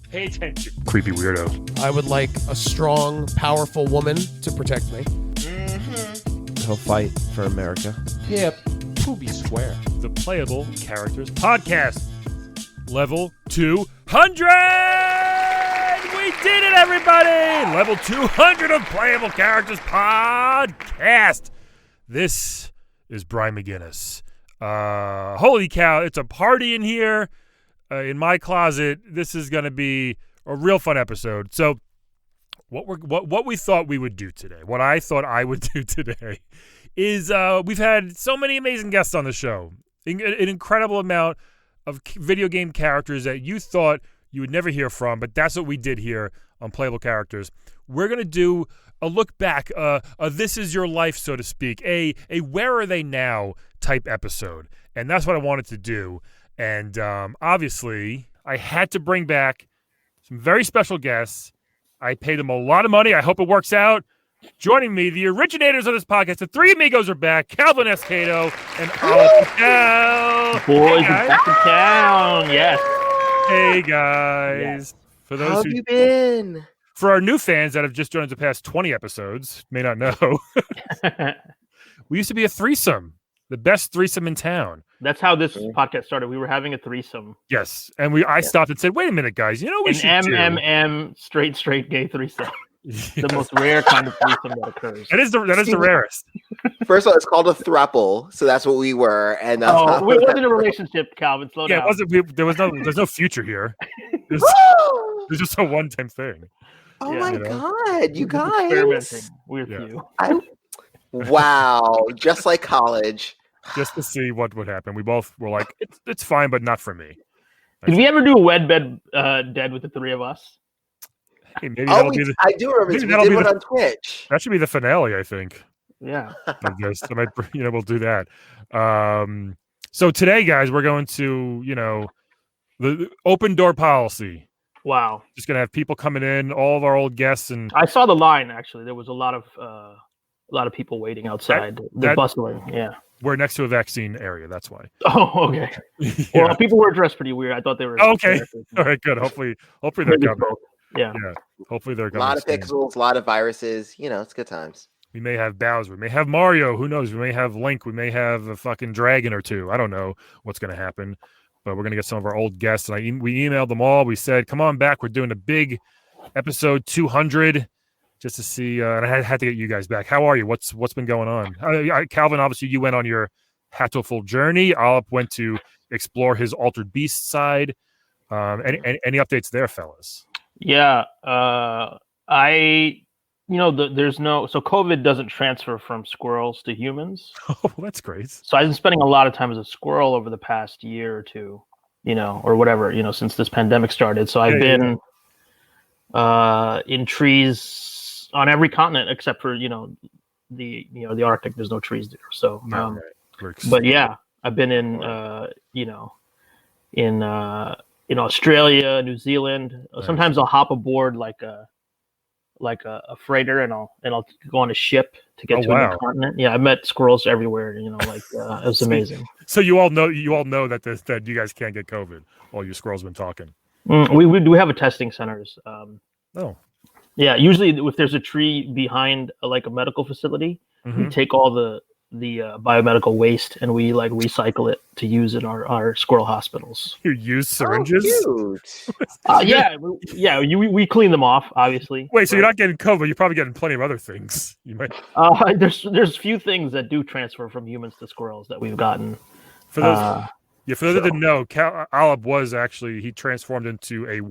Pay attention, creepy weirdo. I would like a strong, powerful woman to protect me. He'll fight for America. Yep. Poopy square. The Playable Characters Podcast. Level 200! We did it, everybody! Level 200 of Playable Characters Podcast. This is Brian McGinnis. Holy cow, it's a party in here. In my closet. This is going to be a real fun episode. So what we thought we would do today, what I thought I would do today is we've had so many amazing guests on the show. An incredible amount of video game characters that you thought you would never hear from, but that's what we did here on Playable Characters. We're going to do a look back, a this is your life, so to speak, a where are they now type episode. And that's what I wanted to do. And obviously, I had to bring back some very special guests. I paid them a lot of money. I hope it works out. Joining me, the originators of this podcast, the three amigos are back, Calvin Escato and Olive Patel. Boys are back in town, yes. Hey, guys. Yes. For those How have you been? For our new fans that have just joined us the past 20 episodes, may not know, we used to be a threesome, the best threesome in town. That's how this podcast started. We were having a threesome. Yes, and I stopped and said, "Wait a minute, guys! You know we should do MMM straight gay threesome." Yes. The most rare kind of threesome that occurs. That is the rarest. First of all, it's called a throuple, so that's what we were. And it wasn't a relationship, Calvin. Slow down. There's no future here. There's just a one-time thing. Oh my God, you guys! Experimenting with you. Wow, just like college. Just to see what would happen. We both were like, it's fine, but not for me. Did we ever do a wed bed dead with the three of us? Hey, maybe I do remember. We did one on Twitch. That should be the finale, I think. Yeah. Of this. We'll do that. So today, guys, we're going to, the open door policy. Wow. Just going to have people coming in, all of our old guests. And I saw the line, actually. There was a lot of people waiting outside. They're bustling, yeah. We're next to a vaccine area. That's why. Oh, okay. Yeah. Well, people were dressed pretty weird. I thought they were. Okay. All right. Good. Hopefully they're coming. Yeah. Hopefully they're coming. A lot of pixels, a lot of viruses. It's good times. We may have Bowser. We may have Mario. Who knows? We may have Link. We may have a fucking dragon or two. I don't know what's going to happen. But we're going to get some of our old guests. And we emailed them all. We said, come on back. We're doing a big episode 200. Just to see, and I had to get you guys back. How are you? What's been going on? Calvin, obviously, you went on your Hatoful journey. Olive went to explore his Altered Beast side. Any updates there, fellas? Yeah, there's no. So COVID doesn't transfer from squirrels to humans. Oh, well, that's great. So I've been spending a lot of time as a squirrel over the past year or two, or whatever, since this pandemic started. So I've been in trees on every continent except for the Arctic. There's no trees there. So but yeah, I've been in in Australia, New Zealand. Nice. Sometimes I'll hop aboard like a freighter and I'll go on a ship to get to a continent. Yeah, I met squirrels everywhere. It was amazing. So you all know that that you guys can't get COVID. All you squirrels been talking. We do have a testing centers. Yeah, usually if there's a tree behind a medical facility, we take all the biomedical waste and we recycle it to use in our squirrel hospitals. You use syringes? We clean them off, obviously. Wait, so you're not getting COVID? You're probably getting plenty of other things. You might. There's few things that do transfer from humans to squirrels that we've gotten. For those that didn't know, Olive was actually he transformed into a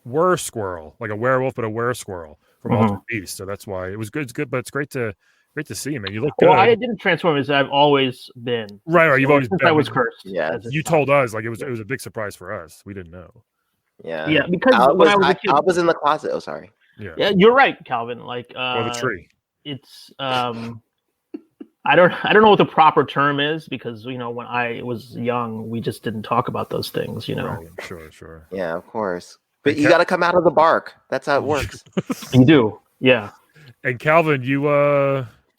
were squirrel, like a werewolf, but a were squirrel from Altered Beast. So that's why it was good. It's good, but it's great to see you, man. You look good. Well, I didn't transform as I've always been. Right. You've always been. I was cursed. Yeah. You told us it was a big surprise for us. We didn't know. Yeah. Yeah, because I was in the closet. Oh, sorry. Yeah, you're right, Calvin. Or the tree. It's I don't know what the proper term is because when I was young, we just didn't talk about those things. Right. Sure. Yeah, of course. But you got to come out of the bark. That's how it works. You do. Yeah. And Calvin, you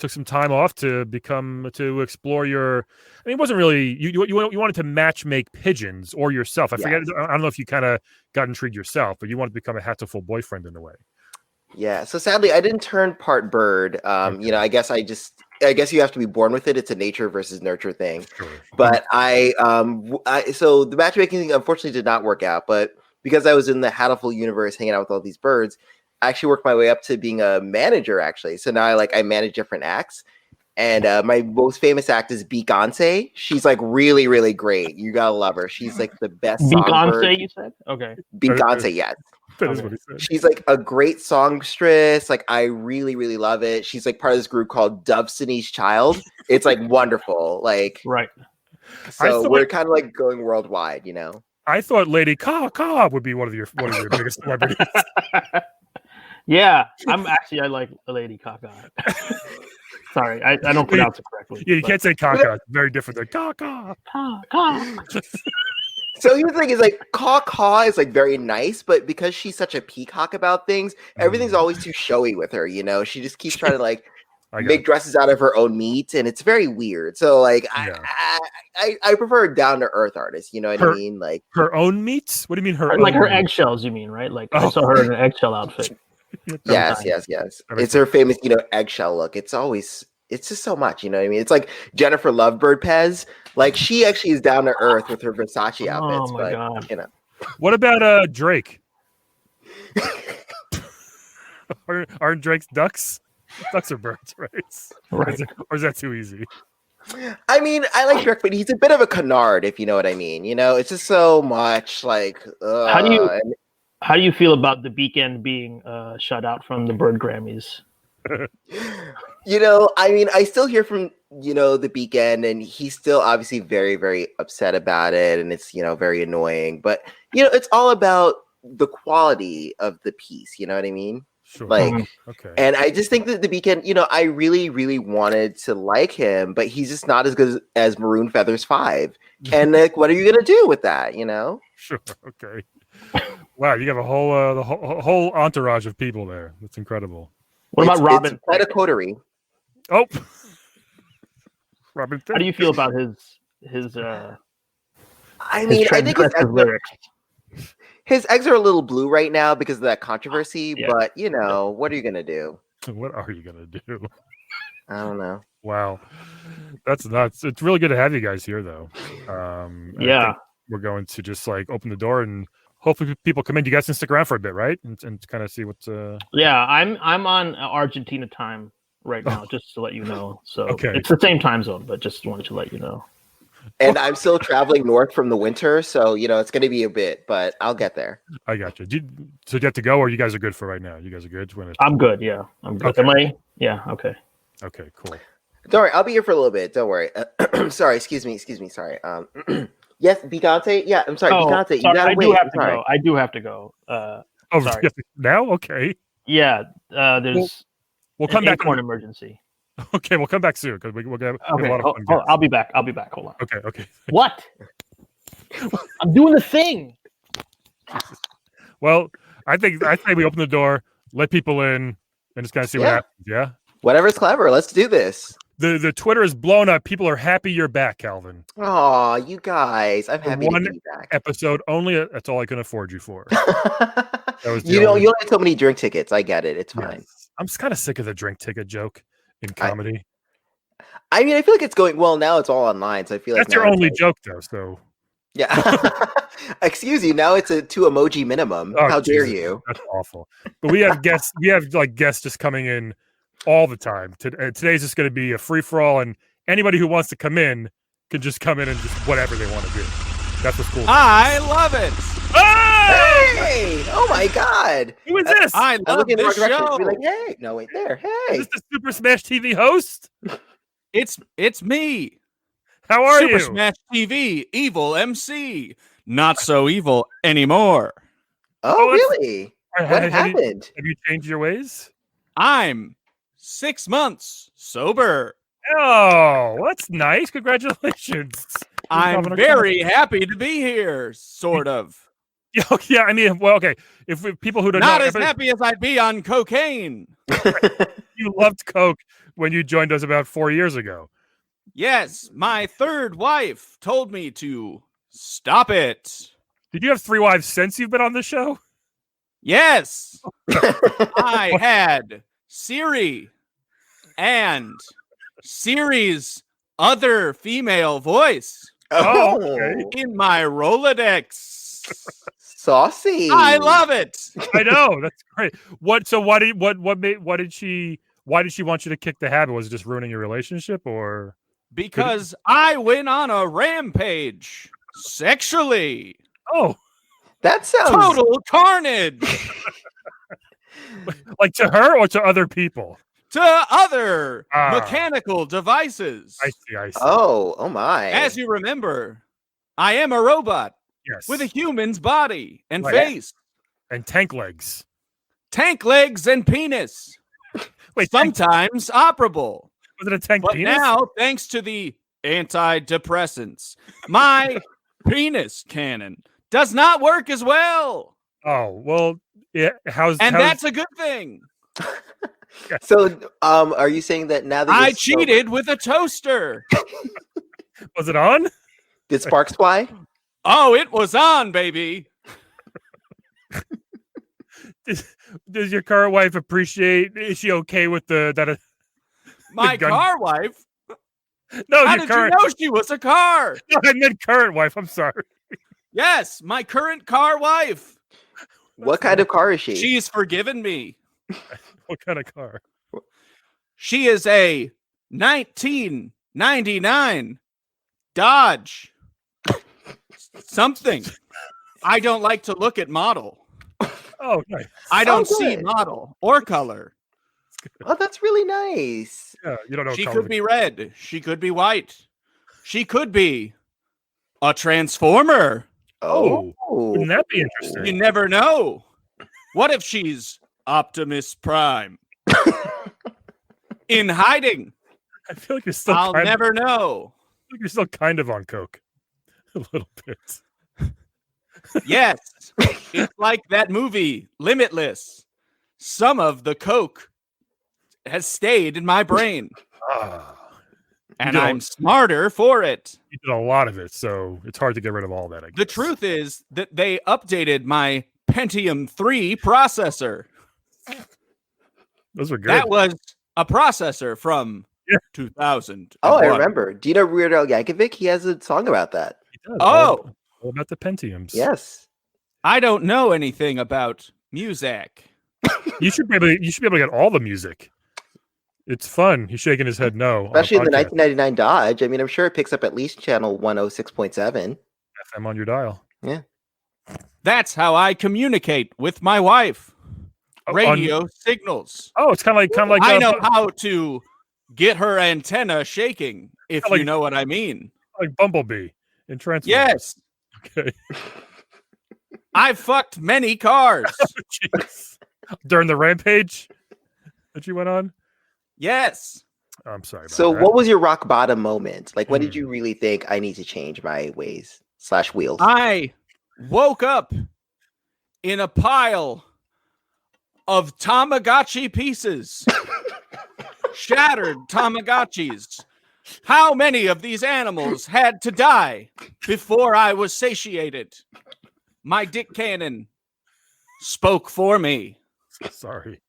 took some time off to explore your. I mean, it wasn't really you wanted to match make pigeons or yourself. I forget. I don't know if you kind of got intrigued yourself, but you wanted to become a hatful boyfriend in a way. Yeah. So sadly, I didn't turn part bird. Okay. I guess you have to be born with it. It's a nature versus nurture thing. Sure. But so the matchmaking thing unfortunately did not work out. But because I was in the hatful universe, hanging out with all these birds, I actually worked my way up to being a manager. Actually, so now I manage different acts. And my most famous act is Beyonce. She's like really, really great. You gotta love her. She's like the best. Beyonce, you said? Okay. Beyonce, yes. That is what he said. She's like a great songstress. Like I really, really love it. She's like part of this group called Dovesony's Child. It's like wonderful. Like right. So we're kind of like going worldwide, I thought Lady Ka would be one of your biggest celebrities. Yeah, I like Lady Kaka. Sorry, I don't pronounce it correctly. Yeah, you can't say Kaka. It's very different than Kaka. So the thing is, like, Caw is like very nice, but because she's such a peacock about things, everything's always too showy with her. She just keeps trying to like make dresses out of her own meat, and it's very weird. So like, I prefer a down to earth artist. You know what I mean? Like her own meats. What do you mean her? Like her eggshells? You mean right? Like I saw her in an eggshell outfit. Yes. It's her famous, eggshell look. It's just so much, you know what I mean? It's like Jennifer Lovebird Pez. Like she actually is down to earth with her Versace outfits. Oh my God. What about Drake? Aren't Drake's ducks? Ducks are birds, right? Or is that too easy? I mean, I like Drake, but he's a bit of a canard, if you know what I mean. It's just so much like. How do you feel about the Weeknd being shut out from the Bird Grammys? I mean, I still hear from, the Weeknd, and he's still obviously very, very upset about it. And it's, very annoying. But, it's all about the quality of the piece. You know what I mean? Sure. Like, okay. And I just think that the Weeknd, I really, really wanted to like him, but he's just not as good as Maroon Feathers 5. And like, what are you going to do with that, Sure. Okay. Wow, you have a whole the whole entourage of people there. That's incredible. What about Robin? It's quite a coterie. Oh, Robin. How do you feel about his? I mean, I think his eggs are a little blue right now because of that controversy. Yeah. But what are you gonna do? What are you gonna do? I don't know. Wow, that's nuts. It's really good to have you guys here, though. Yeah, we're going to just like open the door and. Hopefully people come in. You guys can stick around for a bit, right? And kind of see what's. Yeah, I'm on Argentina time right now, just to let you know. So okay. It's the same time zone, but just wanted to let you know. And I'm still traveling north from the winter, so it's going to be a bit, but I'll get there. I got you. So you have to go, or you guys are good for right now? You guys are good. I'm good. Yeah, I'm good. Okay. Yeah. Okay. Okay. Cool. Don't worry. I'll be here for a little bit. Don't worry. Sorry. Excuse me. Sorry. Yes, Beyonce. Yeah, I'm sorry, Beyonce. Sorry, I do have to go. Sorry. Now? Okay. Yeah, there's. We'll come back. For an emergency. Okay, we'll come back soon because we'll get a lot of fun. I'll be back. Hold on. Okay. What? I'm doing the thing. Well, I say we open the door, let people in, and just kind of see what happens. Yeah. Whatever's clever. Let's do this. The Twitter is blown up. People are happy you're back, Calvin. Oh, you guys! I'm happy to be back. Episode only. That's all I can afford you for. You only have so many drink tickets. I get it. It's fine. Yes. I'm just kind of sick of the drink ticket joke in comedy. I mean, I feel like it's going well now. It's all online, so I feel like that's your only joke, though. So yeah. Excuse you. Now it's a 2 emoji minimum. How dare you? That's awful. But we have guests. We have guests just coming in all the time. Today's just going to be a free for all, and anybody who wants to come in can just come in and just whatever they want to do. That's what's cool. I love it. Hey! Oh my God! Who is this? I love this show. Be like, hey! No, wait, there. Hey! Is this the Super Smash TV host? It's me. How are you? Super Smash TV, evil MC, not so evil anymore. Oh, really? What happened? Have you changed your ways? I'm 6 months sober. Oh, that's nice. Congratulations. I'm very happy to be here, sort of. Yeah, I mean, well, okay. If people who don't not know, as happy as I'd be on cocaine. You loved Coke when you joined us about 4 years ago. Yes, my third wife told me to stop it. Did you have 3 wives since you've been on the show? Yes, I had Siri and Siri's other female voice Oh, okay. in my Rolodex. Saucy. I love it. I know, that's great. Why did she want you to kick the habit? Was it just ruining your relationship, or Because I went on a rampage sexually. oh, That sounds Total carnage like to her or to other people? to other Ah. mechanical devices. I see. Oh my. As you remember, I am a robot Yes, with a human's body and Right. face, and tank legs. tank legs and penis. Wait, Sometimes operable. was it a tank But penis? now, thanks to the antidepressants, my penis cannon does not work as well. Oh well, yeah. How's That's a good thing. So, are you saying that now that I you're sober- cheated with a toaster. was it on? Did sparks fly? Oh, it was on, baby. Does your current wife appreciate? Is she okay with that? My gun- car wife. No, How your did current. you know she was a car? No, I meant current wife. I'm sorry. Yes, my current car wife. What kind of car is she? She's forgiven me. What kind of car? She is a 1999 Dodge something. I don't like to look at model. Oh, nice. I don't see good. model or color. Oh, that's really nice. Yeah, you don't know. She color. could be red. She could be white. She could be a transformer. Oh, wouldn't that be You interesting? never know. What if she's Optimus Prime? In hiding. I feel like you're still. I'll kind never know. Of, you're still kind of on coke, a little bit. Yes. It's like that movie, Limitless. Some of the coke has stayed in my brain, Ah, and You I'm don't- smarter for it. you did a lot of it, so it's hard to get rid of all that. I guess. The truth is that they updated my Pentium 3 processor. Those were good. That was a processor from Yeah. 2000. Oh, I remember. Do you know Weird Al Yankovic? He has a song about that. He does. Oh. all about the Pentiums. Yes. I don't know anything about music. You should be able to get all the music. It's fun. He's shaking his head no. Especially in the podcast. 1999 Dodge. I mean, I'm sure it picks up at least channel 106.7. FM on your dial. That's how I communicate with my wife. Oh, Radio signals. Oh, it's kind of like I know how to get her antenna shaking, if Kinda like- you know what I mean. like Bumblebee in Transformers. Yes, Okay. I've fucked many cars. Jeez. During the rampage that you went on. Yes. I'm sorry. About So, that. what was your rock bottom moment? Like, when did Hmm. you really think I need to change my ways / wheels? I woke up in a pile of Tamagotchi pieces. Shattered Tamagotchis. How many of these animals had to die before I was satiated? My dick cannon spoke for me. Sorry.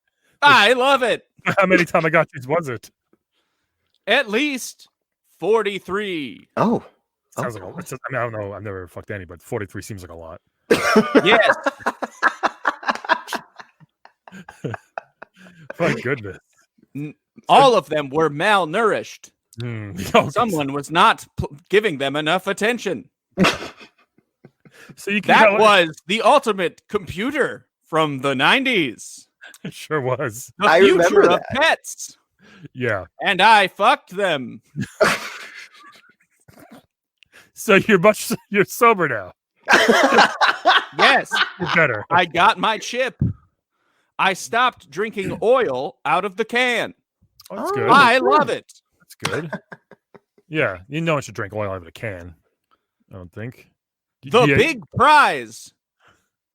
I love it. How many Tamagotchis was it? At least 43. Oh. Sounds like a, it's a, I mean, I don't know. I've never fucked any, but 43 seems like a lot. Yes. My goodness. All of them were malnourished. Oh, Someone was not giving them enough attention. So you can That tell- was the ultimate computer from the 90s. It sure was. The I future remember of that. pets. Yeah. And I fucked them. So you're sober now. Yes, You're better. I got my chip. I stopped drinking oil out of the can. Oh, that's Oh, good. I love it. That's good. Yeah, no one should drink oil out of a can. I don't think. The Yeah, big prize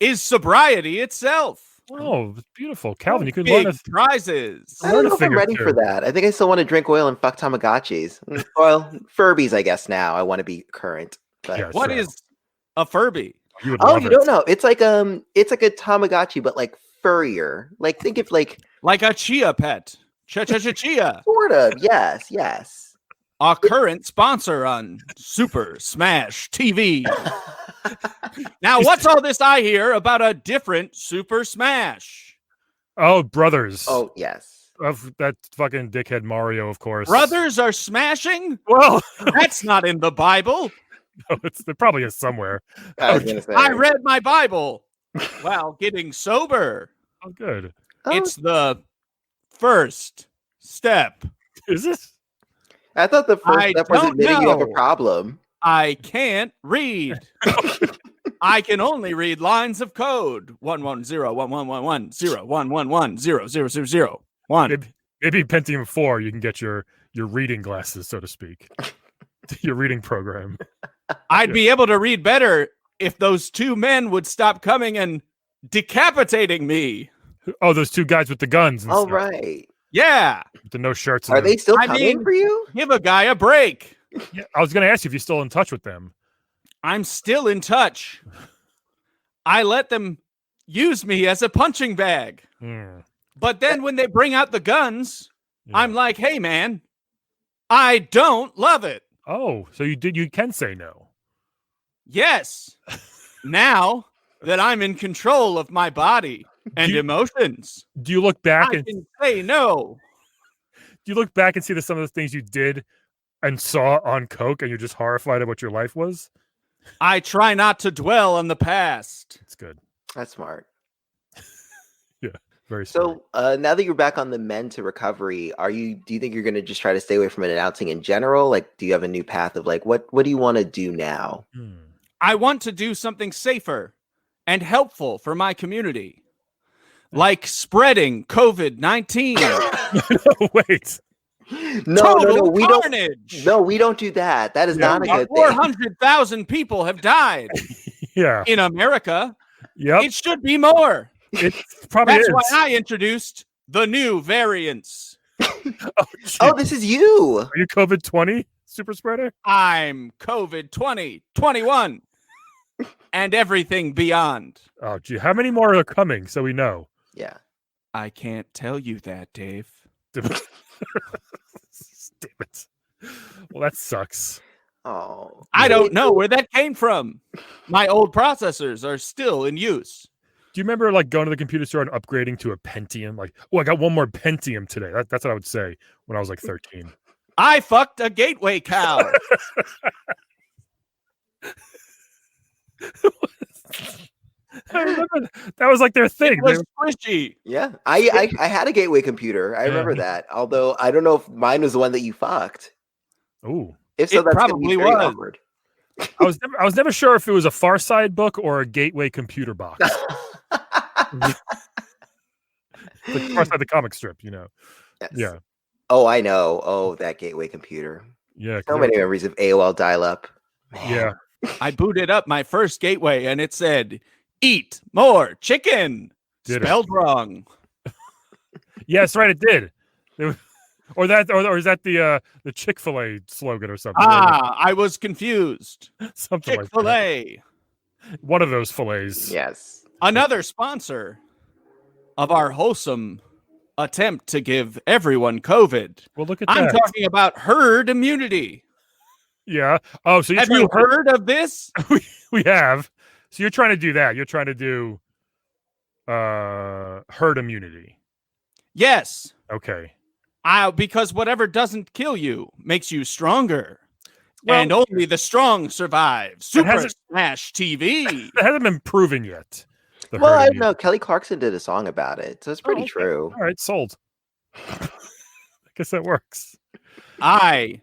is sobriety itself. Oh, beautiful, Calvin. You could Big learn prizes. I don't know if thing I'm or ready two. for that. I think I still want to drink oil and fuck Tamagotchis. Well, Furbies, I guess now. I want to be current. But Yeah, What sure. is a Furby? You would oh, love you it. don't know? It's like a Tamagotchi, but like furrier. Like think of like Like a chia pet. Chia. sort of. Yes. Our current sponsor on Super Smash TV. Now, what's all this I hear about a different Super Smash? Oh, brothers. Oh yes. Of that fucking dickhead Mario, of course. Brothers are smashing? Well, That's not in the Bible. no, there probably is somewhere. I was gonna say. I read my Bible while getting sober. Oh, good. Oh, It's the first step. Is it? I thought the first I step was don't admitting you have a know. problem. I can't read. I can only read lines of code. 1101110110011000001. Maybe Pentium 4, you can get your reading glasses, so to speak. Your reading program. I'd be able to read better if those two men would stop coming and decapitating me. Oh, those two guys with the guns and All stuff. right. Yeah. With the no shirts. Are they still I coming mean- for you? Give a guy a break. Yeah, I was going to ask you if you're still in touch with them. I'm still in touch. I let them use me as a punching bag. Hmm. But then when they bring out the guns, Yeah. I'm like, hey, man, I don't love it. Oh, so you can say no. Yes. Now that I'm in control of my body and emotions, Do you look back I and can say no. do you look back and see some of the things you did and saw on coke and you're just horrified at what your life was? I try not to dwell on the past. It's good. That's smart. Very smart. So now that you're back on the mend to recovery, do you think you're going to just try to stay away from it announcing in general? Like, do you have a new path of like, what do you want to do now? I want to do something safer and helpful for my community, like spreading COVID-19. Wait. No, we don't. carnage. No, we don't do that. That is not a good thing. 400,000 people have died Yeah. in America. Yep. It should be more. It probably That's is. why I introduced the new variants. Oh, this is you. Are you COVID-20 super spreader? I'm COVID 2021 and everything beyond. Oh, gee. How many more are coming so we know? Yeah. I can't tell you that, Dave. Damn it. Well, that sucks. Oh, I don't know where that came from. My old processors are still in use. Do you remember like going to the computer store and upgrading to a Pentium? Like, oh, I got one more Pentium today. That's what I would say when I was like 13. I fucked a gateway cow. I remember that was like their thing. It was squishy. Yeah. I had a gateway computer. I remember that. Although I don't know if mine was the one that you fucked. Ooh. If so, It that's gonna probably be very was. awkward. I was never sure if it was a Far Side book or a Gateway computer box. Like Far Side the comic strip, you know. Yes. Yeah. Oh, I know. Oh, that gateway computer. Yeah. So many memories of AOL dial-up. Man. Yeah. I booted up my first gateway and it said, "Eat more chicken." Did it? Spelled wrong. Yes, right. It did. Or is that the Chick-fil-A slogan or something? I was confused. Something like that. Chick-fil-A. One of those fillets. Yes. Another sponsor of our wholesome attempt to give everyone COVID. Well, look at I'm that. talking about herd immunity. Yeah. Oh, so Have you heard of this? We have. So you're trying to do that. You're trying to do herd immunity. Yes. Okay. Because whatever doesn't kill you makes you stronger. Well, and only the strong survive. Super hasn't- Smash TV. It hasn't been proven yet. the Well, herd I don't immunity. know. Kelly Clarkson did a song about it, so it's pretty okay. true. All right, sold. I guess that works. I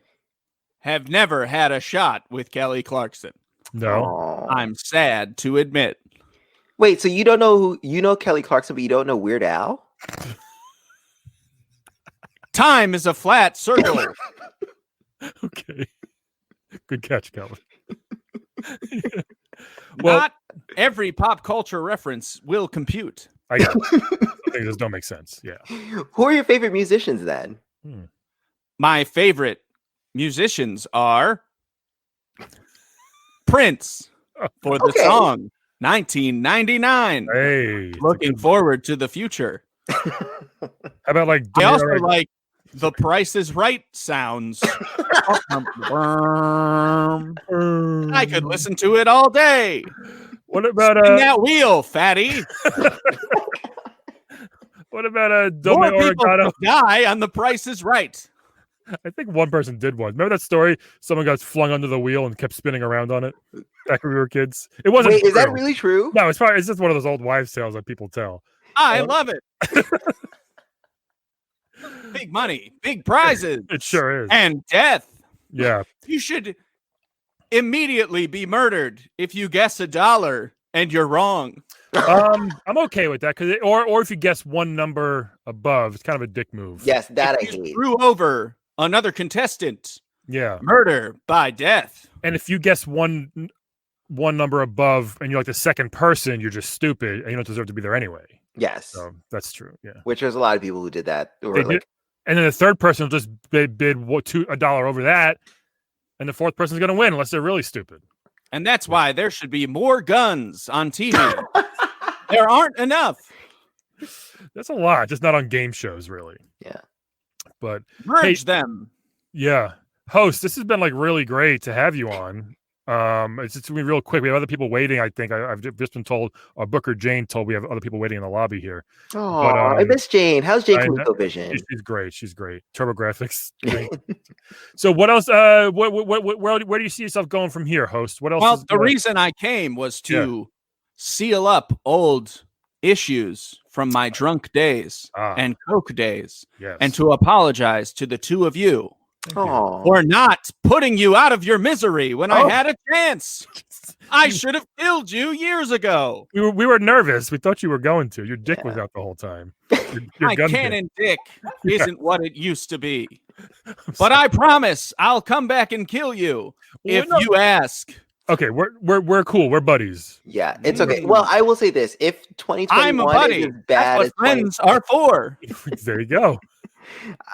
have never had a shot with Kelly Clarkson. No. Aw. I'm sad to admit. Wait, so you don't know Kelly Clarkson, but you don't know Weird Al? Time is a flat circle. Okay. Good catch, Calvin. Well, Not every pop culture reference will compute. I got it. Some things just don't make sense. Yeah. Who are your favorite musicians then? My favorite musicians are Prince for the song 1999. Hey. Looking forward to the future. How about like I also like the Price is Right sounds. I could listen to it all day. What about Spin that wheel, fatty? What about More Dome people Oregano? die on The Price is Right. I think one person did one. Remember that story? Someone got flung under the wheel and kept spinning around on it back when we were kids. It wasn't. Wait, true. is that really true? No, it's just one of those old wives' tales that people tell. I love it. Big money, big prizes. It sure is. And death. Yeah. You should immediately be murdered if you guess $1 and you're wrong. I'm okay with that or if you guess one number above, it's kind of a dick move. Yes, that If I you hate. screw over another contestant. Yeah. Murder by death. And if you guess one number above and you're like the second person, you're just stupid and you don't deserve to be there anyway. Yes. So that's true. Yeah. Which there's a lot of people who did that. Who They were like, did. And then the third person will just bid $1 over that. And the fourth person's going to win unless they're really stupid. And that's why there should be more guns on TV. There aren't enough. That's a lot, just not on game shows, really. Yeah. But Merge them. Yeah. Host, this has been like really great to have you on. It's just gonna be real quick. We have other people waiting. I think I've just been told. Booker Jane told we have other people waiting in the lobby here. Oh, I miss Jane. How's Jane from Vision? She's great. She's great. TurboGrafx. So what else? Where do you see yourself going from here, host? What else? Well, the reason I came was to seal up old issues from my drunk days and coke days, and to apologize to the two of you. For not putting you out of your misery when I had a chance. I should have killed you years ago. We were nervous. We thought you were going to. Your dick was out the whole time. Your My gun cannon dick isn't what it used to be. But I promise I'll come back and kill you if you ask. Okay, we're cool. We're buddies. Yeah, it's okay. Well, I will say this: if 2021 I'm a buddy. is as bad That's what friends are for. There you go.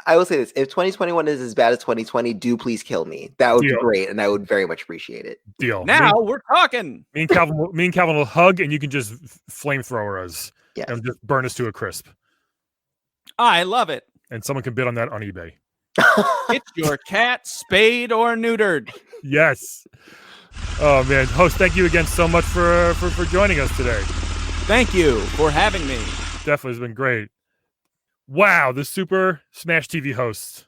I will say this: if 2021 is as bad as 2020, do please kill me. That would be great, and I would very much appreciate it. Deal. Now we're talking. Me and Calvin will hug, and you can just flamethrower us and just burn us to a crisp. I love it. And someone can bid on that on eBay. It's your cat spayed or neutered. Yes. Oh man, host, thank you again so much for joining us today. Thank you for having me. Definitely has been great. Wow, the Super Smash TV host.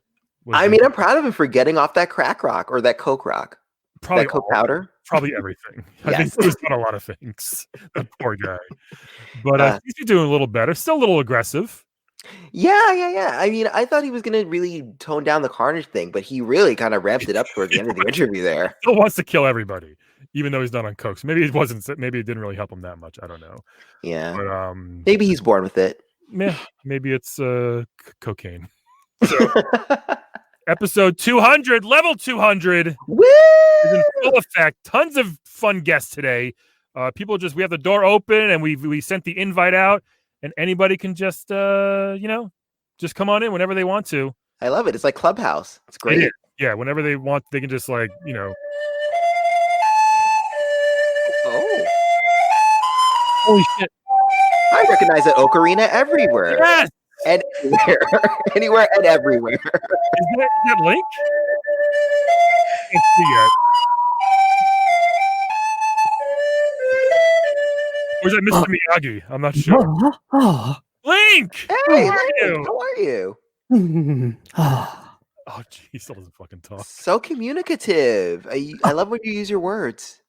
I mean, I'm proud of him for getting off that crack rock or that coke rock. Probably that coke powder. Probably everything. I think he's done a lot of things. That poor guy. But he's doing a little better. Still a little aggressive. Yeah. I mean, I thought he was going to really tone down the Carnage thing, but he really kind of revved it up towards the end of the interview there. Still wants to kill everybody, even though he's not on coke. So maybe it wasn't. Maybe it didn't really help him that much. I don't know. Yeah. But maybe he's born with it. Yeah. Maybe it's cocaine. So, episode 200, level 200. Woo! Is in full effect. Tons of fun guests today. People we have the door open and we sent the invite out. And anybody can just, just come on in whenever they want to. I love it. It's like Clubhouse. It's great. Yeah, whenever they want, they can just Oh. Holy shit. I recognize that ocarina everywhere. Yes! And everywhere. Anywhere and everywhere. Is that Link? I can't see yet. Or is that Mr. Miyagi? I'm not sure. Link! Hey, How are you? Oh, geez, he still doesn't fucking talk. So communicative. I love when you use your words.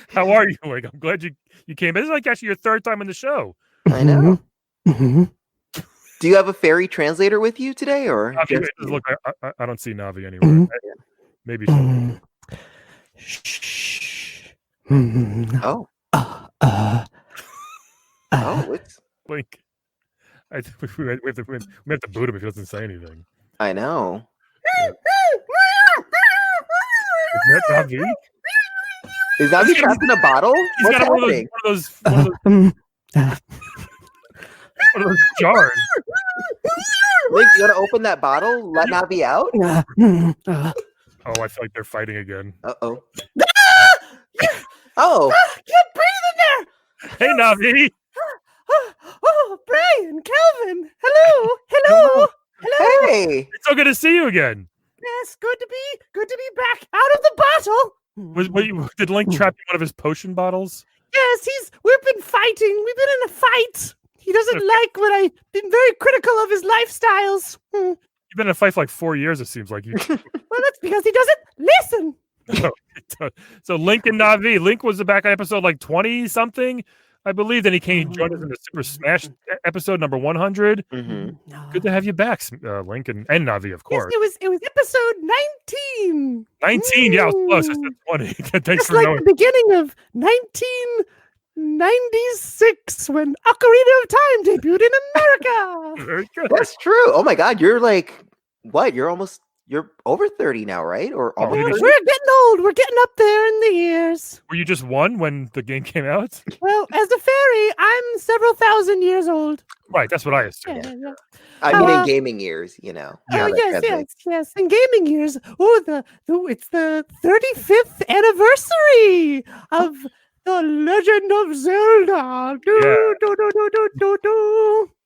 How are you, Link? I'm glad you came. This is like actually your third time in the show. I know. Do you have a fairy translator with you today, or look? I don't see Navi anywhere. Maybe. Oh. It's Link. I think we have to boot him if he doesn't say anything. I know. Is that Navi? Is Navi trapped in a bottle? He's What's got one of those jars. Link, you want to open that bottle? Let Navi out? Oh, I feel like they're fighting again. Uh-oh. Oh. Can't breathe in there. Hey, Navi. Oh, Brian, Calvin. Hello. Hey. It's so good to see you again. Yes, good to be back out of the bottle. Did Link trap you in one of his potion bottles? Yes, we've been fighting. We've been in a fight. He doesn't like when I've been very critical of his lifestyles. You've been in a fight for like 4 years, it seems like. Well, that's because he doesn't listen. So Link and Navi. Link was back on episode like 20-something, I believe. Then he came and joined us in the Super Smash episode number 100. Mm-hmm. Good to have you back, Link and Navi, of course. Yes, it was episode 19. 19, yeah, I was close. I said 20. Thanks Just for like knowing. the beginning of 1996 when Ocarina of Time debuted in America. Very good. That's true. Oh my God, you're like, what? You're over 30 now, right? Or almost We're 30? getting old. We're getting up there in the years. Were you just one when the game came out? Well, as a fairy, I'm several thousand years old. Right, that's what I assumed. Yeah. I mean, in gaming years, you know. how that translates. Yes. In gaming years, it's the 35th anniversary of the Legend of Zelda. Do.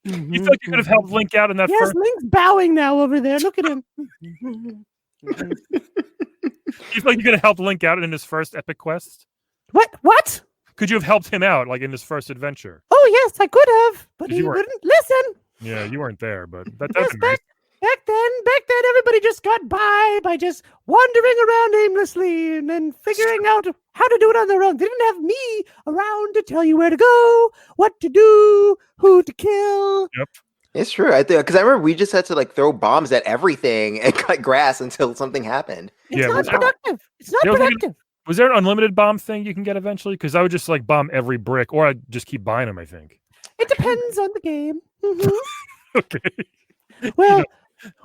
You feel like you could have helped Link out in that Yes, first... Link's bowing now over there. Look at him. You feel like you could have helped Link out in his first epic quest? What? Could you have helped him out, like in his first adventure? Oh, yes, I could have, but he You weren't. wouldn't listen. Yeah, you weren't there, but that's Yes, nice. back then, everybody just got by just wandering around aimlessly and then figuring out how to do it on their own. They didn't have me around to tell you where to go, what to do, who to kill. Yep. It's true. I think because I remember we just had to like throw bombs at everything and cut grass until something happened. It's Yeah, not was there- productive. It's not There was like productive. Was there an unlimited bomb thing you can get eventually? Because I would just like bomb every brick, or I'd just keep buying them, I think. It depends on the game. Mhm. Okay. Well,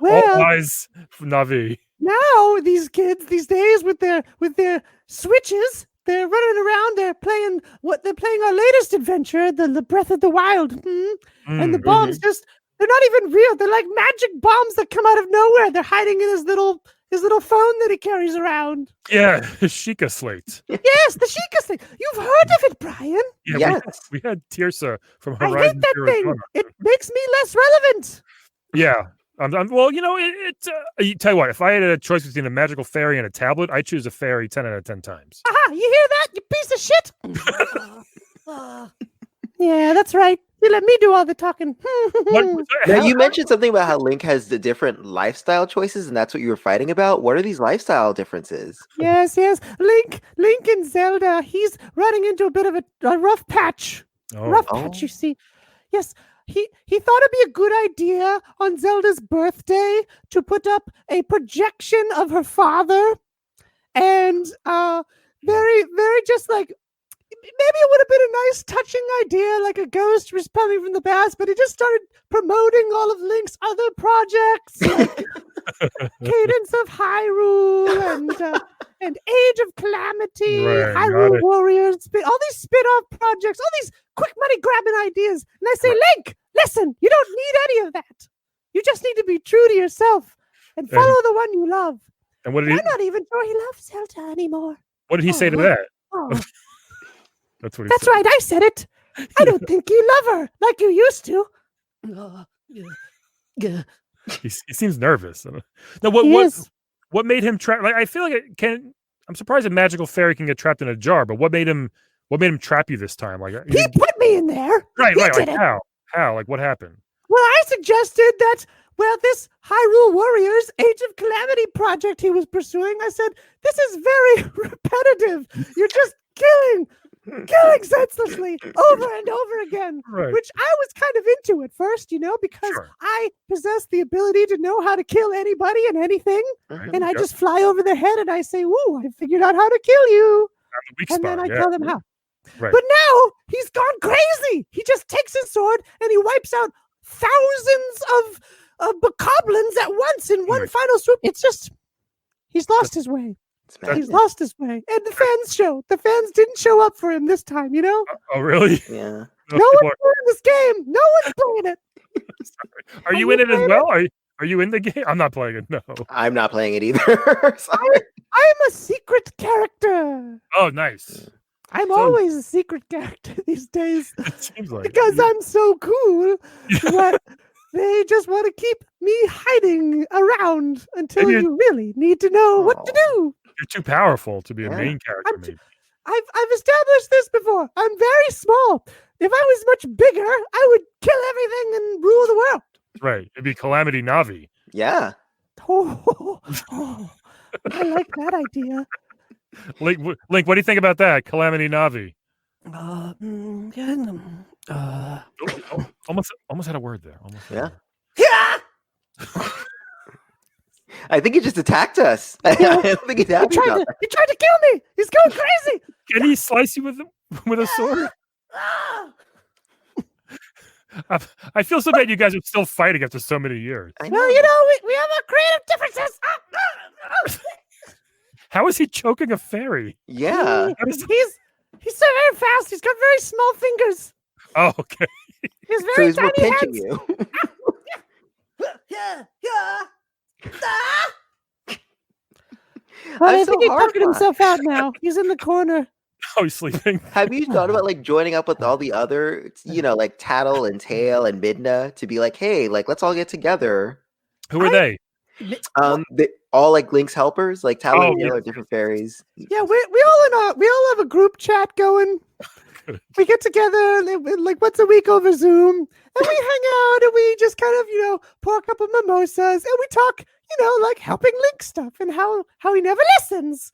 All eyes for Navi. now these kids these days with their switches, they're running around. They're playing our latest adventure, the Breath of the Wild, and the bombs they're not even real. They're like magic bombs that come out of nowhere. They're hiding in his little phone that he carries around. Yeah, Sheikah slate. Yes, the Sheikah thing. You've heard of it, Brian? Yeah, Yes. we had Tirsa from I Horizon hate that Zero thing. Dawn. It makes me less relevant. Yeah. Well, you know, you tell you what, if I had a choice between a magical fairy and a tablet, I'd choose a fairy 10 out of 10 times. Aha! You hear that? You piece of shit. Yeah, that's right. You let me do all the talking. Now, you mentioned something about how Link has the different lifestyle choices, and that's what you were fighting about. What are these lifestyle differences? Yes. Link and Zelda. He's running into a bit of a rough patch. Rough patch, you see. Yes, he thought it'd be a good idea on Zelda's birthday to put up a projection of her father, and very, very just like. Maybe it would have been a nice, touching idea, like a ghost responding from the past, but he just started promoting all of Link's other projects, like Cadence of Hyrule and Age of Calamity, Hyrule Warriors, all these spin-off projects, all these quick money-grabbing ideas. And I say, Link, listen, you don't need any of that. You just need to be true to yourself and follow the one you love. And what did I'm not even sure he loves Zelda anymore. What did he say to that? Oh. That's what he That's said. right, I said it. I don't think you love her like you used to. He seems nervous. Now, what made him trap? Like, I feel like I'm surprised a magical fairy can get trapped in a jar. But what made him trap you this time? Like he put me in there. Right. Did Like it. how? Like what happened? Well, I suggested that. Well, this Hyrule Warriors Age of Calamity project he was pursuing. I said this is very repetitive. You're just killing senselessly over and over again, which I was kind of into at first, because I possess the ability to know how to kill anybody and anything. And I just fly over their head and I say, "Woo, I figured out how to kill you." And then I tell them how. Right. But now he's gone crazy. He just takes his sword and he wipes out thousands of bokoblins at once in one final swoop. It's just, he's lost his way. He's lost his way. And the fans show. The fans didn't show up for him this time, you know? Oh, really? Yeah. No one's playing this game. No one's playing it. Are you in it as well? Are you in the game? I'm not playing it. No. I'm not playing it either. I'm a secret character. Oh, nice. I'm always a secret character these days. It seems like because I'm so cool that they just want to keep me hiding around until you really need to know what to do. You're too powerful to be a main character. I've established this before. I'm very small. If I was much bigger, I would kill everything and rule the world. Right. It'd be Calamity Navi. Yeah. Oh, I like that idea. Link, what do you think about that? Calamity Navi. Almost had a word there. Yeah. I think he just attacked us. I don't think he's happy about that. He tried to kill me. He's going crazy. Can he slice you with a sword? I feel so bad you guys are still fighting after so many years. Well, you know, we have our creative differences. How is he choking a fairy? Yeah. He's so very fast. He's got very small fingers. Oh, okay. He's very so he's tiny pinching hands. you. Well, I think he's tucking himself out now. He's in the corner. Oh, he's sleeping. Have you thought about like joining up with all the other, like Tattle and Tail and Midna to be like, hey, like let's all get together? Who are they? They all like Link's helpers, like Tattle and Tail are different fairies. Yeah, we all have a group chat going. We get together like once a week over Zoom, and we hang out and we just kind of pour a couple mimosas and we talk, like helping Link stuff and how he never listens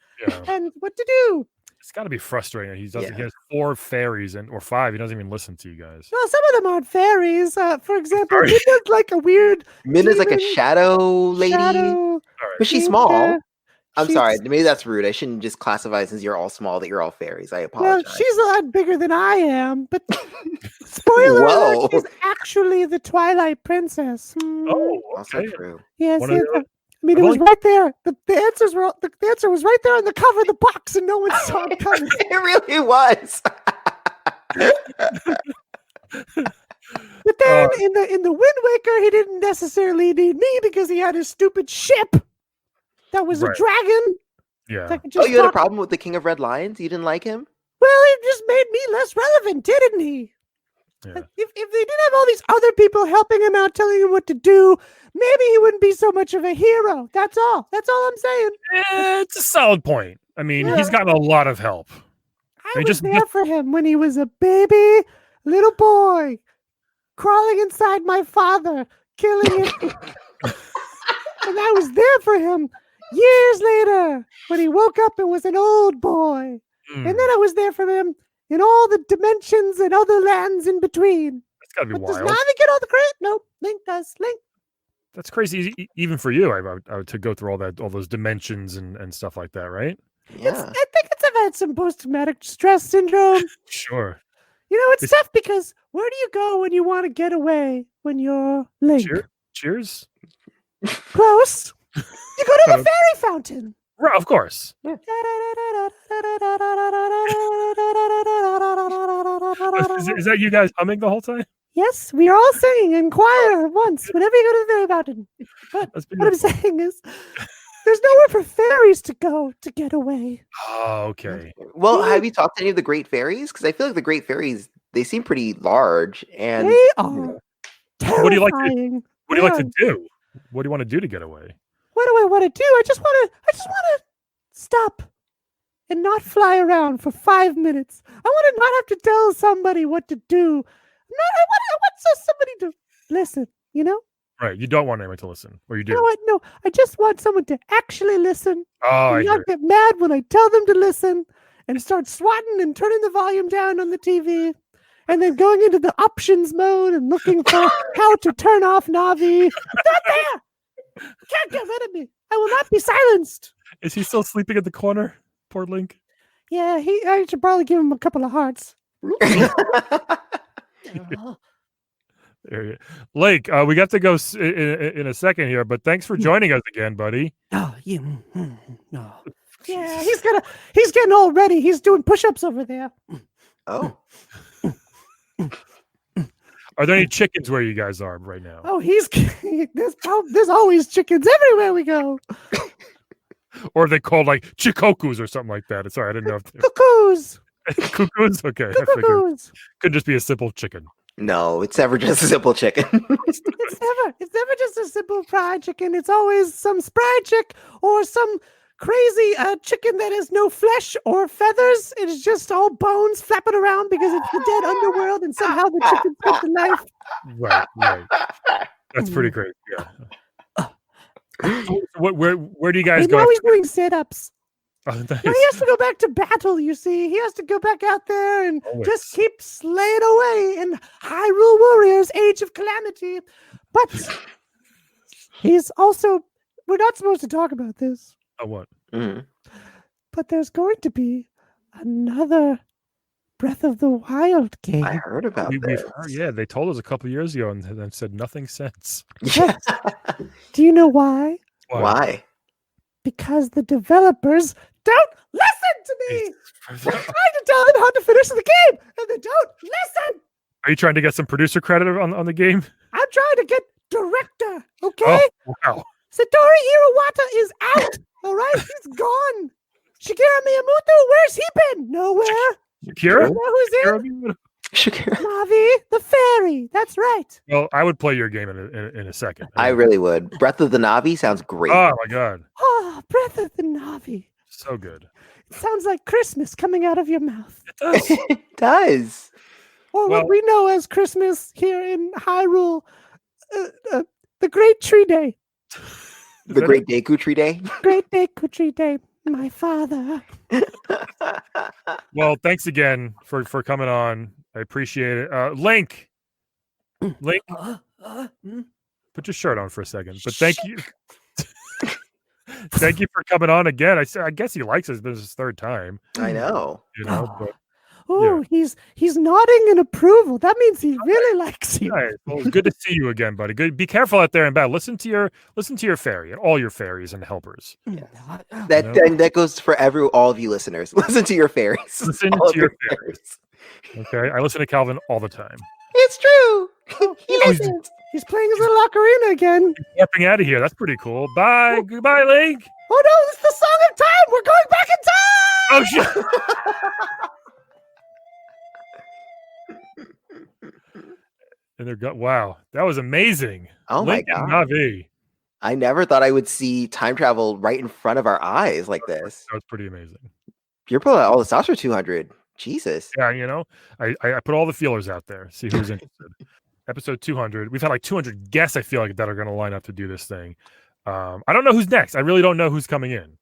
and what to do. It's got to be frustrating. He has 4 fairies or 5. He doesn't even listen to you guys. Well, some of them aren't fairies. For example, Midna's like a weird. Midna's like a shadow lady, but she's small. I'm sorry, maybe that's rude. I shouldn't just classify since you're all small that you're all fairies. I apologize. Well, she's a lot bigger than I am, but spoiler alert, she's actually the Twilight Princess. Oh, also true. Yes, it was right there. The answer was right there on the cover of the box, and no one saw it coming. It really was. But then in the Wind Waker, he didn't necessarily need me because he had his stupid ship that was a dragon. Yeah. You had a problem with the King of Red Lions? You didn't like him? Well, it just made me less relevant, didn't he? Yeah. If they didn't have all these other people helping him out, telling him what to do, maybe he wouldn't be so much of a hero. That's all. That's all I'm saying. It's a solid point. I mean, he's gotten a lot of help. I was there for him when he was a baby little boy, crawling inside my father, killing him. And I was there for him years later when he woke up and was an old boy. And then I was there for him in all the dimensions and other lands in between. That's gotta be wild. Does Navi get all the credit? No, Link does. Link. That's crazy, even for you. I would to go through all those dimensions and stuff like that, right? Yeah. I think I've had some post-traumatic stress syndrome. Sure. It's tough because where do you go when you want to get away when you're Link? Cheers. Close. You go to the fairy fountain. Right, of course. Yeah. Is that you guys humming the whole time? Yes, we are all singing in choir at once whenever you go to the fairy fountain. But what I'm saying is, there's nowhere for fairies to go to get away. Oh, okay. Well, have you talked to any of the great fairies? Because I feel like the great fairies, they seem pretty large, and they are terrifying. What do you like to do? What do you want to do to get away? What do I want to do? I just want to stop and not fly around for 5 minutes. I want to not have to tell somebody what to do. I want somebody to listen, Right. You don't want anyone to listen, or you do? No, I just want someone to actually listen. Oh, and not get mad when I tell them to listen and start swatting and turning the volume down on the TV. And then going into the options mode and looking for how to turn off Navi. Not there! You can't get rid of me. I will not be silenced. Is he still sleeping at the corner? Poor Link. Yeah, I should probably give him a couple of hearts. Lake, we got to go in a second here, but thanks for joining us again, buddy. Oh, Yeah, he's getting all ready. He's doing push-ups over there. Oh. Are there any chickens where you guys are right now? Oh, there's always chickens everywhere we go. Or are they called like chikokus or something like that? Sorry, I didn't know if they Cuckoos. Cuckoos? Okay. Cuckoos. Could just be a simple chicken. No, it's never just a simple chicken. It's never just a simple fried chicken. It's always some spry chick or some crazy chicken that has no flesh or feathers. It's just all bones flapping around because it's the dead underworld, and somehow the chicken took the knife. Right. That's pretty great. Yeah. Where do you guys go? Now he's doing sit-ups. Oh, nice. Now he has to go back to battle, you see. He has to go back out there and just keep slaying away in Hyrule Warriors, Age of Calamity. But he's also... We're not supposed to talk about this. Oh, what? Mm-hmm. But there's going to be another Breath of the Wild game. I heard about this. We've heard, yeah, they told us a couple years ago and then said nothing since. Yeah. Do you know why? Why? Because the developers don't listen to me. I'm trying to tell them how to finish the game, and they don't listen. Are you trying to get some producer credit on the game? I'm trying to get director, okay? Oh, wow. Satori Iwata is out, all right? He's gone. Shigeru Miyamoto, where's he been? Nowhere. Shakira? You know who's in? Shakira. Navi, the fairy. That's right. Well, I would play your game in a second. I really would. Breath of the Navi sounds great. Oh, my God. Oh, Breath of the Navi. So good. It sounds like Christmas coming out of your mouth. It does. It does. Or what we know as Christmas here in Hyrule, the Great Tree Day. The Great Deku Tree Day. Great Deku Tree Day, my father. Well, thanks again for coming on. I appreciate it. Link, put your shirt on for a second. But thank you. Thank you for coming on again. I guess he likes us. This is his third time. I know. You know, but Oh, he's nodding in approval. That means he really likes you. Right. Well, good to see you again, buddy. Good. Be careful out there in battle. Listen to your fairy and all your fairies and helpers. That goes for all of you listeners. Listen to your fairies. Listen to your fairies. Okay, I listen to Calvin all the time. It's true. He listens. He's playing his little ocarina again. He's warping out of here. That's pretty cool. Bye. Oh. Goodbye, Link. Oh no, it's the song of time. We're going back in time. Oh shit. And wow, that was amazing. Oh Link my God. Navi. I never thought I would see time travel right in front of our eyes like this. That was pretty amazing. You're pulling out all the stops for 200. Jesus. Yeah, you know, I put all the feelers out there. See who's interested. Episode 200. We've had like 200 guests, I feel like, that are going to line up to do this thing. I don't know who's next. I really don't know who's coming in.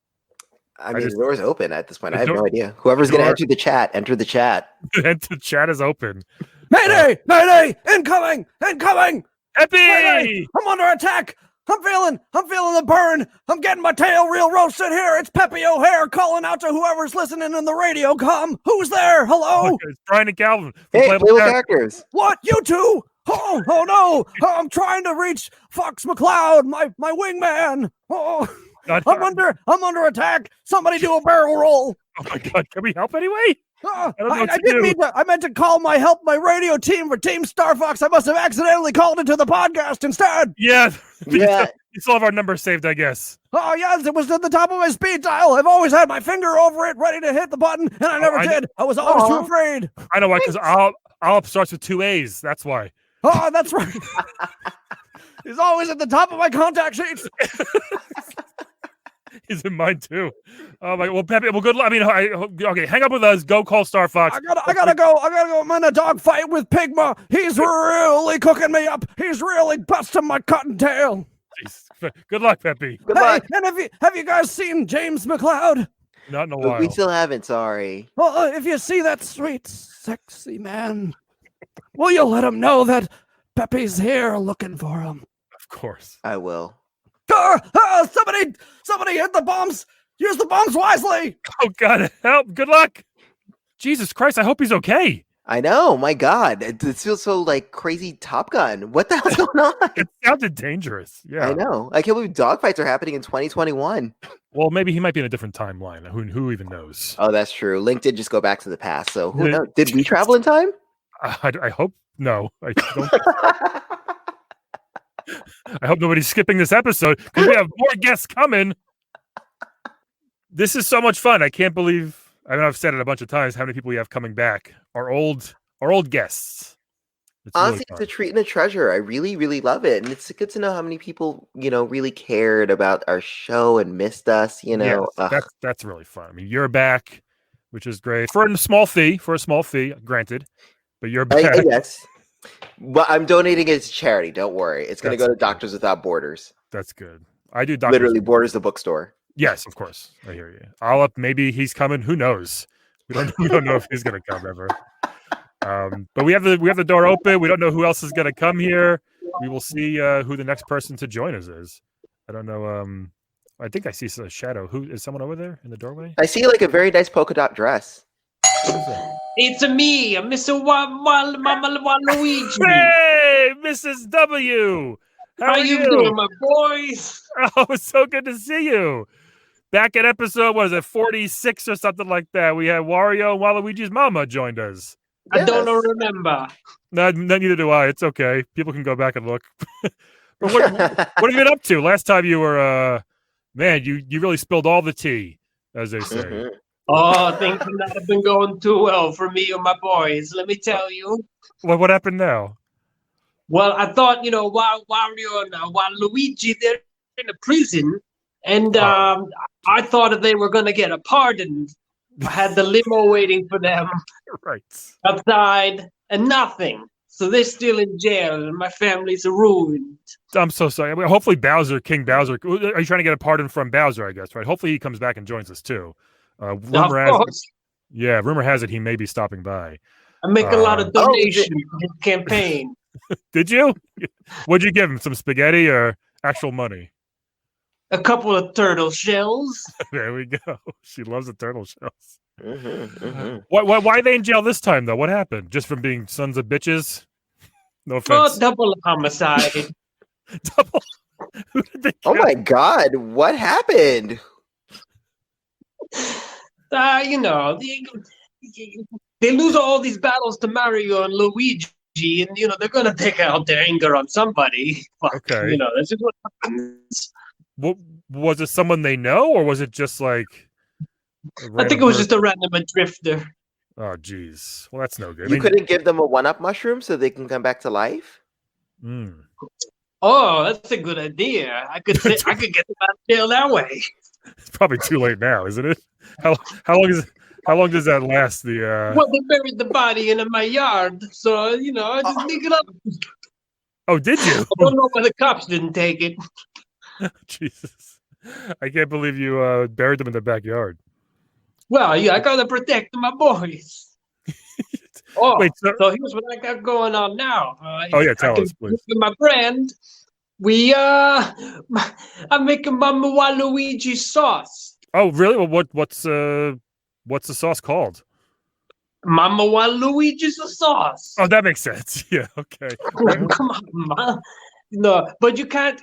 I mean, the door's open at this point. I have door- no idea. Whoever's going to enter the chat, enter the chat. And the chat is open. Mayday! Mayday! Incoming! Incoming! Happy! Mayday! I'm under attack! I'm feeling the burn. I'm getting my tail real roasted here. It's Pepe O'Hare calling out to whoever's listening on the radio. Come, who's there? Hello? Oh, it's Brian and Calvin. Hey, Playable Characters. What? You two? Oh no! I'm trying to reach Fox McCloud, my wingman. Oh, I'm under attack. Somebody do a barrel roll. Oh my God! Can we help anyway? I meant to call my radio team for Team Star Fox. I must have accidentally called into the podcast instead. Yeah. Yeah. You still have our number saved, I guess. Oh yes, it was at the top of my speed dial. I've always had my finger over it, ready to hit the button, and I never did. I was always too afraid. I know why, because Alp starts with 2 A's. That's why. Oh, that's right. He's always at the top of my contact sheets. He's in mine too. Oh my! Well, Pepe. Well, good luck. I mean, okay. Hang up with us. Go call Star Fox. I gotta go. I'm in a dog fight with Pigma. He's really cooking me up. He's really busting my cottontail. Jeez. Good luck, Pepe. Good luck. And have you guys seen James McCloud? Not in a while. We still haven't. Sorry. Well, if you see that sweet, sexy man, will you let him know that Pepe's here looking for him? Of course. I will. Somebody hit the bombs. Use the bombs wisely. Oh God, help! Good luck. Jesus Christ! I hope he's okay. I know. My God, it feels so like crazy Top Gun. What the hell's going on? It sounded dangerous. Yeah, I know. I can't believe dogfights are happening in 2021. Well, maybe he might be in a different timeline. Who even knows? Oh, that's true. Link did just go back to the past, so who knows? Did we travel in time? I hope no. I don't. I hope nobody's skipping this episode because we have more guests coming. This is so much fun. I can't believe. I mean, I've said it a bunch of times. How many people we have coming back? Our old guests. Honestly, it's a treat and a treasure. I really, really love it, and it's good to know how many people really cared about our show and missed us. Yes, that's really fun. I mean, you're back, which is great for a small fee. Granted, but you're back. Yes, but I'm donating it to charity. Don't worry, it's going to go to Doctors Without Borders. That's good. I do. Literally, Borders the bookstore. Yes, of course. I hear you. I'll up. Maybe he's coming. Who knows? We don't know if he's going to come ever. But we have the door open. We don't know who else is going to come here. We will see who the next person to join us is. I don't know. I think I see a shadow. Who is someone over there in the doorway? I see like a very nice polka dot dress. It's me, Mr. Waluigi. Hey, Mrs. W. How are you doing, my boys? Oh, it's so good to see you. Back at episode, 46 or something like that, we had Wario and Waluigi's mama joined us. Yes. I don't remember. No, neither do I. It's okay. People can go back and look. But what have you been up to? Last time you were, man, you really spilled all the tea, as they say. Mm-hmm. Oh, things have not been going too well for me and my boys. Let me tell you. What happened now? Well, I thought, Wario and Waluigi, they're in a prison. And I thought that they were going to get a pardon. I had the limo waiting for them outside and nothing. So they're still in jail and my family's ruined. I'm so sorry. I mean, hopefully King Bowser, are you trying to get a pardon from Bowser, I guess, right? Hopefully he comes back and joins us too. Rumor has it he may be stopping by. I make a lot of donations for his campaign. Did you? What'd you give him? Some spaghetti or actual money? A couple of turtle shells. There we go. She loves the turtle shells. Mm-hmm, mm-hmm. Why are they in jail this time, though? What happened? Just from being sons of bitches? No offense. Oh, double homicide. Double? Who did they kill? Oh, my God. What happened? They lose all these battles to Mario and Luigi. And, they're going to take out their anger on somebody. Okay. That's just what happens. Was it someone they know, or was it just like? I think it was just a random drifter. Oh, geez. Well, that's no good. You couldn't give them a 1-up mushroom so they can come back to life? Mm. Oh, that's a good idea. I could get them out of jail that way. It's probably too late now, isn't it? How long does that last? Well, they buried the body in my yard, so I just dig it up. Oh, did you? I don't know why the cops didn't take it. Jesus, I can't believe you buried them in the backyard. Well, yeah, I gotta protect my boys. Wait, so here's what I got going on now. Tell us, please. With my friend, I'm making Mama Waluigi sauce. Oh, really? Well, what's the sauce called? Mama Waluigi's sauce. Oh, that makes sense. Yeah, okay. Come on, Ma. No, but you can't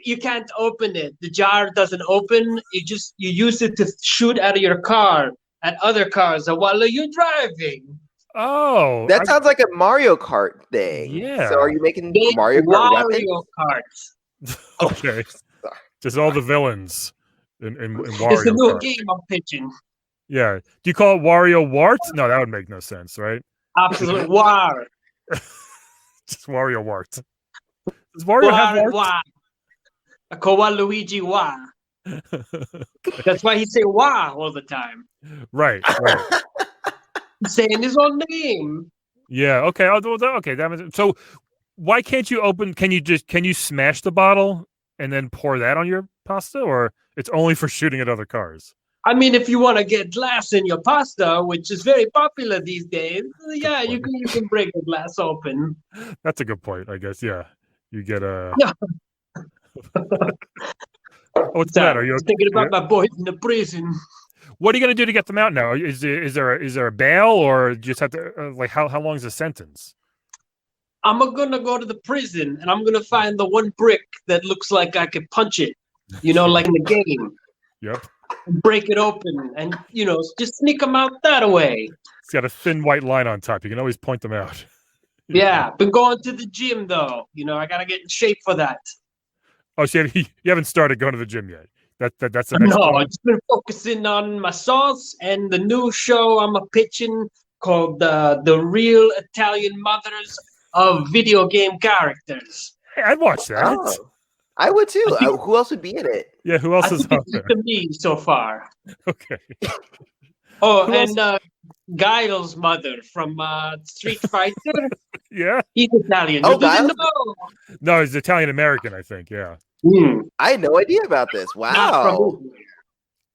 open it. The jar doesn't open. You use it to shoot out of your car at other cars while you're driving. Oh, that sounds like a Mario Kart thing. Yeah. So are you making Mario Karts? Okay. Just all the villains in Wario. It's a new Kart. game I'm pitching. Yeah. Do you call it Wario Wart? No, that would make no sense, right? Absolute war. Just Wario Wart. Does Wario have warts? I call Waluigi Wah. That's why he say Wah all the time. Right. He's saying his own name. Yeah. Okay. Okay. So, why can't you open? Can you smash the bottle and then pour that on your pasta, or it's only for shooting at other cars? I mean, if you want to get glass in your pasta, which is very popular these days, yeah, you can break the glass open. That's a good point, I guess. Yeah. You get a. Yeah. What's that? Are you thinking about my boys in the prison? What are you going to do to get them out now? Is there a bail, or you just have to like how long is the sentence? I'm gonna go to the prison and I'm gonna find the one brick that looks like I could punch it, like in the game. Yep. Break it open and just sneak them out that way. It's got a thin white line on top. You can always point them out. Yeah, been going to the gym though. I gotta get in shape for that. Oh, so you haven't started going to the gym yet. That's the next No, one. I've just been focusing on my sauce and the new show I'm pitching called The Real Italian Mothers of Video Game Characters. Hey, I'd watch that. Oh, I would too. Who else would be in it? Yeah, who else I is think out it's there? to me so far. Okay. Oh, Who and Guile's mother from Street Fighter. Yeah. He's Italian. Oh, You didn't Guile? know? No, he's Italian American, I think. Yeah. I had no idea about this. Not Wow. from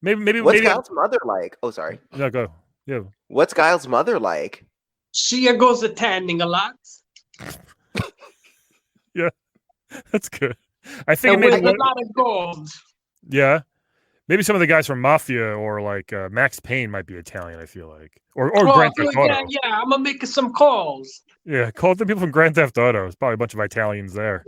Maybe. What's Guile's mother like? Oh, sorry. No, go. Yeah. What's Guile's mother like? She goes to tanning a lot. Yeah. That's good. I think And maybe with a lot of gold. yeah. Maybe some of the guys from Mafia or like Max Payne might be Italian, I feel like. Or Oh, Grand Theft Auto. yeah. I'm gonna make some calls. Yeah, call the people from Grand Theft Auto. There's probably a bunch of Italians there.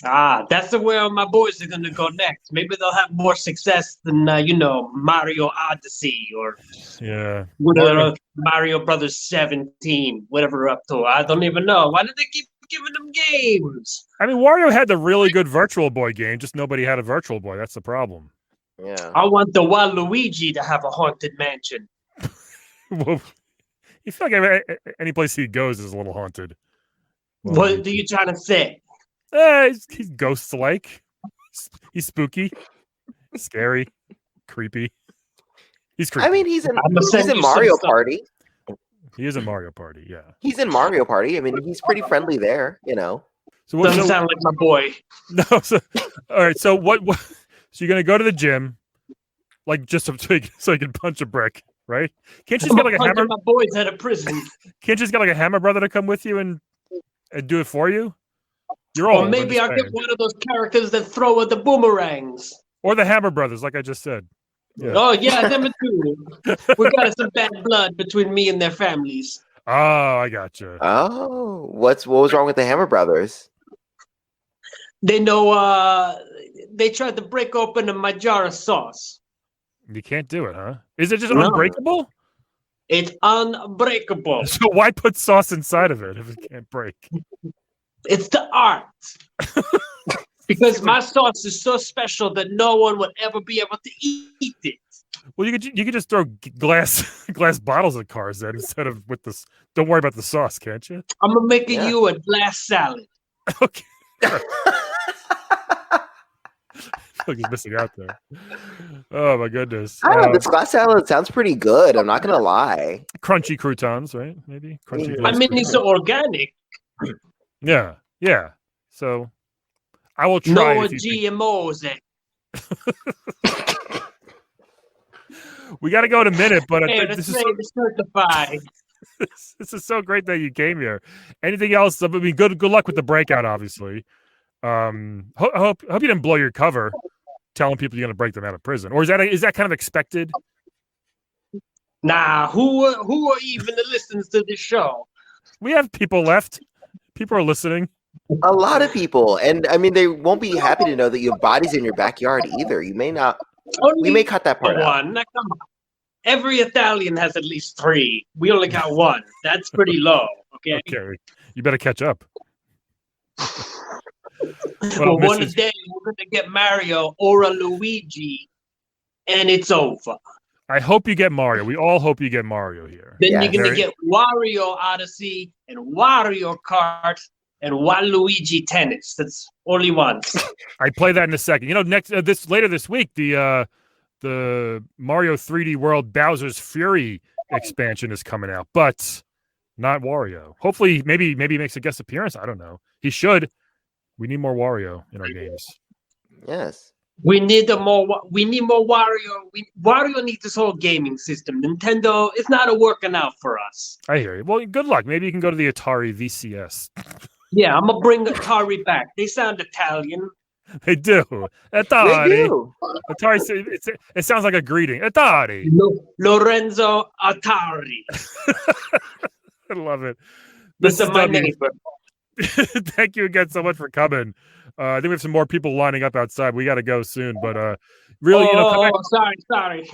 That's where my boys are gonna go next. Maybe they'll have more success than Mario Odyssey or Yeah. Mario Brothers 17, whatever they're up to. I don't even know. Why did they keep giving them games? I mean, Wario had the really good Virtual Boy game, just nobody had a Virtual Boy. That's the problem. Yeah. I want the Waluigi to have a haunted mansion. Well, you feel like any place he goes is a little haunted. Well, What are you trying to say? he's ghost-like. He's spooky, scary, creepy. He's creepy. I mean, he's in send you Mario some stuff. Party. He is in Mario Party, yeah. He's in Mario Party. I mean, he's pretty friendly there, So Doesn't sound like my boy. No. So, all right. So what? So you're gonna go to the gym, like just so you can punch a brick, right? Can't you just get like a hammer? My boys out of prison. Can't you just get like a hammer brother to come with you and do it for you? You're all. Or maybe I'll get one of those characters that throw at the boomerangs. Or the Hammer Brothers, like I just said. Yeah. Oh yeah, them too. We got some bad blood between me and their families. Oh, I gotcha. Oh, what was wrong with the Hammer Brothers? They know they tried to break open my jar of sauce. You can't do it, huh? Is it just No. unbreakable? It's unbreakable. So why put sauce inside of it if it can't break? It's the art. Because my sauce is so special that no one would ever be able to eat it. Well, you could just throw glass bottles at cars then instead of with this. Don't worry about the sauce, can't you? I'm gonna make you a glass salad. Okay. I feel like he's missing out there. Oh my goodness! I don't know. This glass salad sounds pretty good. I'm not gonna lie. Crunchy croutons, right? Maybe crunchy. I mean, it's organic. Yeah. So I will try. No if you GMOs. We got to go in a minute, but This is certified. This is so great that you came here. Anything else? I mean, good luck with the breakout, obviously. Hope you didn't blow your cover telling people you're going to break them out of prison, or is that kind of expected? Nah, who are even listens to this show? We have people left. People are listening. A lot of people, and I mean, they won't be happy to know that you have bodies in your backyard either. You may not. We may cut that part out. Come on. Every Italian has at least 3. We only got 1. That's pretty low. Okay. You better catch up. Well, one day we're gonna get Mario or a Luigi, and it's over. I hope you get Mario. We all hope you get Mario here. Then you're gonna get Wario Odyssey and Wario Kart and Waluigi Tennis. That's only once. I play that in a second. Later this week, the Mario 3D World Bowser's Fury expansion is coming out, but not Wario. Hopefully, maybe he makes a guest appearance. I don't know. He should. We need more Wario in our games. Yes. We need more Wario. Wario needs this whole gaming system. Nintendo is not working out for us. I hear you. Well, good luck. Maybe you can go to the Atari VCS. Yeah, I'm gonna bring Atari back. They sound Italian. They do. They Atari. do. Atari. It sounds like a greeting. Atari. Lorenzo Atari. I love it. This is my W, neighbor. thank you again so much for coming. I think we have some more people lining up outside. We got to go soon, but really, sorry.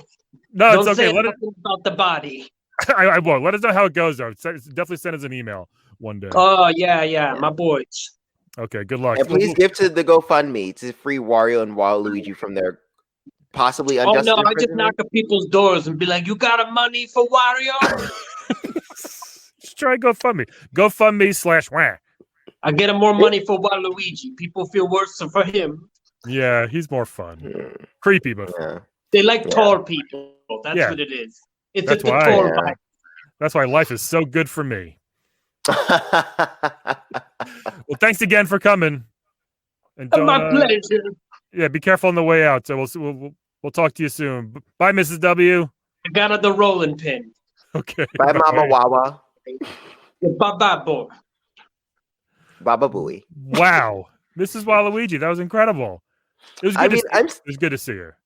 No, Don't it's okay. say nothing about the body. I won't. Let us know how it goes, though. Definitely send us an email one day. Oh yeah, my boys. Okay, good luck. And please give to the GoFundMe to free Wario and Waluigi from their possibly unjust. Oh no, I just knock at people's doors and be like, "You got a money for Wario?" Just try GoFundMe. GoFundMe/wah. I get him more money for Waluigi. People feel worse for him. Yeah, he's more fun. Creepy, but fun. They like tall people. That's what it is. It's That's a tall vibe. That's why life is so good for me. Well, thanks again for coming. And my pleasure. Yeah, be careful on the way out. So we'll talk to you soon. Bye, Mrs. W. I got the rolling pin. Okay. Bye, Mama Wawa. Bye, boy. Baba Booey. Wow, Mrs. Waluigi, that was incredible. It was good. It was good to see her.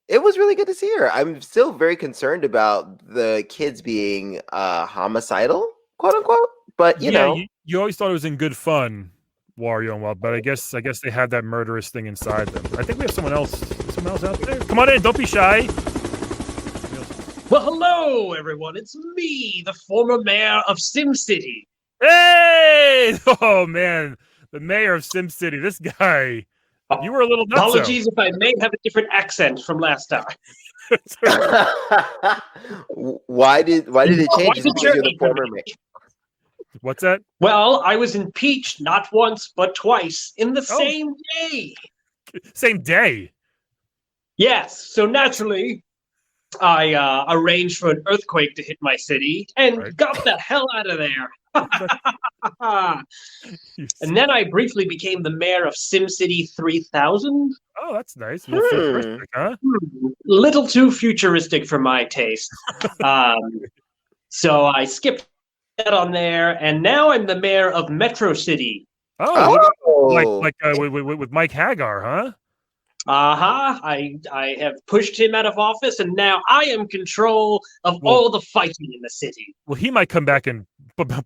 It was really good to see her. I'm still very concerned about the kids being homicidal, quote unquote. But you know, you always thought it was in good fun, Wario and Wild, but I guess they had that murderous thing inside them. I think we have someone else out there. Come on in, don't be shy. Well, hello everyone. It's me, the former mayor of SimCity. Hey! Oh man, the mayor of SimCity. This guy. You were a little nuts. Apologies if I may have a different accent from last time. Why did it change? The former mayor? What's that? Well, I was impeached not once but twice in the same day. Same day. Yes. So naturally, I arranged for an earthquake to hit my city and got the hell out of there. And then I briefly became the mayor of SimCity 3000. Oh, that's nice. A little futuristic, huh? Little too futuristic for my taste. So I skipped that on there, and now I'm the mayor of Metro City. Like with Mike Hagar, huh? I have pushed him out of office, and now I am control of all the fighting in the city. Well, he might come back and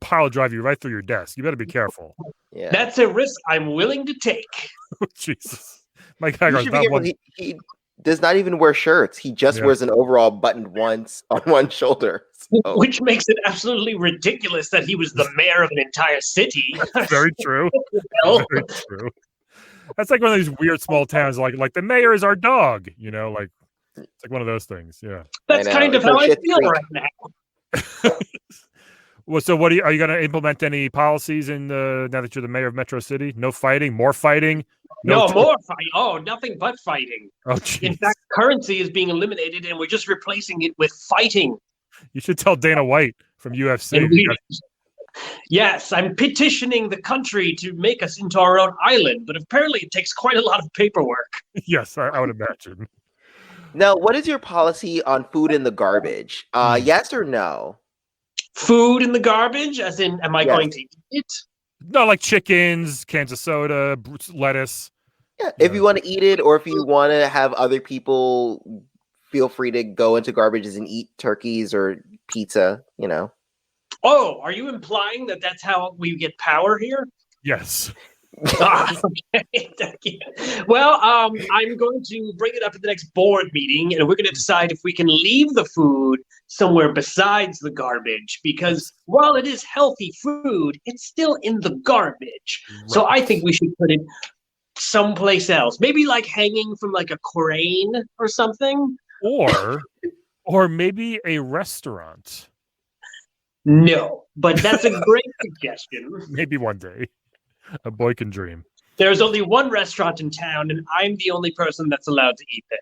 pile drive you right through your desk. You better be careful. Yeah, that's a risk I'm willing to take. Jesus, Mike Hagar's not one. He does not even wear shirts. He just wears an overall buttoned once on one shoulder. So. Which makes it absolutely ridiculous that he was the mayor of an entire city. Very true. Very true. That's like one of these weird small towns, like the mayor is our dog, you know, like it's like one of those things. Yeah. That's kind of how I feel right now. Well, so are you going to implement any policies now that you're the mayor of Metro City? No fighting, more fighting? No more fighting. Oh, nothing but fighting. Oh, geez. In fact, currency is being eliminated and we're just replacing it with fighting. You should tell Dana White from UFC. Yes, I'm petitioning the country to make us into our own island, but apparently it takes quite a lot of paperwork. Yes, I would imagine. Now, what is your policy on food in the garbage? Yes or no? Food in the garbage? As in, am I going to eat it? No, like chickens, cans of soda, lettuce. Yeah, if you want to eat it, or if you want to have other people, feel free to go into garbages and eat turkeys or pizza, you know. Oh, are you implying that that's how we get power here? Yes. Okay. Well, I'm going to bring it up at the next board meeting, and we're going to decide if we can leave the food somewhere besides the garbage, because while it is healthy food, it's still in the garbage. Right. So I think we should put it someplace else, maybe like hanging from like a crane or something. Or maybe a restaurant. No, but that's a great suggestion. Maybe one day. A boy can dream. There's only one restaurant in town, and I'm the only person that's allowed to eat there.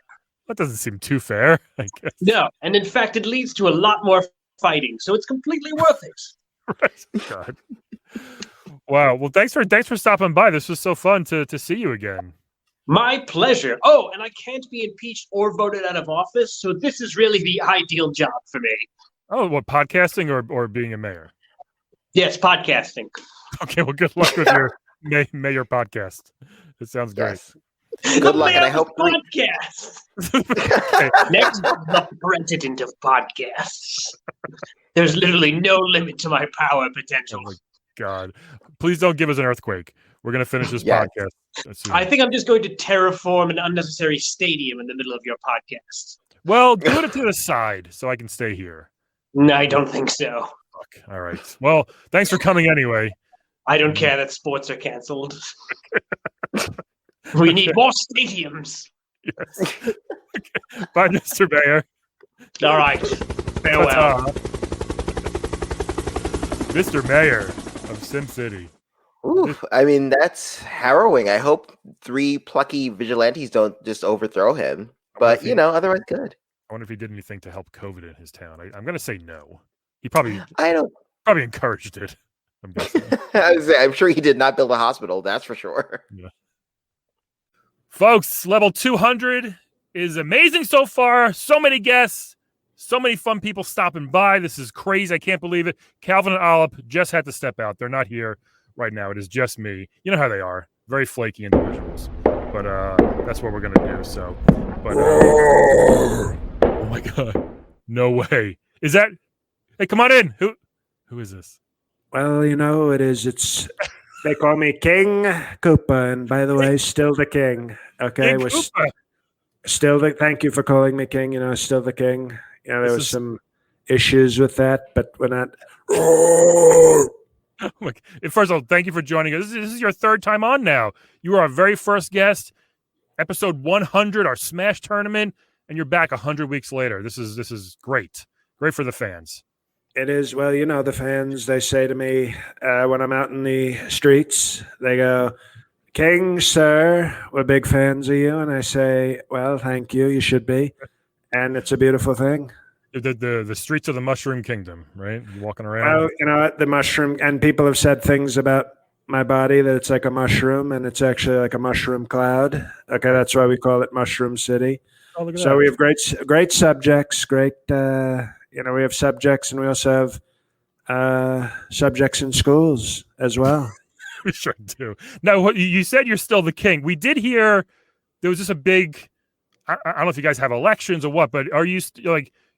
That doesn't seem too fair, I guess. No, and in fact, it leads to a lot more fighting, so it's completely worth it. Right. God. Wow. Well, thanks for stopping by. This was so fun to see you again. My pleasure. Oh, and I can't be impeached or voted out of office, so this is really the ideal job for me. Oh, what, podcasting or being a mayor? Yes, podcasting. Okay, well, good luck with your mayor podcast. It sounds great. Good luck, and I hope podcast. Next, the president of podcasts. There's literally no limit to my power potential. Oh my God! Please don't give us an earthquake. We're gonna finish this podcast. I think I'm just going to terraform an unnecessary stadium in the middle of your podcast. Well, do it to the side so I can stay here. No, I don't think so. Fuck. All right. Well, thanks for coming anyway. I don't care that sports are canceled. We need more stadiums. Yes. Okay. Bye, Mr. Mayor. All right. Farewell. Mr. Mayor of Sim City. Ooh, I mean, that's harrowing. I hope 3 plucky vigilantes don't just overthrow him. But, otherwise good. I wonder if he did anything to help COVID in his town. I'm going to say no. He probably encouraged it. I'm guessing. I'm sure he did not build a hospital. That's for sure. Yeah. Folks, level 200 is amazing so far. So many guests. So many fun people stopping by. This is crazy. I can't believe it. Calvin and Olip just had to step out. They're not here right now. It is just me. You know how they are. Very flaky individuals. But that's what we're going to do. So, but oh my God. No way. Is that? Hey, come on in. Who is this? Well, it's they call me King Koopa, and by the way, still the king. Okay, thank you for calling me king. Still the king. There was some issues with that, but we're not. First of all, thank you for joining us. This is your 3rd time on now. You were our very first guest, episode 100, our Smash tournament, and you're back 100 weeks later. This is great. Great for the fans. It is. Well, the fans, they say to me when I'm out in the streets, they go, King, sir, we're big fans of you. And I say, well, thank you. You should be. And it's a beautiful thing. The streets of the Mushroom Kingdom, right? You're walking around. Well, the mushroom, and people have said things about my body that it's like a mushroom, and it's actually like a mushroom cloud. Okay, that's why we call it Mushroom City. Oh, look at so that. We have great subjects, we have subjects, and we also have subjects in schools as well. We sure do. Now, you said you're still the king. We did hear there was just a big. I don't know if you guys have elections or what, but are you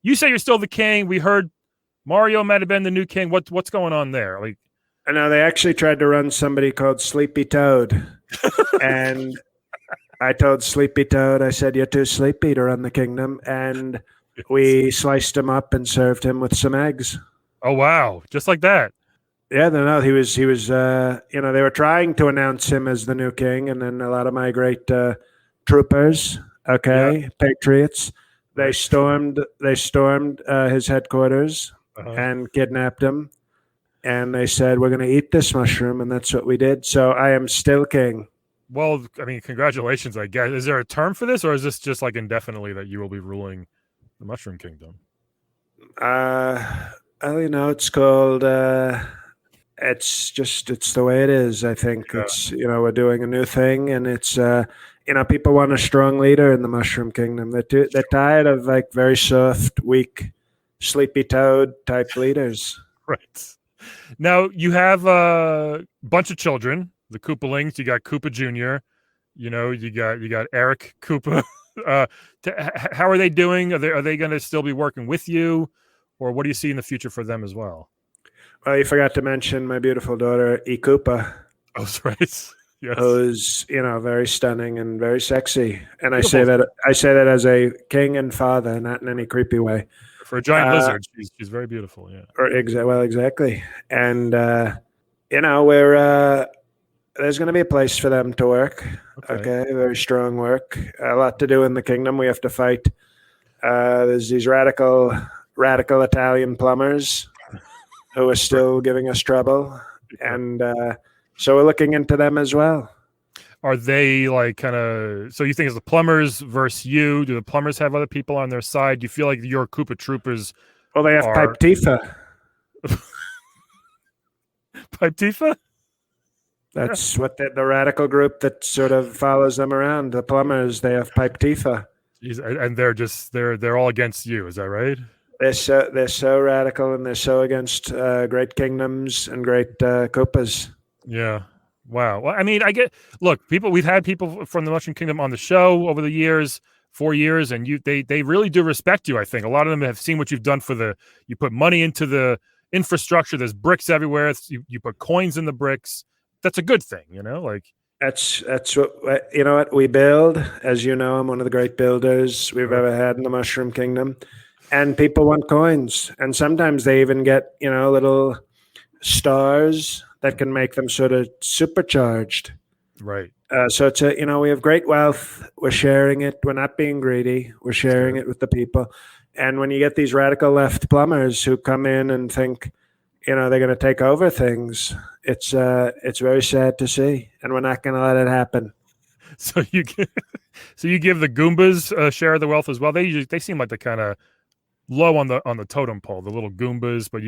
you say you're still the king? We heard Mario might have been the new king. What's going on there? I know they actually tried to run somebody called Sleepy Toad, and I told Sleepy Toad, I said, "You're too sleepy to run the kingdom," and we sliced him up and served him with some eggs. Oh wow! Just like that. Yeah, no, he was. They were trying to announce him as the new king, and then a lot of my great troopers. Okay, patriots. They stormed his headquarters and kidnapped him. And they said, we're going to eat this mushroom. And that's what we did. So I am still king. Well, I mean, congratulations, I guess. Is there a term for this, or is this just like indefinitely that you will be ruling the Mushroom Kingdom? It's called, it's the way it is. I think it's, we're doing a new thing, and it's, people want a strong leader in the Mushroom Kingdom. They're tired of like very soft, weak, sleepy toad type leaders. Right. Now you have a bunch of children, the Koopalings. You got Koopa Jr. You got Eric Koopa. How are they doing? Are they going to still be working with you, or what do you see in the future for them as well? Well, you forgot to mention my beautiful daughter, E Koopa. Oh, that's right. Yes. Who's very stunning and very sexy, and I say that as a king and father, not in any creepy way. For a giant lizard, she's very beautiful. Yeah. Exactly, and we're there's going to be a place for them to work. Okay, very strong work. A lot to do in the kingdom. We have to fight. There's these radical Italian plumbers who are still giving us trouble, and. So we're looking into them as well. Are they so you think it's the plumbers versus you? Do the plumbers have other people on their side? Do you feel like your Koopa troopers? Well, they have Pipe Tifa. Pipe Tifa? That's what the radical group that sort of follows them around. The plumbers, they have Pipe Tifa. And they're all against you. Is that right? They're so radical, and they're so against great kingdoms and great Koopas. Yeah. Wow. Well, I mean, we've had people from the Mushroom Kingdom on the show over the years, 4 years, and they really do respect you. I think a lot of them have seen what you've done you put money into the infrastructure. There's bricks everywhere. You put coins in the bricks. That's a good thing, That's what what we build. As you know, I'm one of the great builders we've ever had in the Mushroom Kingdom, and people want coins, and sometimes they even get little stars that can make them sort of supercharged. Right. So it's we have great wealth. We're sharing it. We're not being greedy. We're sharing it with the people. And when you get these radical left plumbers who come in and think, they're going to take over things, it's very sad to see, and we're not going to let it happen. So you give the Goombas a share of the wealth as well. They seem like the kind of low on the totem pole, the little Goombas, but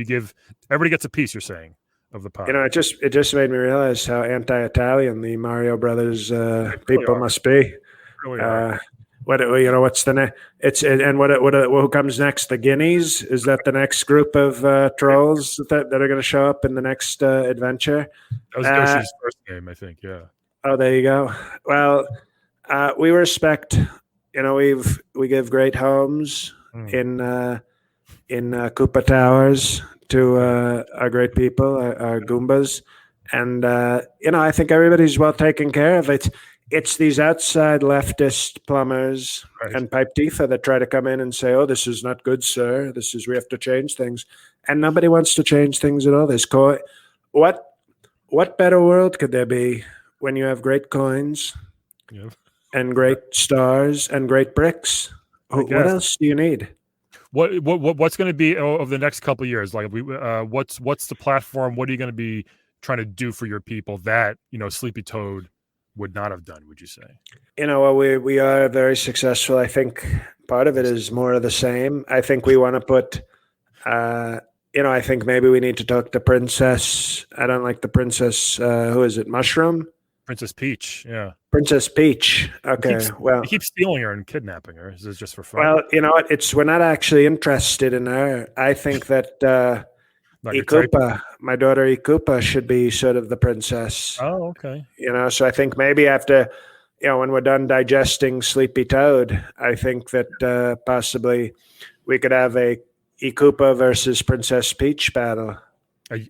everybody gets a piece. You're saying of the pie. It just made me realize how anti-Italian the Mario Brothers people must be. Really what's the next? Who comes next? The Guineas? Is that the next group of trolls that are going to show up in the next adventure? That was Yoshi's first game, I think. Yeah. Oh, there you go. Well, we respect. We give great homes in Koopa Towers to our great people, our Goombas, and I think everybody's well taken care of. It's these outside leftist plumbers and pipe teether that try to come in and say, "Oh, this is not good, sir. We have to change things," and nobody wants to change things at all. What better world could there be when you have great coins and great stars and great bricks? What else do you need? What's going to be over the next couple of years? Like, what's the platform? What are you going to be trying to do for your people that Sleepy Toad would not have done? Would you say? We are very successful. I think part of it is more of the same. I think we want to put. I think maybe we need to talk to Princess. I don't like the Princess. Who is it? Mushroom. Princess Peach, yeah. Princess Peach. Okay, he keeps stealing her and kidnapping her. Is this just for fun? Well, you know what? We're not actually interested in her. I think that Ikupa, my daughter Ikupa, should be sort of the princess. Oh, okay. So I think maybe after, when we're done digesting Sleepy Toad, I think that possibly we could have a Ikupa versus Princess Peach battle.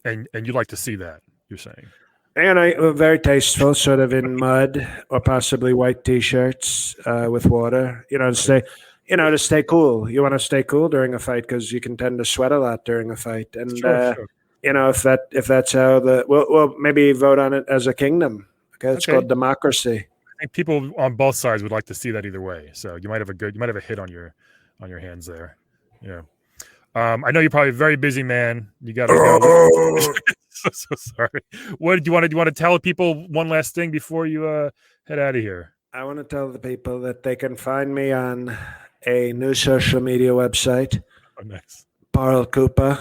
And you'd like to see that? You're saying? Very tasteful, sort of in mud or possibly white T-shirts with water. To stay cool. You want to stay cool during a fight because you can tend to sweat a lot during a fight. And sure. If that's how we'll maybe vote on it as a kingdom. Okay, it's called democracy. I think people on both sides would like to see that either way. So you might have a hit on your hands there. Yeah. I know you're probably a very busy man. You got to go. So sorry. What do you want to tell people one last thing before you head out of here? I want to tell the people that they can find me on a new social media website. Oh, nice. Parl Koopa.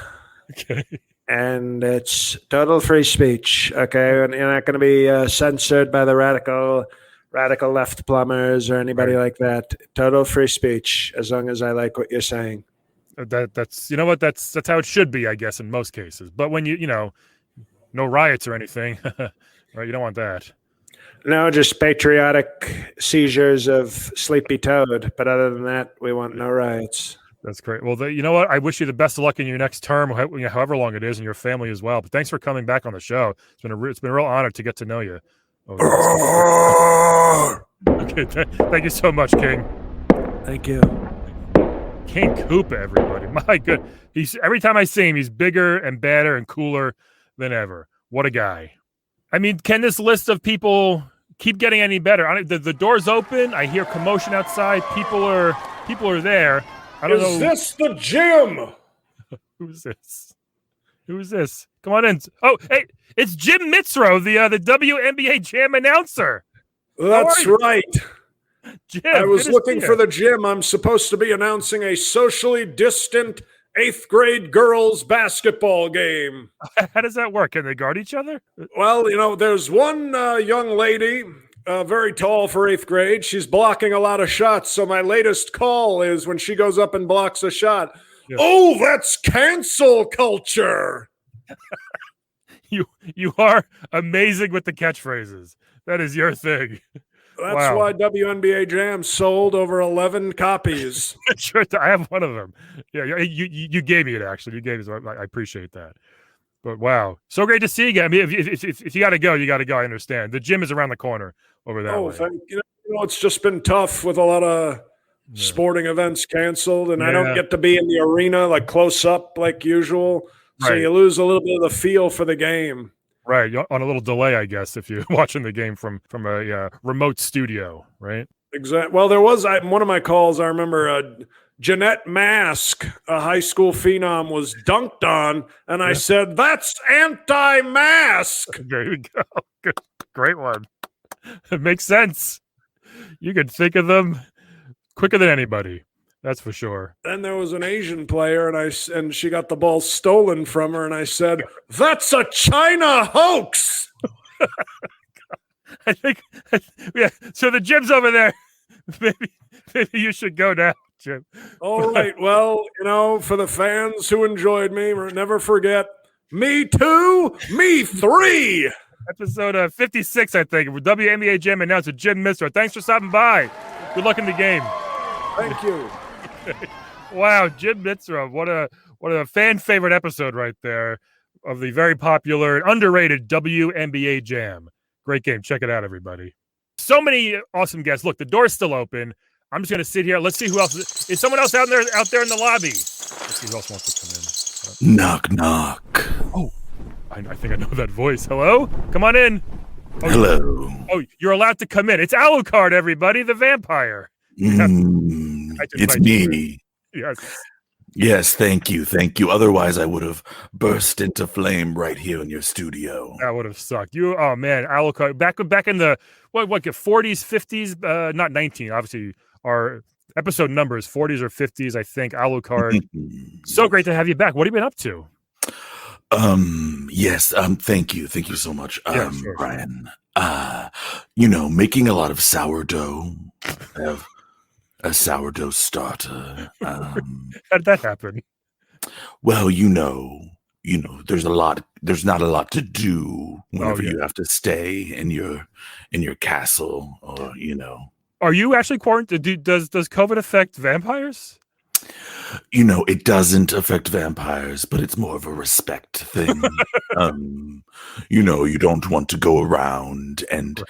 Okay. And it's total free speech. Okay, and you're not going to be censored by the radical left plumbers or anybody like that. Total free speech, as long as I like what you're saying. That's that's how it should be, I guess, in most cases. But when no riots or anything, right? You don't want that. No, just patriotic seizures of Sleepy Toad. But other than that, we want no riots. That's great. Well, you know what? I wish you the best of luck in your next term, however long it is, and your family as well. But thanks for coming back on the show. It's been a real honor to get to know you. Okay, thank you so much, King. Thank you. King Koopa, everybody. My good. Every time I see him, he's bigger and badder and cooler than ever. What a guy. I mean, can this list of people keep getting any better? The door's open. I hear commotion outside. People are there. I don't know. Is this the gym? Who's this? Come on in. Oh, hey, it's Jim Mitzro, the WNBA Jam announcer. That's right. Jim, I was looking for the gym. I'm supposed to be announcing a socially distant 8th grade girls basketball game. How does that work? Can they guard each other? Well, there's one young lady, very tall for 8th grade. She's blocking a lot of shots. So my latest call is when she goes up and blocks a shot. Yeah. Oh, that's cancel culture. You are amazing with the catchphrases. That is your thing. That's why WNBA Jam sold over 11 copies. Sure, I have one of them. Yeah, you gave me it actually. You gave me it. I appreciate that. But wow, so great to see you again. I mean, if you got to go, you got to go. I understand. The gym is around the corner over that way. Thank you. It's just been tough with a lot of sporting events canceled, and I don't get to be in the arena like close up like usual. So you lose a little bit of the feel for the game. Right, on a little delay, I guess, if you're watching the game from a remote studio, right? Exactly. Well, there was one of my calls. I remember Jeanette Mask, a high school phenom, was dunked on, and I said, "That's anti-mask." There you go. Good. Great one. It makes sense. You could think of them quicker than anybody. That's for sure. Then there was an Asian player, and she got the ball stolen from her, and I said, "That's a China hoax." I think, yeah. So the gym's over there. Maybe you should go now, Jim. All right. Well, for the fans who enjoyed me, never forget, me too, me three. Episode 56, I think. WNBA Jam announcer Jim Mistro. Thanks for stopping by. Good luck in the game. Thank you. Wow, Jim Mistro. What a fan favorite episode right there of the very popular and underrated WNBA Jam. Great game. Check it out, everybody. So many awesome guests. Look, the door's still open. I'm just going to sit here. Let's see who else is someone else out there in the lobby. Let's see who else wants to come in. Knock, knock. Oh, I think I know that voice. Hello? Come on in. Oh, hello. You're allowed to come in. It's Alucard, everybody, the vampire. It's me. Yes. Yes, thank you. Otherwise, I would have burst into flame right here in your studio. That would have sucked. Oh man, Alucard. Back in the what 40s, 50s, not 19. Obviously, our episode number is 40s or 50s. I think Alucard. So great to have you back. What have you been up to? Yes. Thank you so much, sure. Brian. Making a lot of sourdough. I have a sourdough starter. How did that happen? Well, there's not a lot to do whenever you have to stay in your castle, or Are you actually quarantined? Does COVID affect vampires? It doesn't affect vampires, but it's more of a respect thing. You don't want to go around and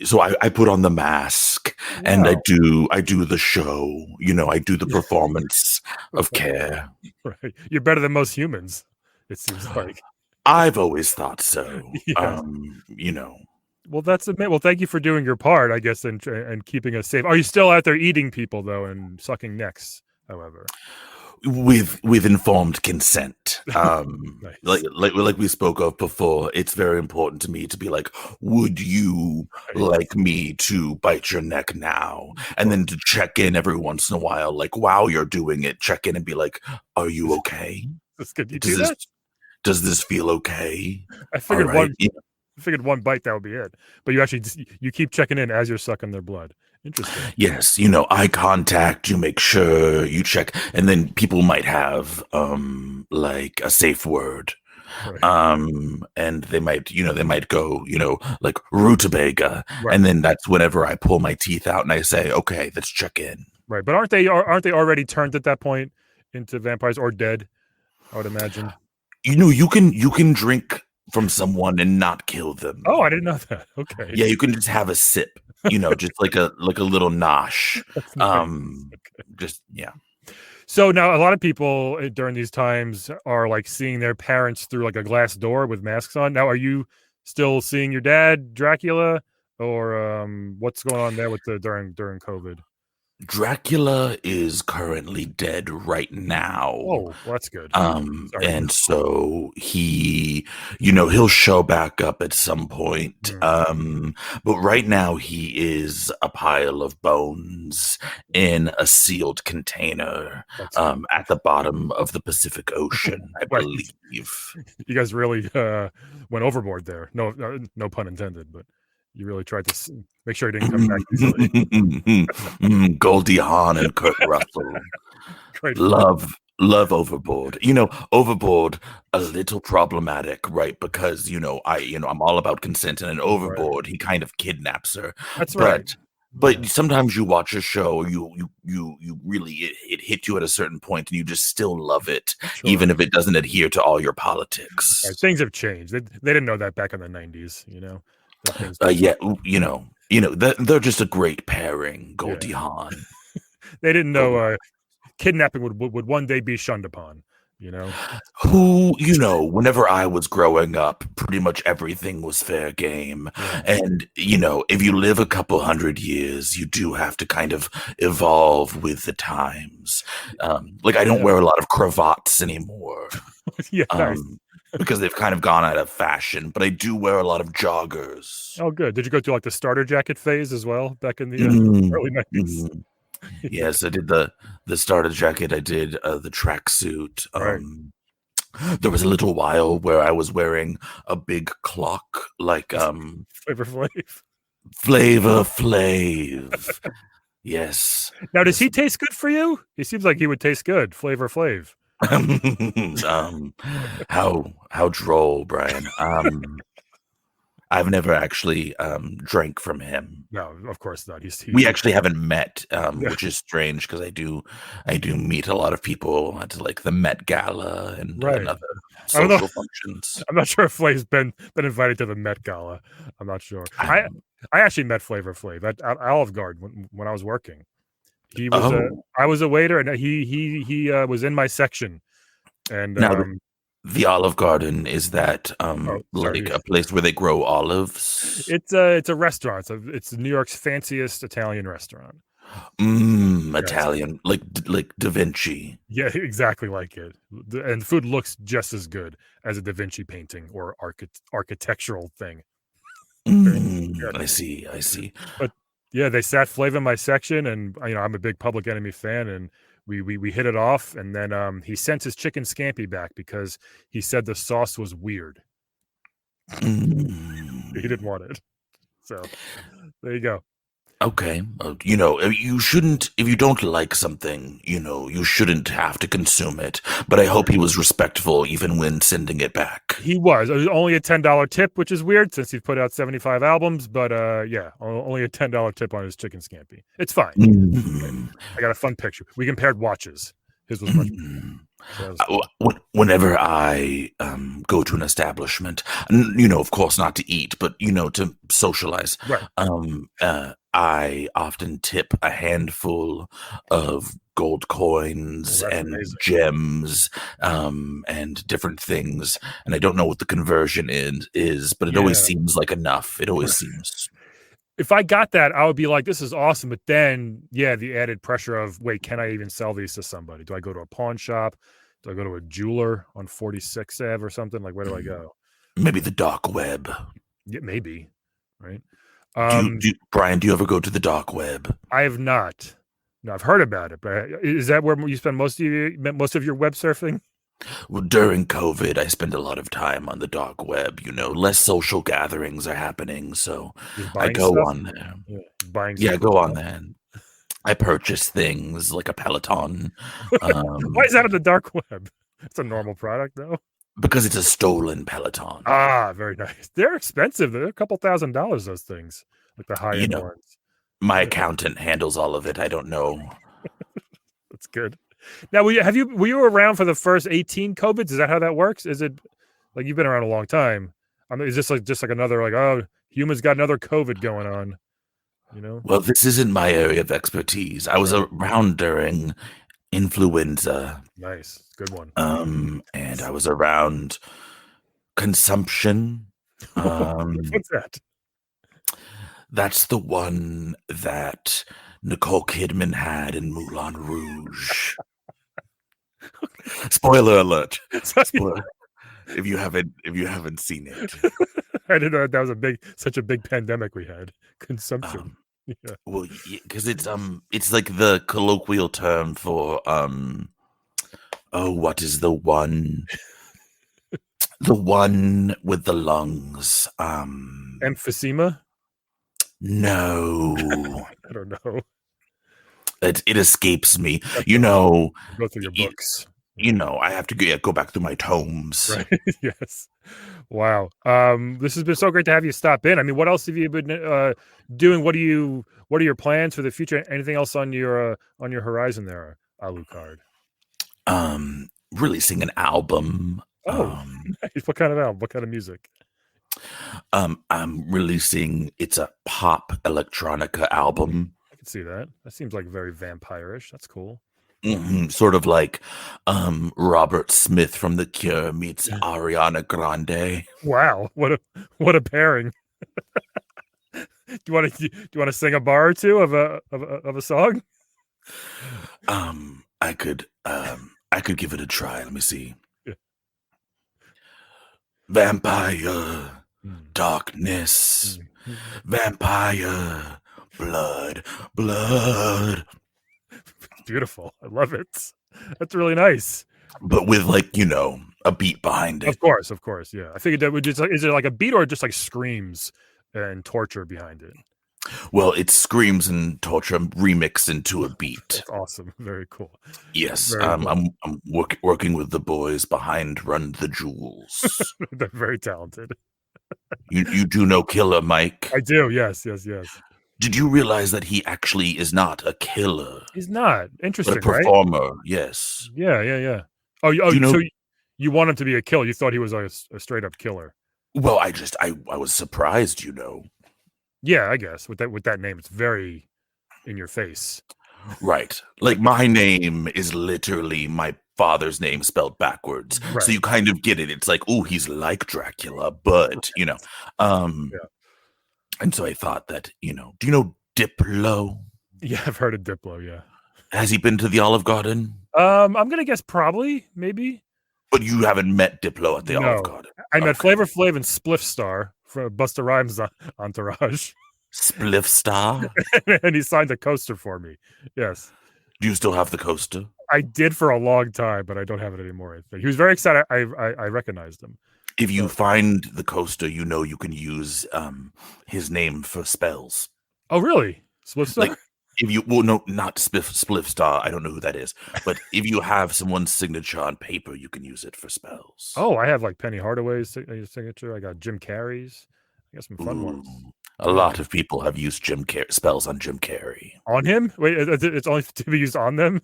so I put on the mask and I do the show. I do the performance of care. Right. You're better than most humans, it seems like. I've always thought so. Yes. Well, well, thank you for doing your part, I guess, and keeping us safe. Are you still out there eating people though and sucking necks? However, with informed consent, nice. like we spoke of before, it's very important to me to be like, would you like me to bite your neck now? And then to check in every once in a while, like while you're doing it, check in and be like, are you okay? Does this feel okay? I figured one bite, that would be it. But you keep checking in as you're sucking their blood. Interesting. Yes, eye contact, you make sure you check, and then people might have like a safe word. Right. And they might go, like rutabaga. Right. And then that's whenever I pull my teeth out and I say, okay, let's check in. Right. But aren't they already turned at that point into vampires or dead? I would imagine. You can drink from someone and not kill them. Oh, I didn't know that. Okay. Yeah, you can just have a sip, just like a little nosh. Nice. Just yeah. So now a lot of people during these times are like seeing their parents through like a glass door with masks on. Now, are you still seeing your dad, Dracula, or what's going on there with during COVID? Dracula is currently dead right now. Oh, well, that's good. And so he'll show back up at some point. But right now he is a pile of bones in a sealed container at the bottom of the Pacific Ocean, I believe. You guys really went overboard there. No pun intended, but you really tried to make sure he didn't come back easily. Goldie Hawn and Kurt Russell. Great. Love love Overboard. Overboard a little problematic, right? Because I'm all about consent, and in Overboard he kind of kidnaps her. That's right. But sometimes you watch a show, you really it hit you at a certain point, and you just still love it, even if it doesn't adhere to all your politics. Right. Things have changed. They didn't know that back in the 90s. They're just a great pairing, Goldie Hawn. They didn't know kidnapping would one day be shunned upon. Whenever I was growing up, pretty much everything was fair game. And, if you live a couple hundred years, you do have to kind of evolve with the times. I don't wear a lot of cravats anymore. Because they've kind of gone out of fashion, but I do wear a lot of joggers. Oh, good. Did you go through the starter jacket phase as well back in the early 90s? Yes, I did the starter jacket. I did the tracksuit. There was a little while where I was wearing a big clock, like Flavor Flav. Flavor Flav. Yes. Now, does he taste good for you? He seems like he would taste good. Flavor Flav. How droll, Brian. I've never actually drank from him. No, of course not. We actually haven't met, which is strange because I do meet a lot of people at the Met Gala and other social functions. I'm not sure if Flav's been invited to the Met Gala. I'm not sure. I actually met Flavor Flav at Olive Garden when I was working. He was I was a waiter, and he was in my section. And now the Olive Garden, is that a place where they grow olives? It's a restaurant. It's New York's fanciest Italian restaurant. Italian, like Da Vinci. Yeah, exactly like it. And the food looks just as good as a Da Vinci painting or architectural thing. I see. But yeah, they sat Flav in my section, and I'm a big Public Enemy fan, and we hit it off. And then he sent his chicken scampi back because he said the sauce was weird. He didn't want it. So there you go. Okay. You shouldn't, if you don't like something, you shouldn't have to consume it. But I hope he was respectful even when sending it back. He was. It was only a $10 tip, which is weird since he's put out 75 albums. But only a $10 tip on his chicken scampi. It's fine. I got a fun picture. We compared watches. His was much better. Whenever I go to an establishment, of course not to eat, but to socialize. Right. I often tip a handful of gold coins and gems and different things, and I don't know what the conversion is, but it always seems like enough. It always seems. If I got that, I would be like, this is awesome. But then, the added pressure of, wait, can I even sell these to somebody? Do I go to a pawn shop? Do I go to a jeweler on 46th Ave or something? Like, where do I go? Maybe the dark web. Yeah, maybe. Right. Brian, do you ever go to the dark web? I have not. No, I've heard about it. But is that where you spend most of your web surfing? Well, during COVID, I spend a lot of time on the dark web. Less social gatherings are happening, so I go on there. I go on there. I purchase things like a Peloton. Why is that on the dark web? It's a normal product, though. Because it's a stolen Peloton. Ah, very nice. They're expensive. They're a couple $1,000s, those things, like the high-end ones. My accountant handles all of it. I don't know. That's good. Now, were you around for the first 18 COVIDs? Is that how that works? Is it like you've been around a long time? Is this just like another humans got another COVID going on? Well, this isn't my area of expertise. I was around during influenza. Nice, good one. And I was around consumption. What's that? That's the one that Nicole Kidman had in Moulin Rouge. Spoiler alert. Spoiler. If you haven't seen it. I didn't know that was such a big pandemic we had. Consumption. Well, because it's like the colloquial term for what is the one with the lungs? Emphysema? No. I don't know. It escapes me. Go through your books. I have to go back through my tomes. Right. Yes. Wow. This has been so great to have you stop in. I mean, what else have you been doing? What are your plans for the future? Anything else on your horizon there, Alucard? Releasing an album. Oh, nice. What kind of album? What kind of music? I'm releasing. It's a pop electronica album. I can see that. That seems like very vampire-ish. That's cool. Mm-hmm. Sort of like Robert Smith from The Cure meets Ariana Grande. Wow, what a pairing! Do you want to sing a bar or two of a song? I could give it a try. Let me see. Yeah. Vampire, darkness, vampire, blood. Beautiful. I love it. That's really nice. But with a beat behind it. Of course. Yeah. I figured that would is it like a beat or just like screams and torture behind it? Well, it's screams and torture remixed into a beat. That's awesome. Very cool. Yes. Very cool. I'm working with the boys behind Run the Jewels. They're very talented. You do know Killer Mike? I do. Yes. Did you realize that he actually is not a killer? He's not. Interesting, but a performer, right? Yes. Yeah. Oh, so you want him to be a killer? You thought he was a straight up killer? Well, I was surprised, Yeah, I guess with that name, it's very in your face. Right. Like my name is literally my father's name spelled backwards. Right. So you kind of get it. It's like, oh, he's like Dracula, but yeah. And so I thought that, do you know Diplo? Yeah, I've heard of Diplo, yeah. Has he been to the Olive Garden? I'm going to guess probably, maybe. But you haven't met Diplo at the Olive Garden? I met Flavor Flav and Spliff Star from Busta Rhymes' entourage. Spliff Star? And he signed a coaster for me. Yes. Do you still have the coaster? I did for a long time, but I don't have it anymore. I think he was very excited. I recognized him. If you find the coaster, you can use his name for spells. Oh, really? Spliff Star? Like, not Spliff Star. I don't know who that is. But if you have someone's signature on paper, you can use it for spells. Oh, I have like Penny Hardaway's signature. I got Jim Carrey's. I got some fun ones. A lot of people have used spells on Jim Carrey. On him? Wait, it's only to be used on them?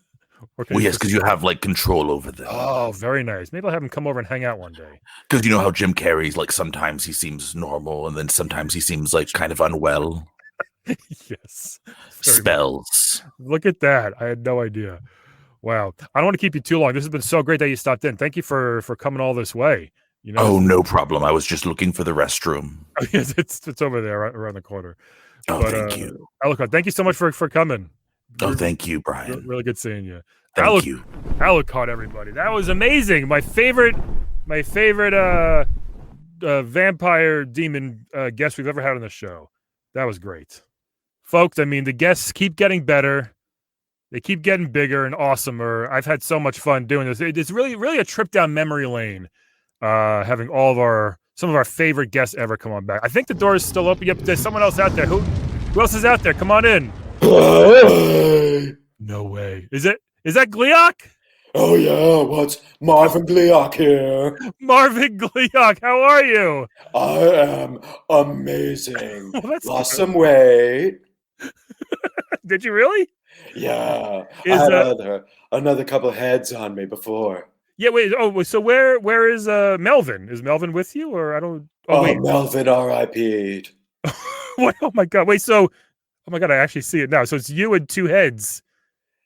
Well, yes, because you have control over them. Oh, very nice. Maybe I'll have him come over and hang out one day. Because you know how Jim Carrey's sometimes he seems normal and then sometimes he seems kind of unwell. Yes. Spells. Look at that. I had no idea. Wow. I don't want to keep you too long. This has been so great that you stopped in. Thank you for coming all this way. Oh, no problem. I was just looking for the restroom. Yes, it's over there around the corner. Oh, thank you. Alucard, thank you so much for coming. Thank you, Brian. Really good seeing you. Thank you. Alucard, everybody. That was amazing. My favorite vampire demon guest we've ever had on the show. That was great. Folks, I mean, the guests keep getting better. They keep getting bigger and awesomer. I've had so much fun doing this. It's really, really a trip down memory lane, having some of our favorite guests ever come on back. I think the door is still open. Yep, there's someone else out there. Who else is out there? Come on in. No way. Is that Gliok? Oh yeah, what's Marvin Gliok here? Marvin Gliok, how are you? I am amazing. Well, lost some weight. Did you really? Yeah. I had another couple heads on me before. Yeah, wait. Oh, so where is Melvin? Is Melvin with you, or I don't? Oh, wait. Melvin R.I.P'd. What? Oh my God! Wait. So, oh my God! I actually see it now. So it's you and two heads.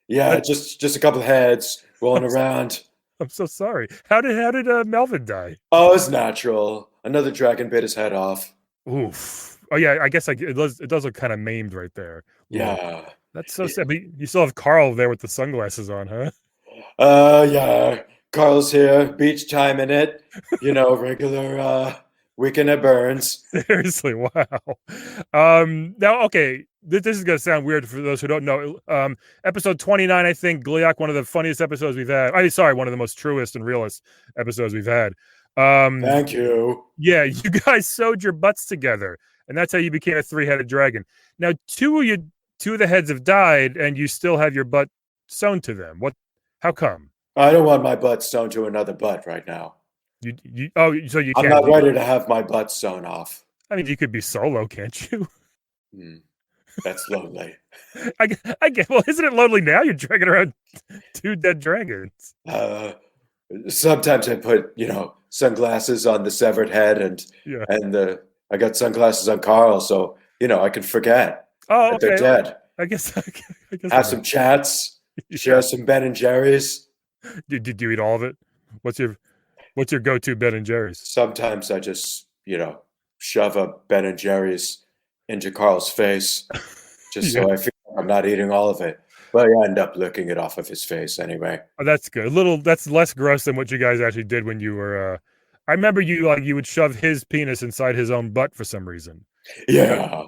Yeah, just a couple heads rolling around. I'm so sorry. How did Melvin die? Oh, it's natural. Another dragon bit his head off. Oof. Oh yeah, I guess it does look kind of maimed right there. Yeah. That's so sad. But you still have Carl there with the sunglasses on, huh? Yeah. Carl's here, beach time in it. Regular weekend at Burns. Seriously, wow. Now, okay, this is going to sound weird for those who don't know. Episode 29, I think, Gliok, one of the funniest episodes we've had. One of the most truest and realest episodes we've had. Thank you. Yeah, you guys sewed your butts together, and that's how you became a three-headed dragon. Now, two of the heads have died, and you still have your butt sewn to them. How come? I don't want my butt sewn to another butt right now. So you I'm can't. not ready to have my butt sewn off. I mean, you could be solo, can't you? That's lonely. I get. Well, isn't it lonely now? You're dragging around 2 dead dragons. Sometimes I put, sunglasses on the severed head, and I got sunglasses on Carl, so I can forget that they're dead. I guess. Have some chats, share some Ben and Jerry's. Did you eat all of it? What's your go-to Ben and Jerry's? Sometimes I just, shove a Ben and Jerry's into Carl's face, just so I feel like I'm not eating all of it. But I end up licking it off of his face anyway. Oh, that's good. That's less gross than what you guys actually did when you were. I remember you would shove his penis inside his own butt for some reason. Yeah.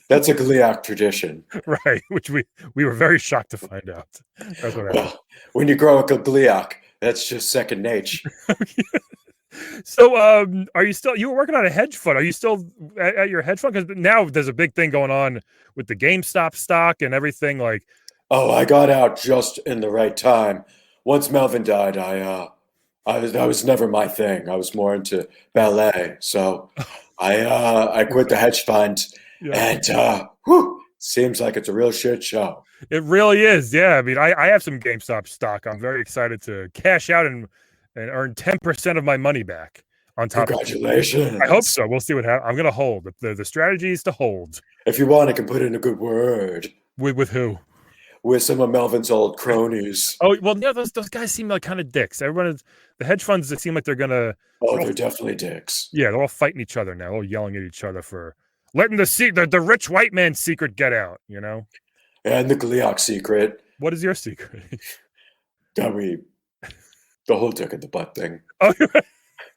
That's a Gliac tradition. Right, which we were very shocked to find out. That's what happened. When you grow up a Gliac, that's just second nature. So, are you still? You were working on a hedge fund. Are you still at your hedge fund? Because now there's a big thing going on with the GameStop stock and everything. Like, I got out just in the right time. Once Melvin died, I was never my thing. I was more into ballet, so I quit the hedge fund, and seems like it's a real shit show. It really is. Yeah, I mean, I have some GameStop stock. I'm very excited to cash out and earn 10% of my money back on top. Congratulations. I hope so. We'll see what happens. I'm going to hold. The strategy is to hold. If you want, I can put in a good word. With who? With some of Melvin's old cronies. Oh, well, yeah, those guys seem like kind of dicks. The hedge funds, it seem like they're going to... they're definitely dicks. Yeah, they're all fighting each other now. They're all yelling at each other for letting the rich white man's secret get out, And the Gliac secret. What is your secret? The whole dick in the butt thing. Oh,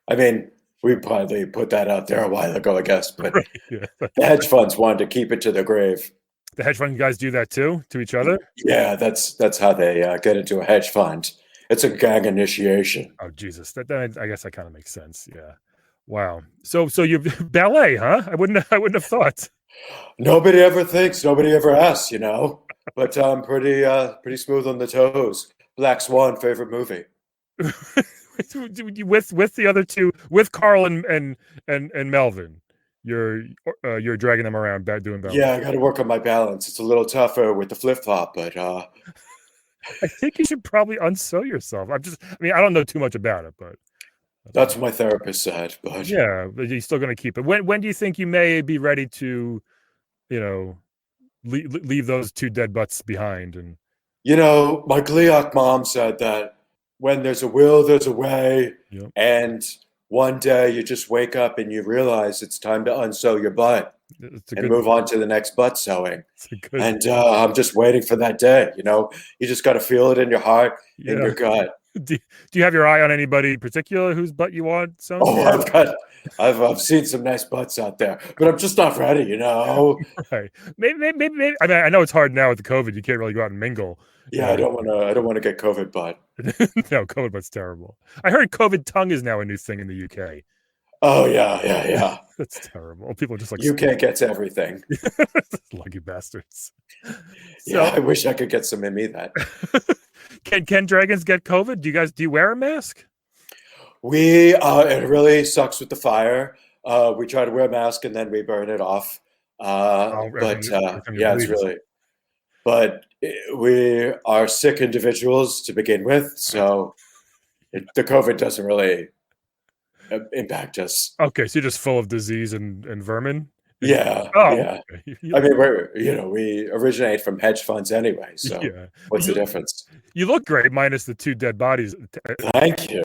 I mean, we probably put that out there a while ago, I guess, but right, the hedge funds wanted to keep it to the grave. The hedge fund guys do that too, to each other? Yeah, that's how they get into a hedge fund. It's a gang initiation. Oh, Jesus. That I guess that kind of makes sense. Yeah. Wow. So you ballet, huh? I wouldn't have thought. Nobody ever thinks, nobody ever asks, But I'm pretty smooth on the toes. Black Swan, favorite movie. with the other two, with Carl and Melvin, you're dragging them around doing ballet. Yeah, I got to work on my balance. It's a little tougher with the flip flop, but I think you should probably unsew yourself. I don't know too much about it, but that's what my therapist said. But yeah, but you're still going to keep it. When do you think you may be ready to, leave those 2 dead butts behind? And my Gliac mom said that when there's a will, there's a way. Yep. And one day you just wake up and you realize it's time to unsew your butt and move on to the next butt sewing. And I'm just waiting for that day. You just got to feel it in your heart, in your gut. Do you have your eye on anybody in particular whose butt you want sewn? I've seen some nice butts out there, but I'm just not ready. Right. Maybe. I mean, I know it's hard now with the COVID. You can't really go out and mingle. Yeah, I don't want to get COVID butt. No, COVID butt's terrible. I heard COVID tongue is now a new thing in the UK. Oh yeah. That's terrible. People are just like UK gets everything. Lucky bastards. Yeah, I wish I could get some in me that. Can dragons get COVID? Do you wear a mask? It really sucks with the fire. We try to wear a mask and then we burn it off. It's really. But we are sick individuals to begin with, so the COVID doesn't really impact us. Okay, so you're just full of disease and vermin? Yeah. Oh, yeah. Okay. I mean, we originate from hedge funds anyway, so what's the difference? You look great, minus the 2 dead bodies. Thank you.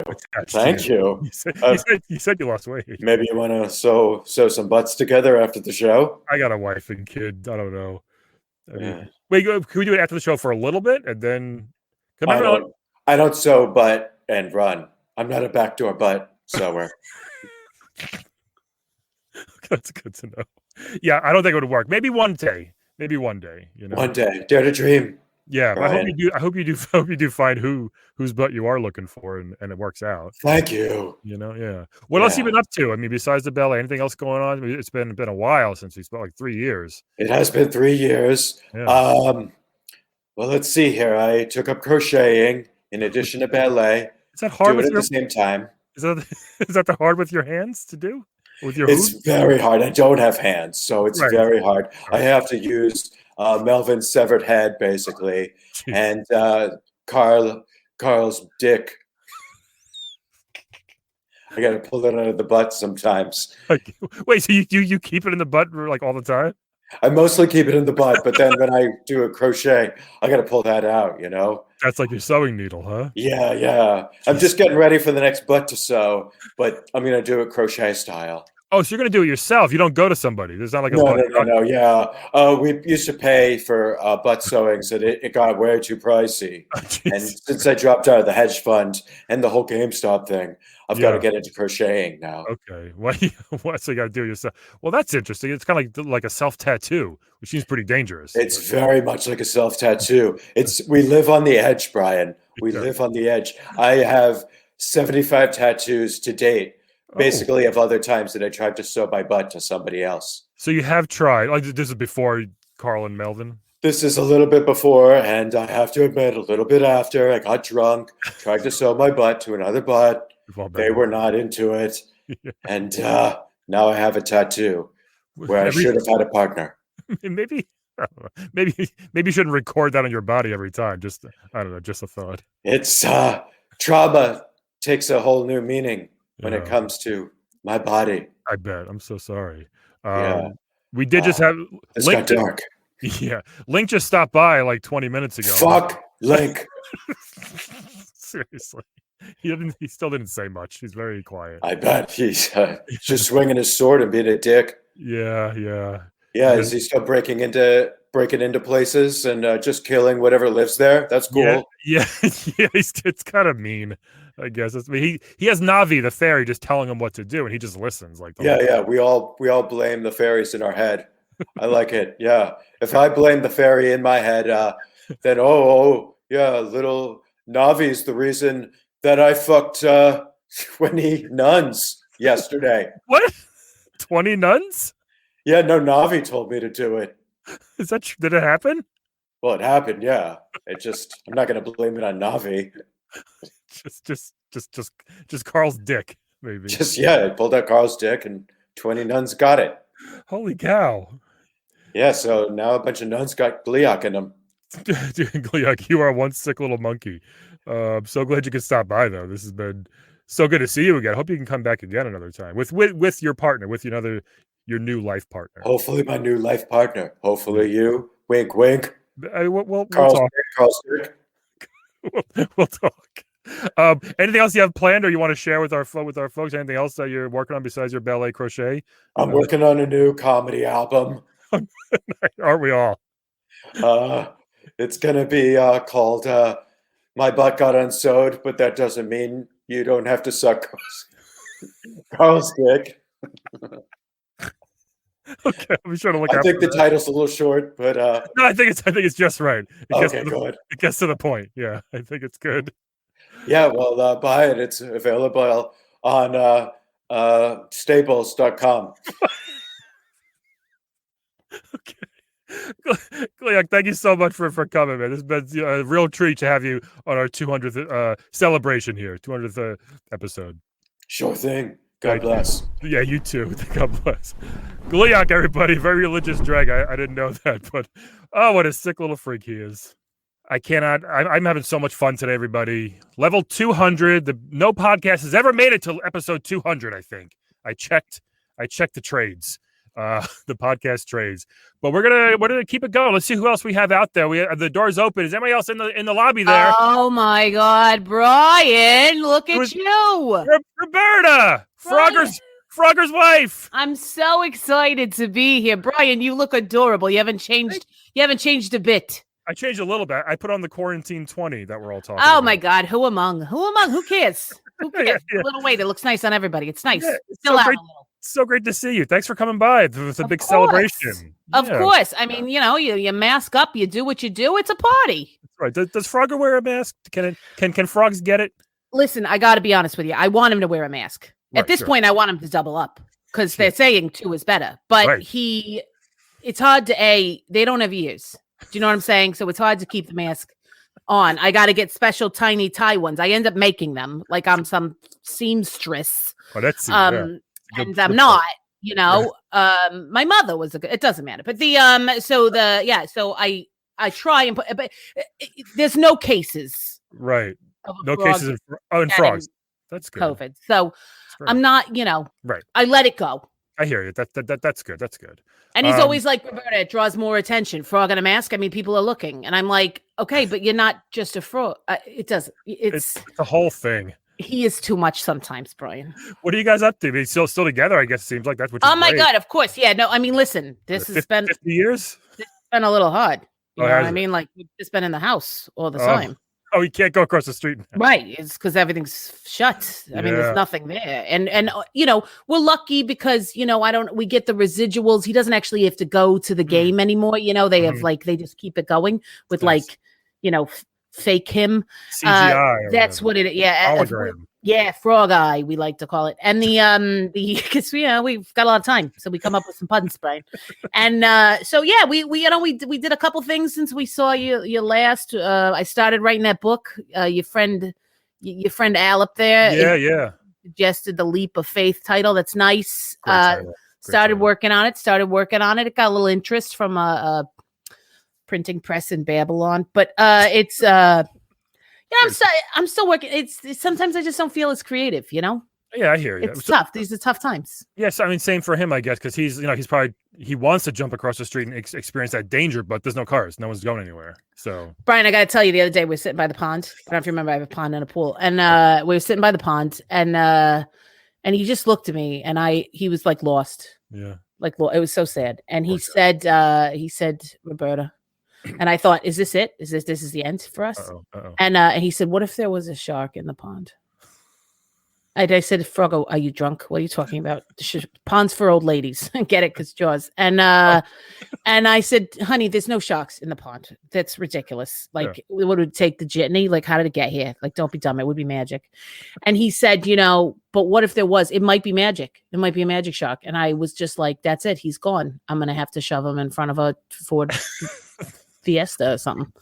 Thank you. You said you lost weight. Maybe you want to sew some butts together after the show? I got a wife and kid. I don't know. Wait, can we do it after the show for a little bit and then? I don't sew butt and run. I'm not a backdoor butt sewer. That's good to know. Yeah, I don't think it would work. Maybe one day. One day. One day. Dare to dream. Yeah, I hope you do find whose butt you are looking for and it works out. Thank you. Yeah. What else have you been up to? I mean, besides the ballet, anything else going on? I mean, it's been a while since we spent like 3 years. It has been 3 years. Yeah. Well, let's see here. I took up crocheting in addition to ballet. Is that hard do it with at the same time? Is that the hard with your hands to do? With your It's hooves? very hard. I don't have hands, so it's very hard. I have to use Melvin's severed head, basically, and Carl's dick. I got to pull it out of the butt sometimes. Wait, so you keep it in the butt like all the time? I mostly keep it in the butt, but then when I do a crochet, I got to pull that out, you know? That's like your sewing needle, huh? Yeah. Jeez. I'm just getting ready for the next butt to sew, but I'm going to do it crochet style. Oh, so you're going to do it yourself. You don't go to somebody. There's not like a No. Yeah. We used to pay for butt sewings, and it got way too pricey. And since I dropped out of the hedge fund and the whole GameStop thing, I've got to get into crocheting now. Okay. What? So you got to do it yourself. Well, that's interesting. It's kind of like a self-tattoo, which seems pretty dangerous. It's very much like a self-tattoo. We live on the edge, Brian. We live on the edge. I have 75 tattoos to date. Basically, of other times that I tried to sew my butt to somebody else. So you have tried. Like this is before Carl and Melvin? This is a little bit before, and I have to admit, a little bit after. I got drunk, tried to sew my butt to another butt. They were not into it. And now I have a tattoo where I should have had a partner. Maybe you shouldn't record that on your body every time. Just, I don't know, just a thought. It's trauma takes a whole new meaning when it comes to my body. I bet. I'm so sorry. We did just have it's got dark. Yeah. Link just stopped by like 20 minutes ago. Fuck Link. Seriously. He still didn't say much. He's very quiet. I bet he's just swinging his sword and being a dick. Yeah. Is he still breaking into places and just killing whatever lives there? That's cool. Yeah. It's kind of mean, I guess. He has Navi, the fairy, just telling him what to do, and he just listens. Like we all blame the fairies in our head. I like it. Yeah, if I blame the fairy in my head, then little Navi's the reason that I fucked 20 nuns yesterday. What? 20 nuns? Yeah, no, Navi told me to do it. Is that true? Did it happen? Well, it happened. Yeah, I'm not going to blame it on Navi. Just Carl's dick, maybe. I pulled out Carl's dick and 20 nuns got it. Holy cow. Yeah, so now a bunch of nuns got gliok in them. Dude, gliok, you are one sick little monkey. I'm so glad you could stop by, though. This has been so good to see you again. I hope you can come back again another time with your partner, with your new life partner. Hopefully my new life partner. Hopefully you. Wink, wink. We'll talk. Carl's dick. We'll talk. Anything else you have planned or you want to share with our folks? Anything else that you're working on besides your ballet crochet? I'm working on a new comedy album. Aren't we all? It's going to be called My Butt Got Unsewed, but that doesn't mean you don't have to suck Carl's dick. Okay, I'm sure to look. I think the title's a little short, but no, I think it's just right. Good. It gets to the point. Yeah, I think it's good. Yeah, well, buy it. It's available on Staples.com. Okay. Gliok, thank you so much for coming, man. This has been a real treat to have you on our 200th celebration here, 200th episode. Sure thing. God bless. Yeah, you too. God bless. Gliok, everybody. Very religious drag. I didn't know that, but what a sick little freak he is. I cannot. I'm having so much fun today, everybody. Level 200. No podcast has ever made it to episode 200. I think I checked the trades, the podcast trades. But we're gonna keep it going. Let's see who else we have out there. We have the doors open. Is anybody else in the lobby there? Oh my God, Brian! Look at you, Roberta, Frogger's wife. I'm so excited to be here, Brian. You look adorable. You haven't changed a bit. I changed a little bit. I put on the quarantine 20 that we're all talking. Oh about. my God, who among? Who cares? Who cares? Yeah. A little weight. It looks nice on everybody. It's nice. Yeah, it's still out a little. So great to see you. Thanks for coming by. It's a big celebration. Of course. I mean, you mask up, you do what you do. It's a party. That's right. Does Frogger wear a mask? Can frogs get it? Listen, I got to be honest with you. I want him to wear a mask. Right, at this point, I want him to double up because they're saying 2 is better. But it's hard to they don't have ears. Do you know what I'm saying? So it's hard to keep the mask on. I got to get special tiny tie ones. I end up making them like I'm some seamstress. Oh, that's and I'm not. My mother was it doesn't matter. But so I try and put, but there's no cases. Right. No cases in frogs. That's good. COVID. So I'm not, right. I let it go. I hear you. That's good. That's good. And he's always like, Roberta, it draws more attention. Frog on a mask. I mean, people are looking. And I'm like, okay, but you're not just a frog. It doesn't. It's the whole thing. He is too much sometimes, Brian. What are you guys up to? He's still together, I guess. It seems like that's what. Oh my God! Of course, yeah. No, I mean, listen. This has been 50 years. It's been a little hard. You know what I it? mean? Like we've just been in the house all the time. Oh, you can't go across the street. Right. It's because everything's shut. I mean, there's nothing there. And we're lucky because, we get the residuals. He doesn't actually have to go to the game anymore. They have they just keep it going with fake him. CGI. That's what it is. Yeah. Hologram. Yeah. Frog eye, we like to call it. And because we've got a lot of time. So we come up with some puns, Brian. And we did a couple things since we saw you last. I started writing that book. Your friend Al up there. Yeah. Suggested the Leap of Faith title. That's nice. Started working on it. It got a little interest from a printing press in Babylon, but it's I'm still working. It's sometimes I just don't feel as creative, Yeah, I hear you. It's tough. These are tough times. Yes, I mean, same for him, I guess, because he's he wants to jump across the street and experience that danger, but there's no cars, no one's going anywhere. So, Brian, I got to tell you, the other day we were sitting by the pond. I don't know if you remember, I have a pond and a pool, and we were sitting by the pond, and he just looked at me, and he was like lost. Yeah, like it was so sad, and he said, Roberta. And I thought, is this it? This is the end for us? Uh-oh. And he said, what if there was a shark in the pond? I said, Froggo, are you drunk? What are you talking about? Ponds for old ladies. Get it? Because Jaws. And I said, honey, there's no sharks in the pond. That's ridiculous. Like, what would it take the jitney? Like, how did it get here? Like, don't be dumb. It would be magic. And he said, but what if there was? It might be magic. It might be a magic shark. And I was just like, that's it. He's gone. I'm going to have to shove him in front of a Ford Fiesta or something.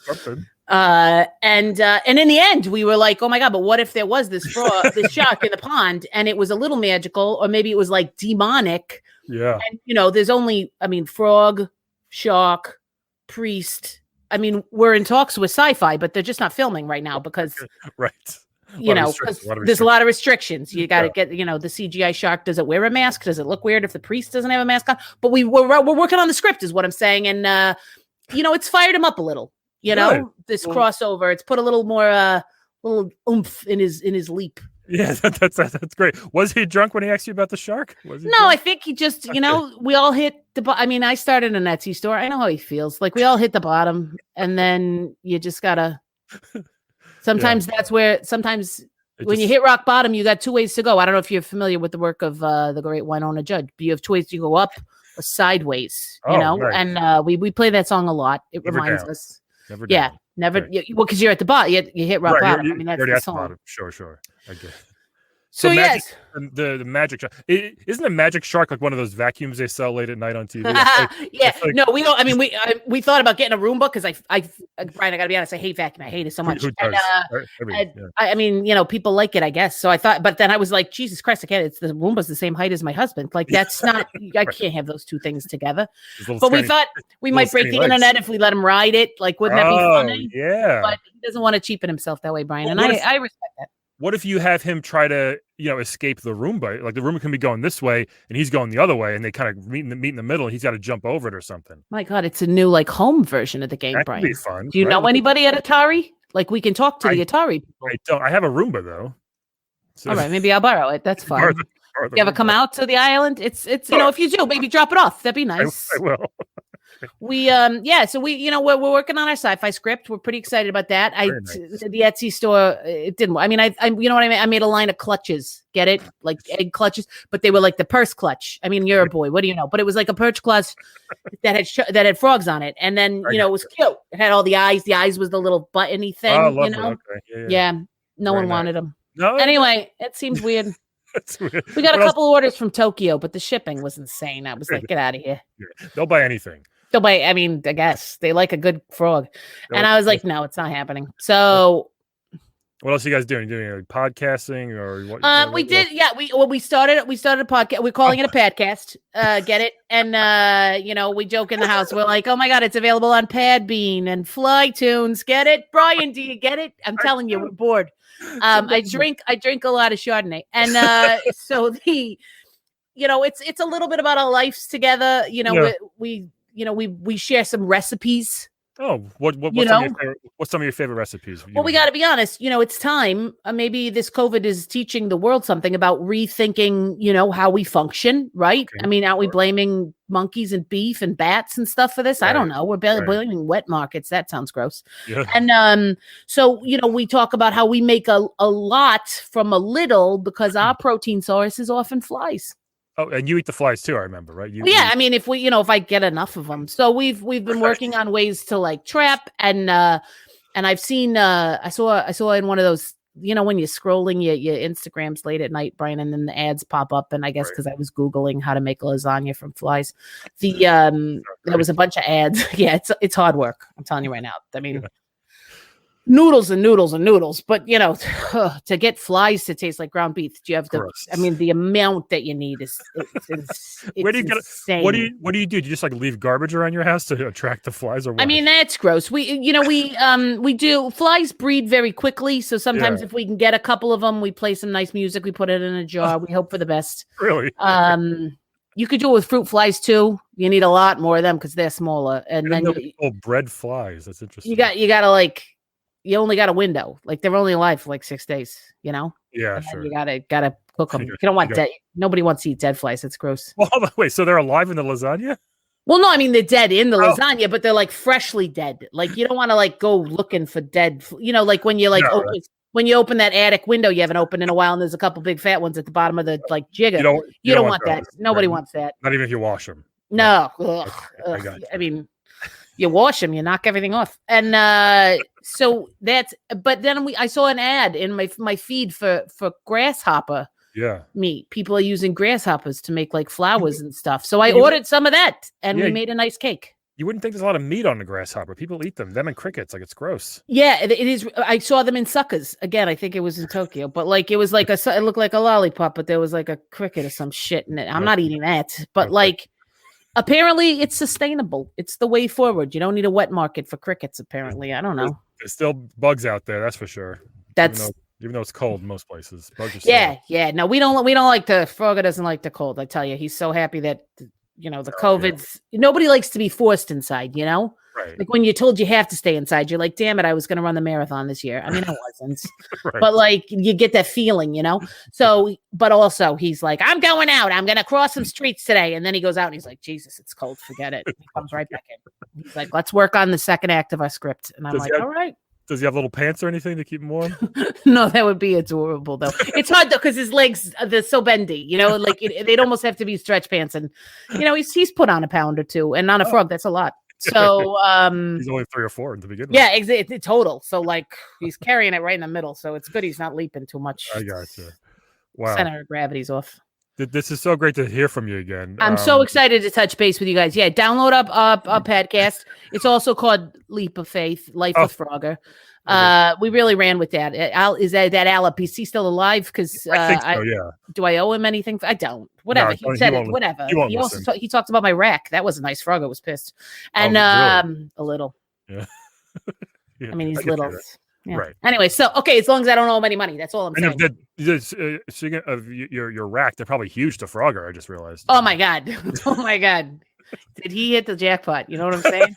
And in the end we were like, oh my God, but what if there was this shark in the pond and it was a little magical, or maybe it was like demonic. Yeah. And there's only, frog, shark, priest. We're in talks with sci-fi, but they're just not filming right now because right. There's a lot of restrictions. You got to get, the CGI shark. Does it wear a mask? Does it look weird if the priest doesn't have a mask on? But we're working on the script is what I'm saying. And, it's fired him up a little, this crossover. It's put a little more, little oomph in his leap. Yeah, that's great. Was he drunk when he asked you about the shark? No, I think he just, we all hit I started an Etsy store. I know how he feels. Like we all hit the bottom, and then you just gotta. Sometimes when you hit rock bottom, you got two ways to go. I don't know if you're familiar with the work of the great Winona Judd, but you have two ways to go up or sideways. Right. And we play that song a lot. It Never reminds down. us. Never yeah, down. never. Right. Because you're at the bottom. You hit rock bottom. That's you're the at song. the bottom. Sure. I get it. So magic, yes, the magic shark. Isn't a magic shark like one of those vacuums they sell late at night on TV? No, we don't. We thought about getting a Roomba because Brian, I gotta be honest, I hate vacuum. I hate it so much. Who And, people like it, I guess. So I thought, but then I was like, Jesus Christ, I can't. It's the Roomba's the same height as my husband. Like that's not. I can't have those two things together. But we thought we might break the internet if we let him ride it. Like, wouldn't that be funny? Yeah. But he doesn't want to cheapen himself that way, Brian, and I respect that. What if you have him try to, escape the Roomba? Like the Roomba can be going this way and he's going the other way, and they kind of meet in the middle, and he's got to jump over it or something. My God, it's a new home version of the game, That Brian. could be fun. Do you know anybody at Atari? Like we can talk to the Atari people. I don't. I have a Roomba though. So. All right, maybe I'll borrow it. That's fine. You ever come out to the island? It's if you do, maybe drop it off. That'd be nice. I will. We so we we're working on our sci-fi script. We're pretty excited about that. The Etsy store, it didn't. I you know what I mean? I made a line of clutches. Get it? Like egg clutches, but they were like the purse clutch. You're a boy. What do you know? But it was like a purse clutch that had frogs on it, and then it was cute. It had all the eyes. The eyes was the little buttony thing. Oh, lovely. Okay. Yeah. No one wanted them. No. Anyway, it seems weird. That's weird. We got a couple orders from Tokyo, but the shipping was insane. I was like, get out of here. Yeah. They'll buy anything. The way, I mean, I guess they like a good frog. And I was like, no, it's not happening. So what else are you guys doing? Doing podcasting or what? We did, yeah. We started a podcast. We're calling it a podcast. Get it? And we joke in the house. We're like, oh my god, it's available on Podbean and FlyTunes. Get it, Brian? Do you get it? I'm telling you, we're bored. I drink a lot of Chardonnay, and so it's a little bit about our lives together. We share some recipes. Oh, what's some of your favorite recipes? Well, we got to be honest. It's time. Maybe this COVID is teaching the world something about rethinking, how we function, right? Okay. I mean, aren't we blaming monkeys and beef and bats and stuff for this? Right. I don't know. We're blaming wet markets. That sounds gross. Yeah. And so we talk about how we make a lot from a little because our protein source is often flies. Oh, and you eat the flies too, I remember, right? I mean, if I get enough of them. So we've been working on ways to like trap and I've seen I saw in one of those, when you're scrolling your Instagrams late at night, Brian, and then the ads pop up, and I guess because I was Googling how to make lasagna from flies. There was a bunch of ads. Yeah, it's hard work. I'm telling you right now. I mean, noodles and noodles and noodles, but to get flies to taste like ground beef, do you have to? Gross. I mean, the amount that you need is where do you get it? What do you do? Do you just like leave garbage around your house to attract the flies, or what? I mean, that's gross. We do. Flies breed very quickly, so sometimes if we can get a couple of them, we play some nice music, we put it in a jar, we hope for the best. Really? You could do it with fruit flies too. You need a lot more of them because they're smaller, and then bread flies. That's interesting. You gotta like. You only got a window. Like they're only alive for like 6 days, Yeah, sure. You gotta cook them. You don't want dead. Nobody wants to eat dead flies. It's gross. Well, wait, so they're alive in the lasagna? Well, no, I mean they're dead in the lasagna, but they're like freshly dead. Like you don't want to like go looking for dead. Like when you like when you open that attic window you haven't opened in a while, and there's a couple big fat ones at the bottom of the like jigger. You don't want that. Nobody wants that. Not even if you wash them. No. Okay, I mean. You wash them, you knock everything off, and so that's. But then I saw an ad in my feed for grasshopper meat. People are using grasshoppers to make like flowers and stuff. So I ordered some of that, and we made a nice cake. You wouldn't think there's a lot of meat on the grasshopper. People eat them and crickets. Like it's gross. Yeah, it is. I saw them in suckers again. I think it was in Tokyo, but like it was like it looked like a lollipop, but there was like a cricket or some shit in it. I'm not eating that, but like. Apparently, it's sustainable. It's the way forward. You don't need a wet market for crickets. Apparently, I don't know. There's still bugs out there. That's for sure. Even though it's cold in most places. Bugs are yeah. No, we don't like the Frogger doesn't like the cold. I tell you, he's so happy that the COVID's. Nobody likes to be forced inside. Right. Like when you're told you have to stay inside, you're like, damn it, I was going to run the marathon this year. I mean, I wasn't, right. But like you get that feeling, So, but also he's like, I'm going out. I'm going to cross some streets today. And then he goes out and he's like, Jesus, it's cold. Forget it. He comes right back in. He's like, let's work on the second act of our script. And I'm all right. Does he have little pants or anything to keep him warm? No, that would be adorable though. It's hard though because his legs they're so bendy. Like they'd almost have to be stretch pants, and he's put on a pound or two, and on a frog that's a lot. So he's only 3 or 4 in the beginning. Yeah, exactly. Total. So like he's carrying it right in the middle. So it's good he's not leaping too much. I gotcha. Wow. Center of gravity's off. This is so great to hear from you again. I'm so excited to touch base with you guys. Yeah, download up a podcast. It's also called Leap of Faith, Life with Frogger. We really ran with that. Is that Alep? Is he still alive? Because I think so, yeah. Do I owe him anything? I don't. Whatever. No, he said it. Whatever. He also he talked about my rack. That was a nice. Frogger was pissed. And really? A little. Yeah. Yeah. I mean, he's little. Yeah. Right. Anyway, so okay, as long as I don't owe him any money, that's all I'm saying. Speaking of your rack, they're probably huge to Frogger. I just realized. Oh my god! Oh my god! Did he hit the jackpot? You know what I'm saying?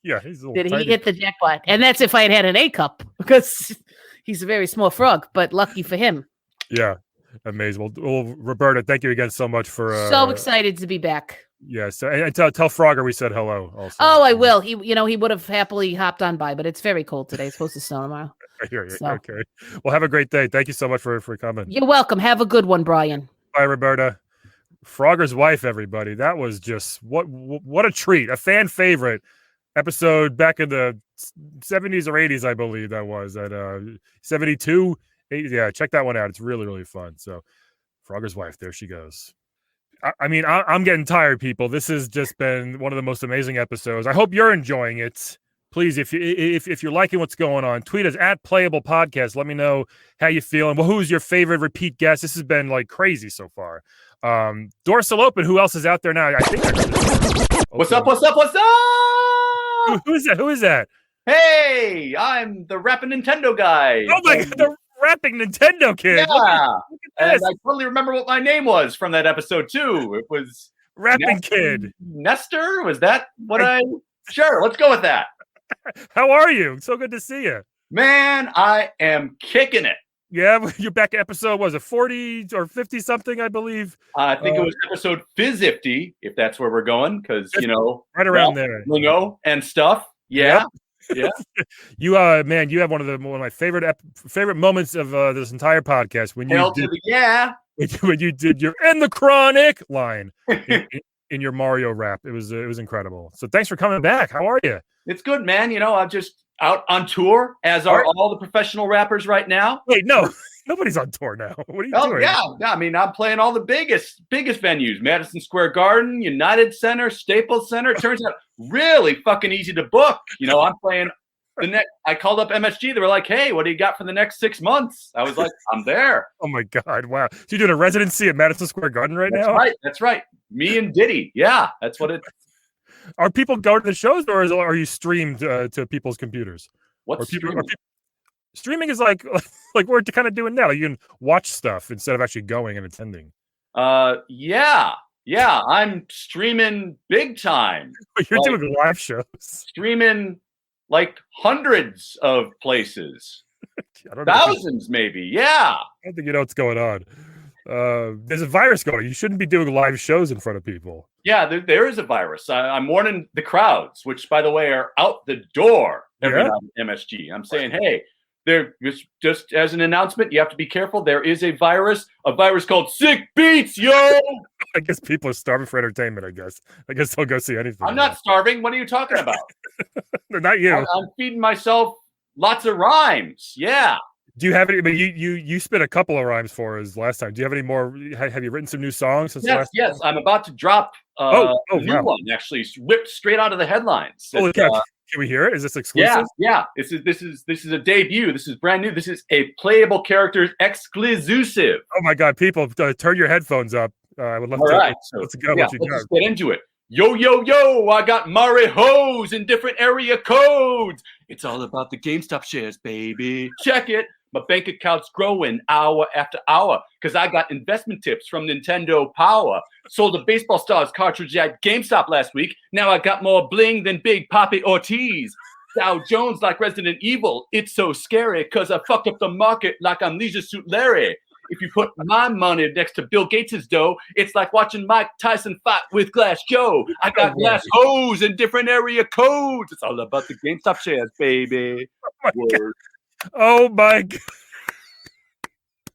Yeah, did he hit the jackpot? And that's if I had an A cup because he's a very small frog. But lucky for him. Yeah, amazing. Well, Roberta, thank you again so much for. So excited to be back. Yeah, so and tell Frogger we said hello. Also. Oh, I will. He would have happily hopped on by, but it's very cold today. It's supposed to snow tomorrow. I hear you. So. Okay. Well, have a great day. Thank you so much for coming. You're welcome. Have a good one, Brian. Bye, Roberta. Frogger's wife, everybody. That was just what a treat. A fan favorite episode back in the 70s or 80s, I believe that was at 72. 80, yeah, check that one out. It's really, really fun. So Frogger's wife, there she goes. I mean, I'm getting tired, people. This has just been one of the most amazing episodes. I hope you're enjoying it. Please, if you're liking what's going on, tweet us at PlayablePodcast. Let me know how you feeling. Well, who's your favorite repeat guest? This has been like crazy so far. Door's still open. Who else is out there now? I think. What's up? What's up? What's up? Who is that? Who is that? Hey, I'm the rapping Nintendo guy. Oh my God, the rapping Nintendo kid. Yeah, and I totally remember what my name was from that episode too. It was Rapping Kid. Nestor? Was that what I? Sure, let's go with that. How are you? So good to see you. Man, I am kicking it. Yeah, you're back at episode, was it 40 or 50 something, I believe? I think it was episode 50, if that's where we're going, because, right around there. Lingo and stuff. Yeah. Yep. Yeah. You man, you have one of my favorite moments of this entire podcast when you when you did your "and the chronic" line in your Mario rap. It was incredible. So thanks for coming back. How are you? It's good, man. I'm just out on tour, as are all the professional rappers right now. Wait, no, nobody's on tour now. What are you doing? Yeah. I mean, I'm playing all the biggest venues: Madison Square Garden, United Center, Staples Center. It turns out really fucking easy to book. I'm playing the next. I called up MSG. They were like, "Hey, what do you got for the next 6 months?" I was like, "I'm there." Oh my God! Wow. So you're doing a residency at Madison Square Garden now? That's right. Me and Diddy. Yeah, that's what it. Are people going to the shows, or are you streamed to people's computers? Streaming is like we're kind of doing now. You can watch stuff instead of actually going and attending. Yeah. I'm streaming big time. You're doing live shows. Streaming like hundreds of places. Thousands, maybe. Yeah. I don't think you know what's going on. There's a virus going on. You shouldn't be doing live shows in front of people. Yeah, there is a virus. I'm warning the crowds, which, by the way, are out the door every night at MSG. I'm saying, hey, there just as an announcement, you have to be careful. There is a virus called Sick Beats, yo. I guess people are starving for entertainment. I guess they'll go see anything. I'm not starving. What are you talking about? Not you. I'm feeding myself lots of rhymes. Yeah. Do you have any? But you spit a couple of rhymes for us last time. Do you have any more? Have you written some new songs since last? Yes. I'm about to drop a new one. Actually, whipped straight out of the headlines. Holy cow! Can we hear it? Is this exclusive? Yeah. This is a debut. This is brand new. This is a Playable Characters exclusive. Oh my God! People, turn your headphones up. I would love to. Right. Let's go. Let's just get into it. Yo, I got Marihos in different area codes. It's all about the GameStop shares, baby. Check it. My bank account's growing hour after hour because I got investment tips from Nintendo Power. Sold a Baseball Stars cartridge at GameStop last week. Now I got more bling than Big Papi Ortiz. Dow Jones like Resident Evil. It's so scary because I fucked up the market like I'm Leisure Suit Larry. If you put my money next to Bill Gates' dough, it's like watching Mike Tyson fight with Glass Joe. I got glass hose in different area codes. It's all about the GameStop shares, baby. Oh my God.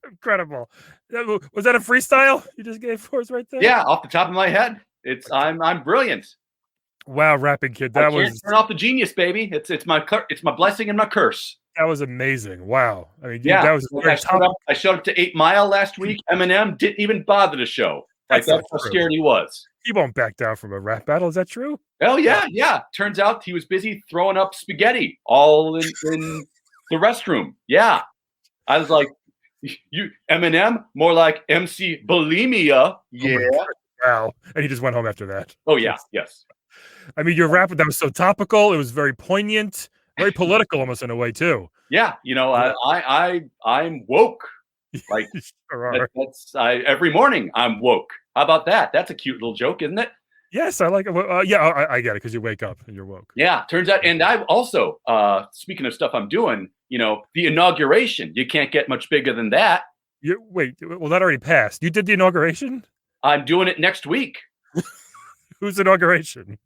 Incredible. Was that a freestyle you just gave for us right there? Yeah, off the top of my head. I'm brilliant. Wow, Rapping Kid. That was turn off the genius, baby. It's my blessing and my curse. That was amazing. Wow. I mean, yeah, that was I showed up to 8 Mile last week. Eminem didn't even bother to show. That's how scared he was. He won't back down from a rap battle. Is that true? Oh, yeah. Turns out he was busy throwing up spaghetti all in the restroom. Yeah. I was like, you Eminem, more like MC Bulimia. Yeah. Wow. And he just went home after that. Oh, yeah. Yes. I mean, your rap, that was so topical. It was very poignant. Very political, almost in a way too. Yeah, I'm woke. Like every morning I'm woke. How about that? That's a cute little joke, isn't it? Yes, I like it. I get it because you wake up and you're woke. Yeah, turns out, and I've also speaking of stuff I'm doing. The inauguration. You can't get much bigger than that. Wait, well, that already passed. You did the inauguration? I'm doing it next week. Whose inauguration?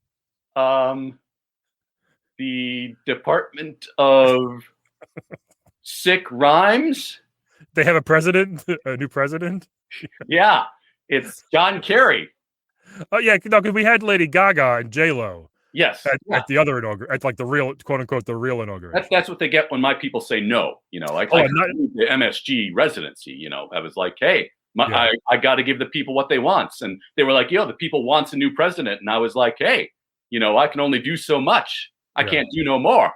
The Department of Sick Rhymes. They have a president, a new president. Yeah, it's John Kerry. Oh yeah, no, because we had Lady Gaga and J-Lo. Yes, at the other inauguration, at like the real, quote unquote, the real inauguration. That's what they get when my people say no. I the MSG residency. I was like, hey, I got to give the people what they want. And they were like, the people wants a new president. And I was like, hey, I can only do so much. I can't do no more.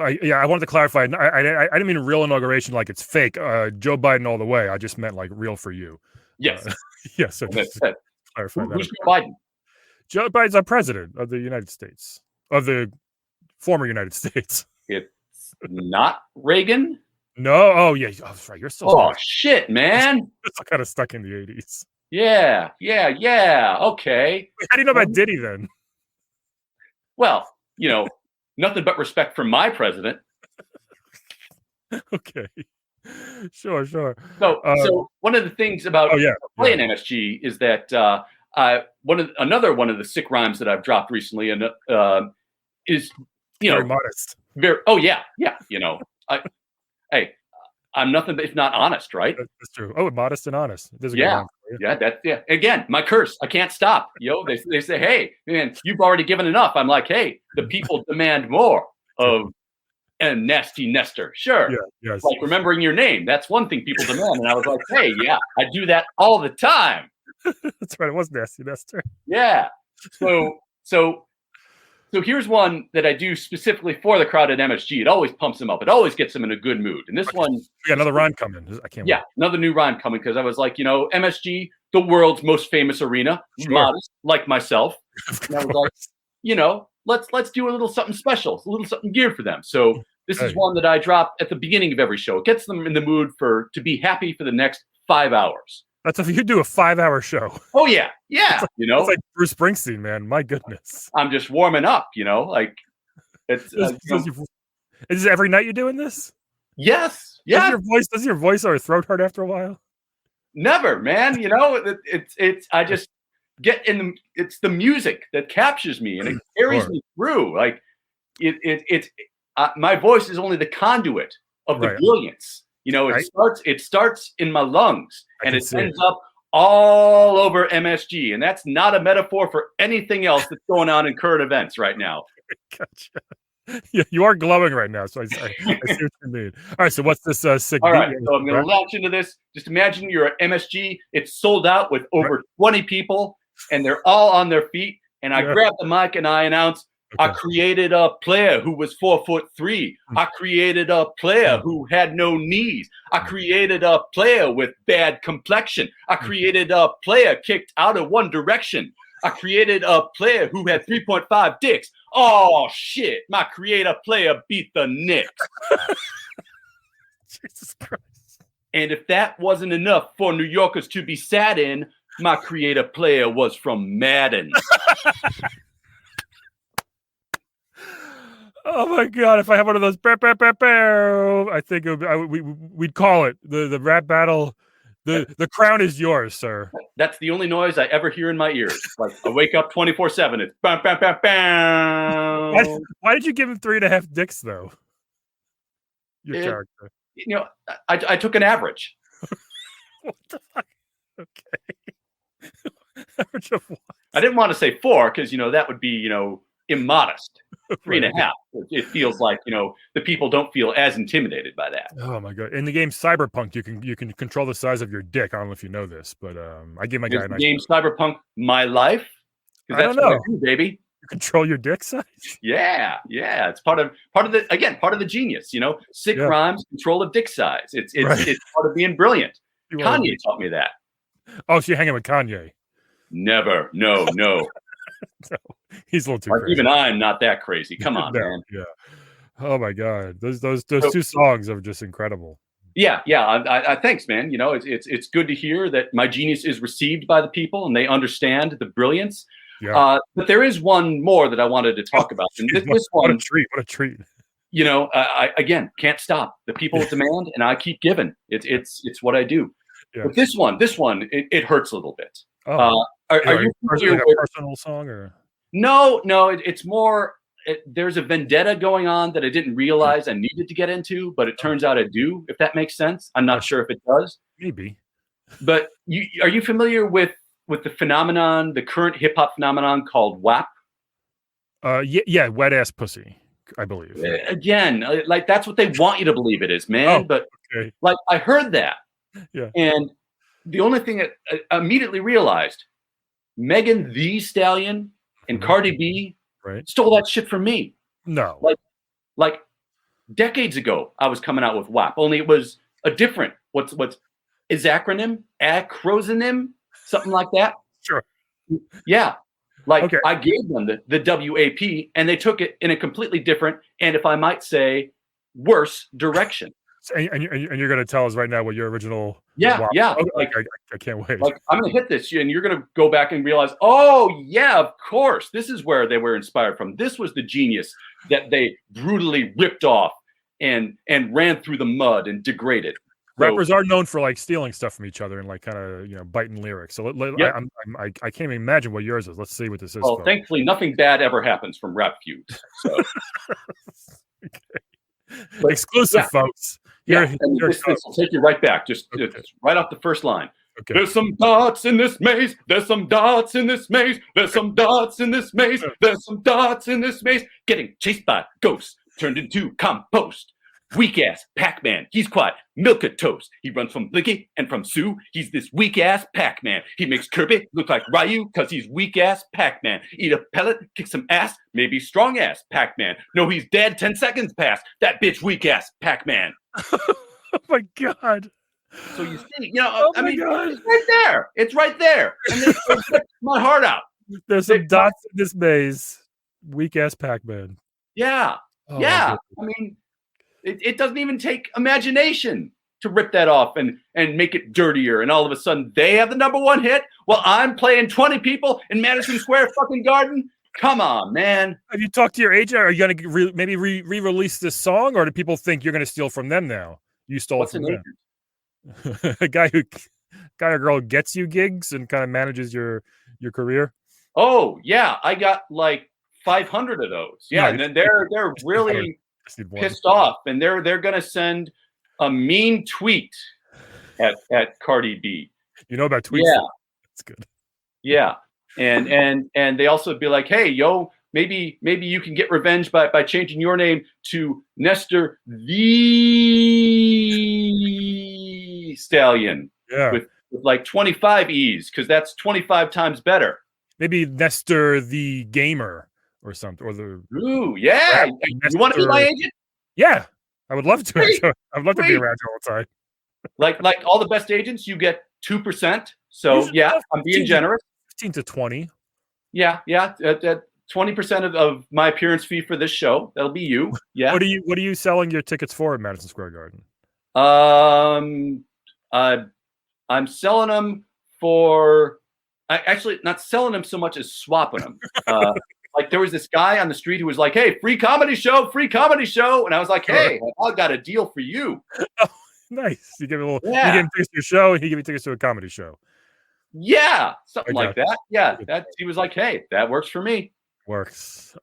I wanted to clarify. I didn't mean real inauguration like it's fake. Joe Biden all the way. I just meant like real for you. Yes. Yes. So just clarify that. Who's Joe Biden? Joe Biden's our president of the United States, of the former United States. It's not Reagan. No. Oh yeah. Oh, right. You're still. Oh shit, man. It's kind of stuck in the 80s. Yeah. Okay. How do you know about Diddy then? Well, nothing but respect for my president. Okay. Sure. So one of the things about playing MSG is that another one of the sick rhymes that I've dropped recently and is very modest. I'm nothing if not honest, right? That's true. Oh, modest and honest. Again, my curse. I can't stop. They say, hey, man, you've already given enough. I'm like, hey, the people demand more of a nasty Nestor. Sure. Yeah, yes. Like remembering your name. That's one thing people demand. And I was like, hey, I do that all the time. That's right. It was nasty Nestor. Yeah. So here's one that I do specifically for the crowd at MSG. It always pumps them up. It always gets them in a good mood. And this one, we got another rhyme coming. I can't. Yeah, another new rhyme coming because I was like, MSG, the world's most famous arena, modest like myself. And I was like, let's do a little something special, a little something geared for them. So this is one that I drop at the beginning of every show. It gets them in the mood to be happy for the next 5 hours. That's if you do a 5-hour show. Oh yeah. It's like Bruce Springsteen, man. My goodness. I'm just warming up, like it's. Is it every night you're doing this? Yes. Yeah. Does your voice or throat hurt after a while? Never, man. It's. I just get in it's the music that captures me and it carries me through. Like it's my voice is only the conduit of the brilliance. It starts in my lungs and it ends up all over MSG. And that's not a metaphor for anything else that's going on in current events right now. Gotcha. Yeah, you are glowing right now. So I see what you mean. All right. So what's this sick? All right. So I'm going to launch into this. Just imagine you're at MSG. It's sold out with over 20 people and they're all on their feet. And I grab the mic and I announce, I created a player who was 4'3". I created a player who had no knees. I created a player with bad complexion. I created a player kicked out of one direction. I created a player who had 3.5 dicks. Oh shit! My creator player beat the Knicks. Jesus Christ! And if that wasn't enough for New Yorkers to be sad in, my creator player was from Madden. Oh my God! If I have one of those, I think we'd call it the rap battle. The crown is yours, sir. That's the only noise I ever hear in my ears. Like I wake up 24/7. It's bam, bam, bam, bam. Why did you give him 3.5 dicks though? Your character. I took an average. What the fuck? Okay. Average of what? I didn't want to say 4 because that would be immodest. 3.5. It feels like the people don't feel as intimidated by that. Oh my God! In the game Cyberpunk, you can control the size of your dick. I don't know if you know this, but I give my guy a nice game Cyberpunk My Life. I don't know, baby. You control your dick size. Yeah. It's part of the genius. Sick rhymes, control of dick size. It's part of being brilliant. Kanye taught me that. Oh, so you're hanging with Kanye? Never. No. No, he's a little too crazy. Even I'm not that crazy. Come on, man. Yeah. Oh my God, those two songs are just incredible. Yeah. I thanks, man. It's good to hear that my genius is received by the people and they understand the brilliance. Yeah. But there is one more that I wanted to talk about. And this one, what a treat! What a treat! I again can't stop. The people demand, and I keep giving. It's what I do. Yeah. But this one, it hurts a little bit. Oh. Are you familiar with a personal song or? No, it's more. There's a vendetta going on that I didn't realize I needed to get into, but it turns out I do. If that makes sense, I'm not sure if it does. Maybe. But are you familiar with the phenomenon, the current hip hop phenomenon called WAP? Yeah, wet ass pussy, I believe. Again, like that's what they want you to believe it is, man. But like I heard that, and the only thing that I immediately realized, Megan Thee Stallion and Cardi B stole that shit from me. No. Like decades ago, I was coming out with WAP, only it was a different, what's is acronym, something like that. Sure. Yeah. Like I gave them the WAP and they took it in a completely different, and if I might say, worse direction. And you're going to tell us right now what your original Yeah. Like, I can't wait. Like I'm going to hit this and you're going to go back and realize, oh yeah, of course, this is where they were inspired from. This was the genius that they brutally ripped off and ran through the mud and degraded. Rappers are known for like stealing stuff from each other and like kind of biting lyrics. So I can't even imagine what yours is. Let's see what this is. Well, folks. thankfully, nothing bad ever happens from rap feuds. So. But, exclusive, folks. This will take you right back. Just right off the first line. Okay. There's some dots in this maze. There's some dots in this maze. There's some dots in this maze. There's some dots in this maze. Getting chased by ghosts, turned into compost. Weak ass Pac-Man. He's quiet. Milk a toast. He runs from Blicky and from Sue. He's this weak ass Pac-Man. He makes Kirby look like Ryu because he's weak ass Pac-Man. Eat a pellet, kick some ass, maybe strong ass Pac-Man. No, he's dead 10 seconds past. That bitch weak ass Pac-Man. Oh my God. So you see, I mean, God. It's right there. It's right there. And it ripped my heart out. There's some dots in this maze. Weak ass Pac-Man. Yeah. I mean, it doesn't even take imagination to rip that off and make it dirtier. And all of a sudden they have the #1 hit while I'm playing 20 people in Madison Square fucking Garden. Come on, man. Have you talked to your agent? Are you going to maybe re-release this song, or do people think you're going to steal from them now? You stole it from them. A guy or girl gets you gigs and kind of manages your career. Oh yeah, I got like 500 of those. Yeah, and then they're really pissed off, and they're gonna send a mean tweet at Cardi B. You know about tweets? Yeah, that's good. Yeah, and they also be like, hey, yo, maybe you can get revenge by changing your name to Nestor the Stallion. Yeah, with like 25 E's, because that's 25 times better. Maybe Nestor the Gamer or something, or the yeah. You want to be my agent? Yeah, I would love to. I'd love to be around you all the time. Like all the best agents, you get 2%. So yeah, I'm being generous. 15 to 20. Yeah. 20% of my appearance fee for this show. That'll be you. Yeah. What are you selling your tickets for at Madison Square Garden? I'm selling them for. Actually, not selling them so much as swapping them. Like there was this guy on the street who was like, "Hey, free comedy show," and I was like, "Hey, I got a deal for you." Oh, nice. You give me you give him tickets to your show, and he gave me tickets to a comedy show. Yeah, something like that. Yeah, he was like, "Hey, that works for me." Works.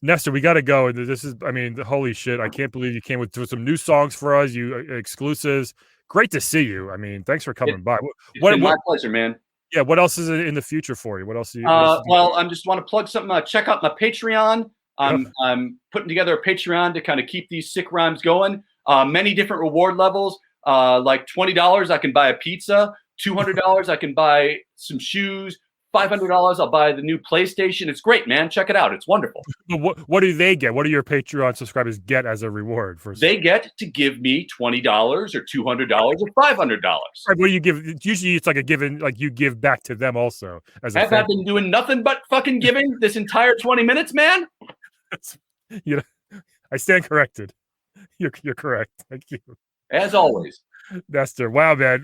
Nestor, we got to go. This is, I mean, holy shit! I can't believe you came with some new songs for us. You exclusives. Great to see you. I mean, thanks for coming by. It's been my pleasure, man. Yeah, what else is in the future for you? What else? Well, I just want to plug something. Check out my Patreon. I'm putting together a Patreon to kind of keep these sick rhymes going. Many different reward levels. Like $20, I can buy a pizza. $200, I can buy some shoes. $500, I'll buy the new PlayStation. It's great, man. Check it out. It's wonderful. But what do they get? What do your Patreon subscribers get as a reward for? They get to give me $20 or $200 or $500. Right, what do you give? Usually, it's like a given, like you give back to them also. Have I been doing nothing but fucking giving this entire 20 minutes, man? I stand corrected. You're correct. Thank you. As always, Nestor. Wow, man.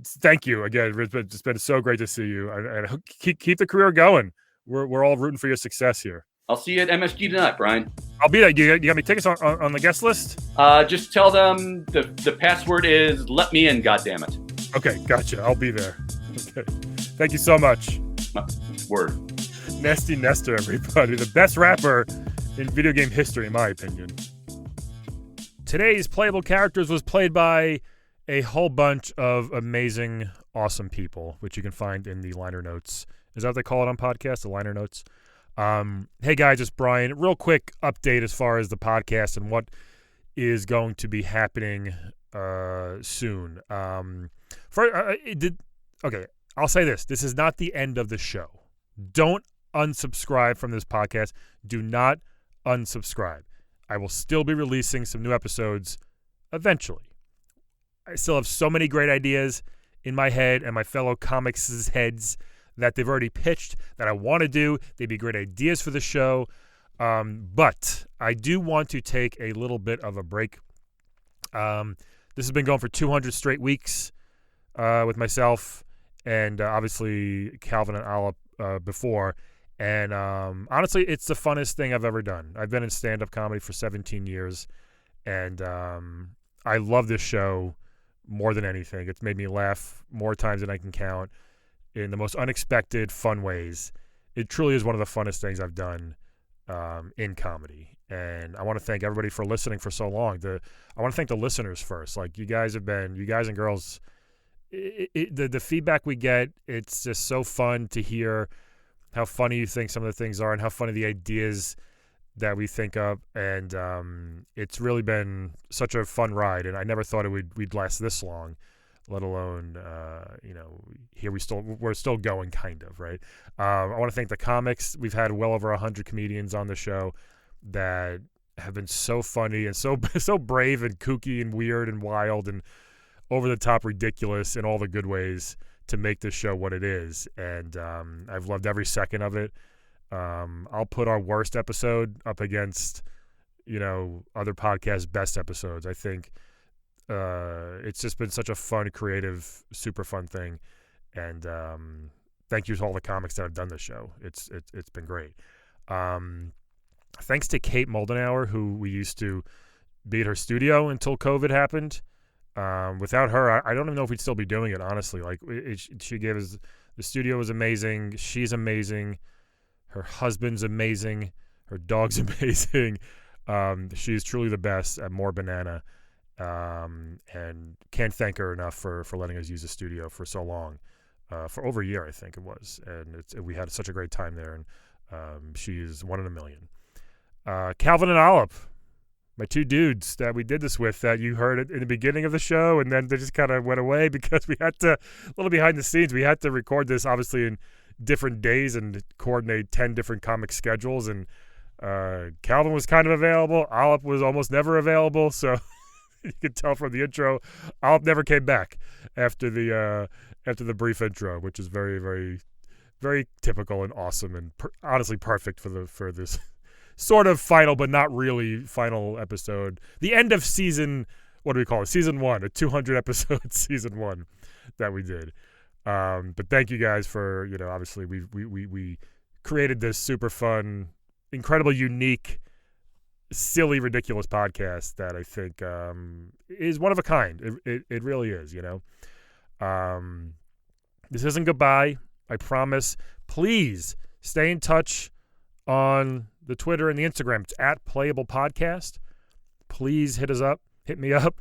Thank you again. It's been so great to see you, and keep the career going. We're all rooting for your success here. I'll see you at MSG tonight, Brian. I'll be there. You got me tickets on the guest list? Just tell them the password is "let me in." Goddammit. Okay, gotcha. I'll be there. Okay, thank you so much. Word. Nasty Nestor, everybody, the best rapper in video game history, in my opinion. Today's playable characters was played by a whole bunch of amazing, awesome people, which you can find in the liner notes. Is that what they call it on podcasts, the liner notes? Hey, guys, it's Brian. Real quick update as far as the podcast and what is going to be happening soon. Okay, I'll say this. This is not the end of the show. Don't unsubscribe from this podcast. Do not unsubscribe. I will still be releasing some new episodes eventually. I still have so many great ideas in my head and my fellow comics' heads that they've already pitched that I want to do. They'd be great ideas for the show. But I do want to take a little bit of a break. This has been going for 200 straight weeks with myself and obviously Calvin and Alep before. And honestly, it's the funnest thing I've ever done. I've been in stand-up comedy for 17 years, and I love this show more than anything. It's made me laugh more times than I can count in the most unexpected, fun ways. It truly is one of the funnest things I've done in comedy. And I want to thank everybody for listening for so long. I want to thank the listeners first. Like, you guys and girls, the feedback we get, it's just so fun to hear how funny you think some of the things are and how funny the ideas that we think of. And it's really been such a fun ride. And I never thought we'd last this long, let alone, here we're still going, kind of, right? I want to thank the comics. We've had well over 100 comedians on the show that have been so funny and so brave and kooky and weird and wild and over the top ridiculous in all the good ways to make this show what it is. And I've loved every second of it. I'll put our worst episode up against, other podcasts' best episodes. I think it's just been such a fun, creative, super fun thing. And thank you to all the comics that have done this show. It's been great. Thanks to Kate Moldenauer, who we used to be at her studio until COVID happened. Without her, I don't even know if we'd still be doing it, honestly. Like, she gave us, the studio was amazing. She's amazing. Her husband's amazing. Her dog's amazing. She's truly the best at More Banana. And can't thank her enough for letting us use the studio for so long, for over a year, I think it was. And we had such a great time there. And she's one in a million. Calvin and Alep, my two dudes that we did this with, that you heard it in the beginning of the show, and then they just kind of went away because we had to, a little behind the scenes, we had to record this obviously in different days and coordinate 10 different comic schedules. And Calvin was kind of available. Alep was almost never available. So you could tell from the intro, Alep never came back after the brief intro, which is very, very, very typical and awesome and honestly perfect for this sort of final, but not really final episode. The end of season, what do we call it? Season 1, a 200 episode season 1 that we did. But thank you guys for, obviously we created this super fun, incredibly unique, silly, ridiculous podcast that I think is one of a kind. It really is, This isn't goodbye. I promise. Please stay in touch on the Twitter and the Instagram. It's at PlayablePodcast. Please hit me up.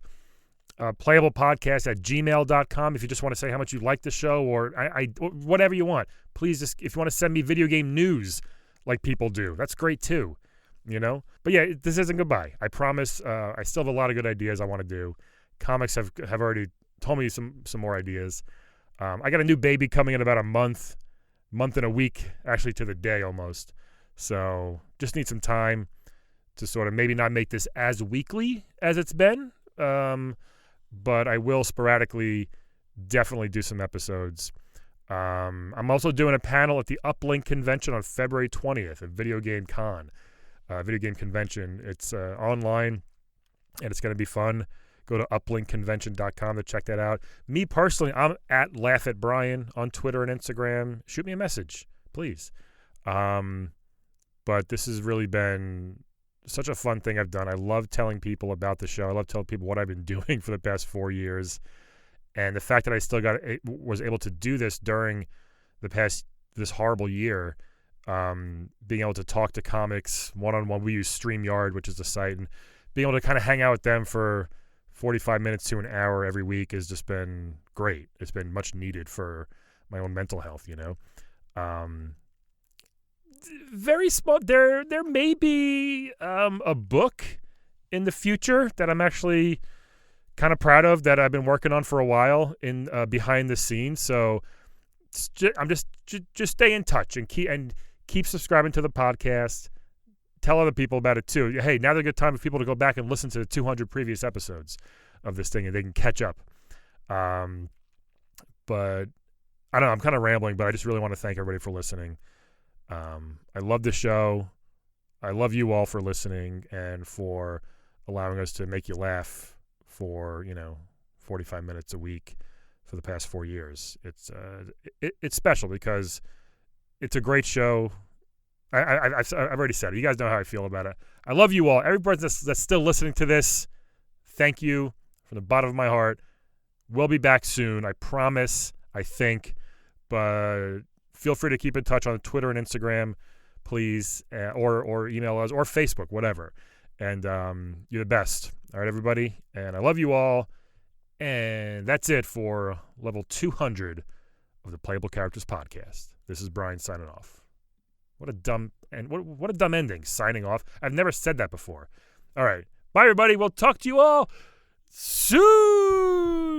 PlayablePodcast@gmail.com if you just want to say how much you like the show or whatever you want. Please, just if you want to send me video game news like people do, that's great too, But yeah, this isn't goodbye. I promise. I still have a lot of good ideas I want to do. Comics have already told me some more ideas. I got a new baby coming in about a month and a week, actually to the day almost. So just need some time to sort of maybe not make this as weekly as it's been, but I will sporadically definitely do some episodes. I'm also doing a panel at the Uplink convention on February 20th at Video Game Con, Video Game Convention. It's online, and it's going to be fun. Go to uplinkconvention.com to check that out. Me personally, I'm at Laugh at Brian on Twitter and Instagram. Shoot me a message, please. But this has really been such a fun thing I've done. I love telling people about the show. I love telling people what I've been doing for the past 4 years. And the fact that I still was able to do this during this horrible year, being able to talk to comics one-on-one. We use StreamYard, which is the site, and being able to kind of hang out with them for 45 minutes to an hour every week has just been great. It's been much needed for my own mental health, Very small. There may be a book in the future that I'm actually kind of proud of that I've been working on for a while in behind the scenes. So I'm just stay in touch and keep subscribing to the podcast. Tell other people about it too. Hey, now's a good time for people to go back and listen to the 200 previous episodes of this thing, and they can catch up. But I don't know. I'm kind of rambling, but I just really want to thank everybody for listening. I love the show. I love you all for listening and for allowing us to make you laugh for 45 minutes a week for the past 4 years. It's special because it's a great show. I've already said it. You guys know how I feel about it. I love you all. Everybody that's still listening to this, thank you from the bottom of my heart. We'll be back soon. I promise, I think. But feel free to keep in touch on Twitter and Instagram, please, or email us, or Facebook, whatever. And you're the best. All right, everybody. And I love you all. And that's it for level 200 of the Playable Characters podcast. This is Brian signing off. What a dumb ending, signing off. I've never said that before. All right. Bye, everybody. We'll talk to you all soon.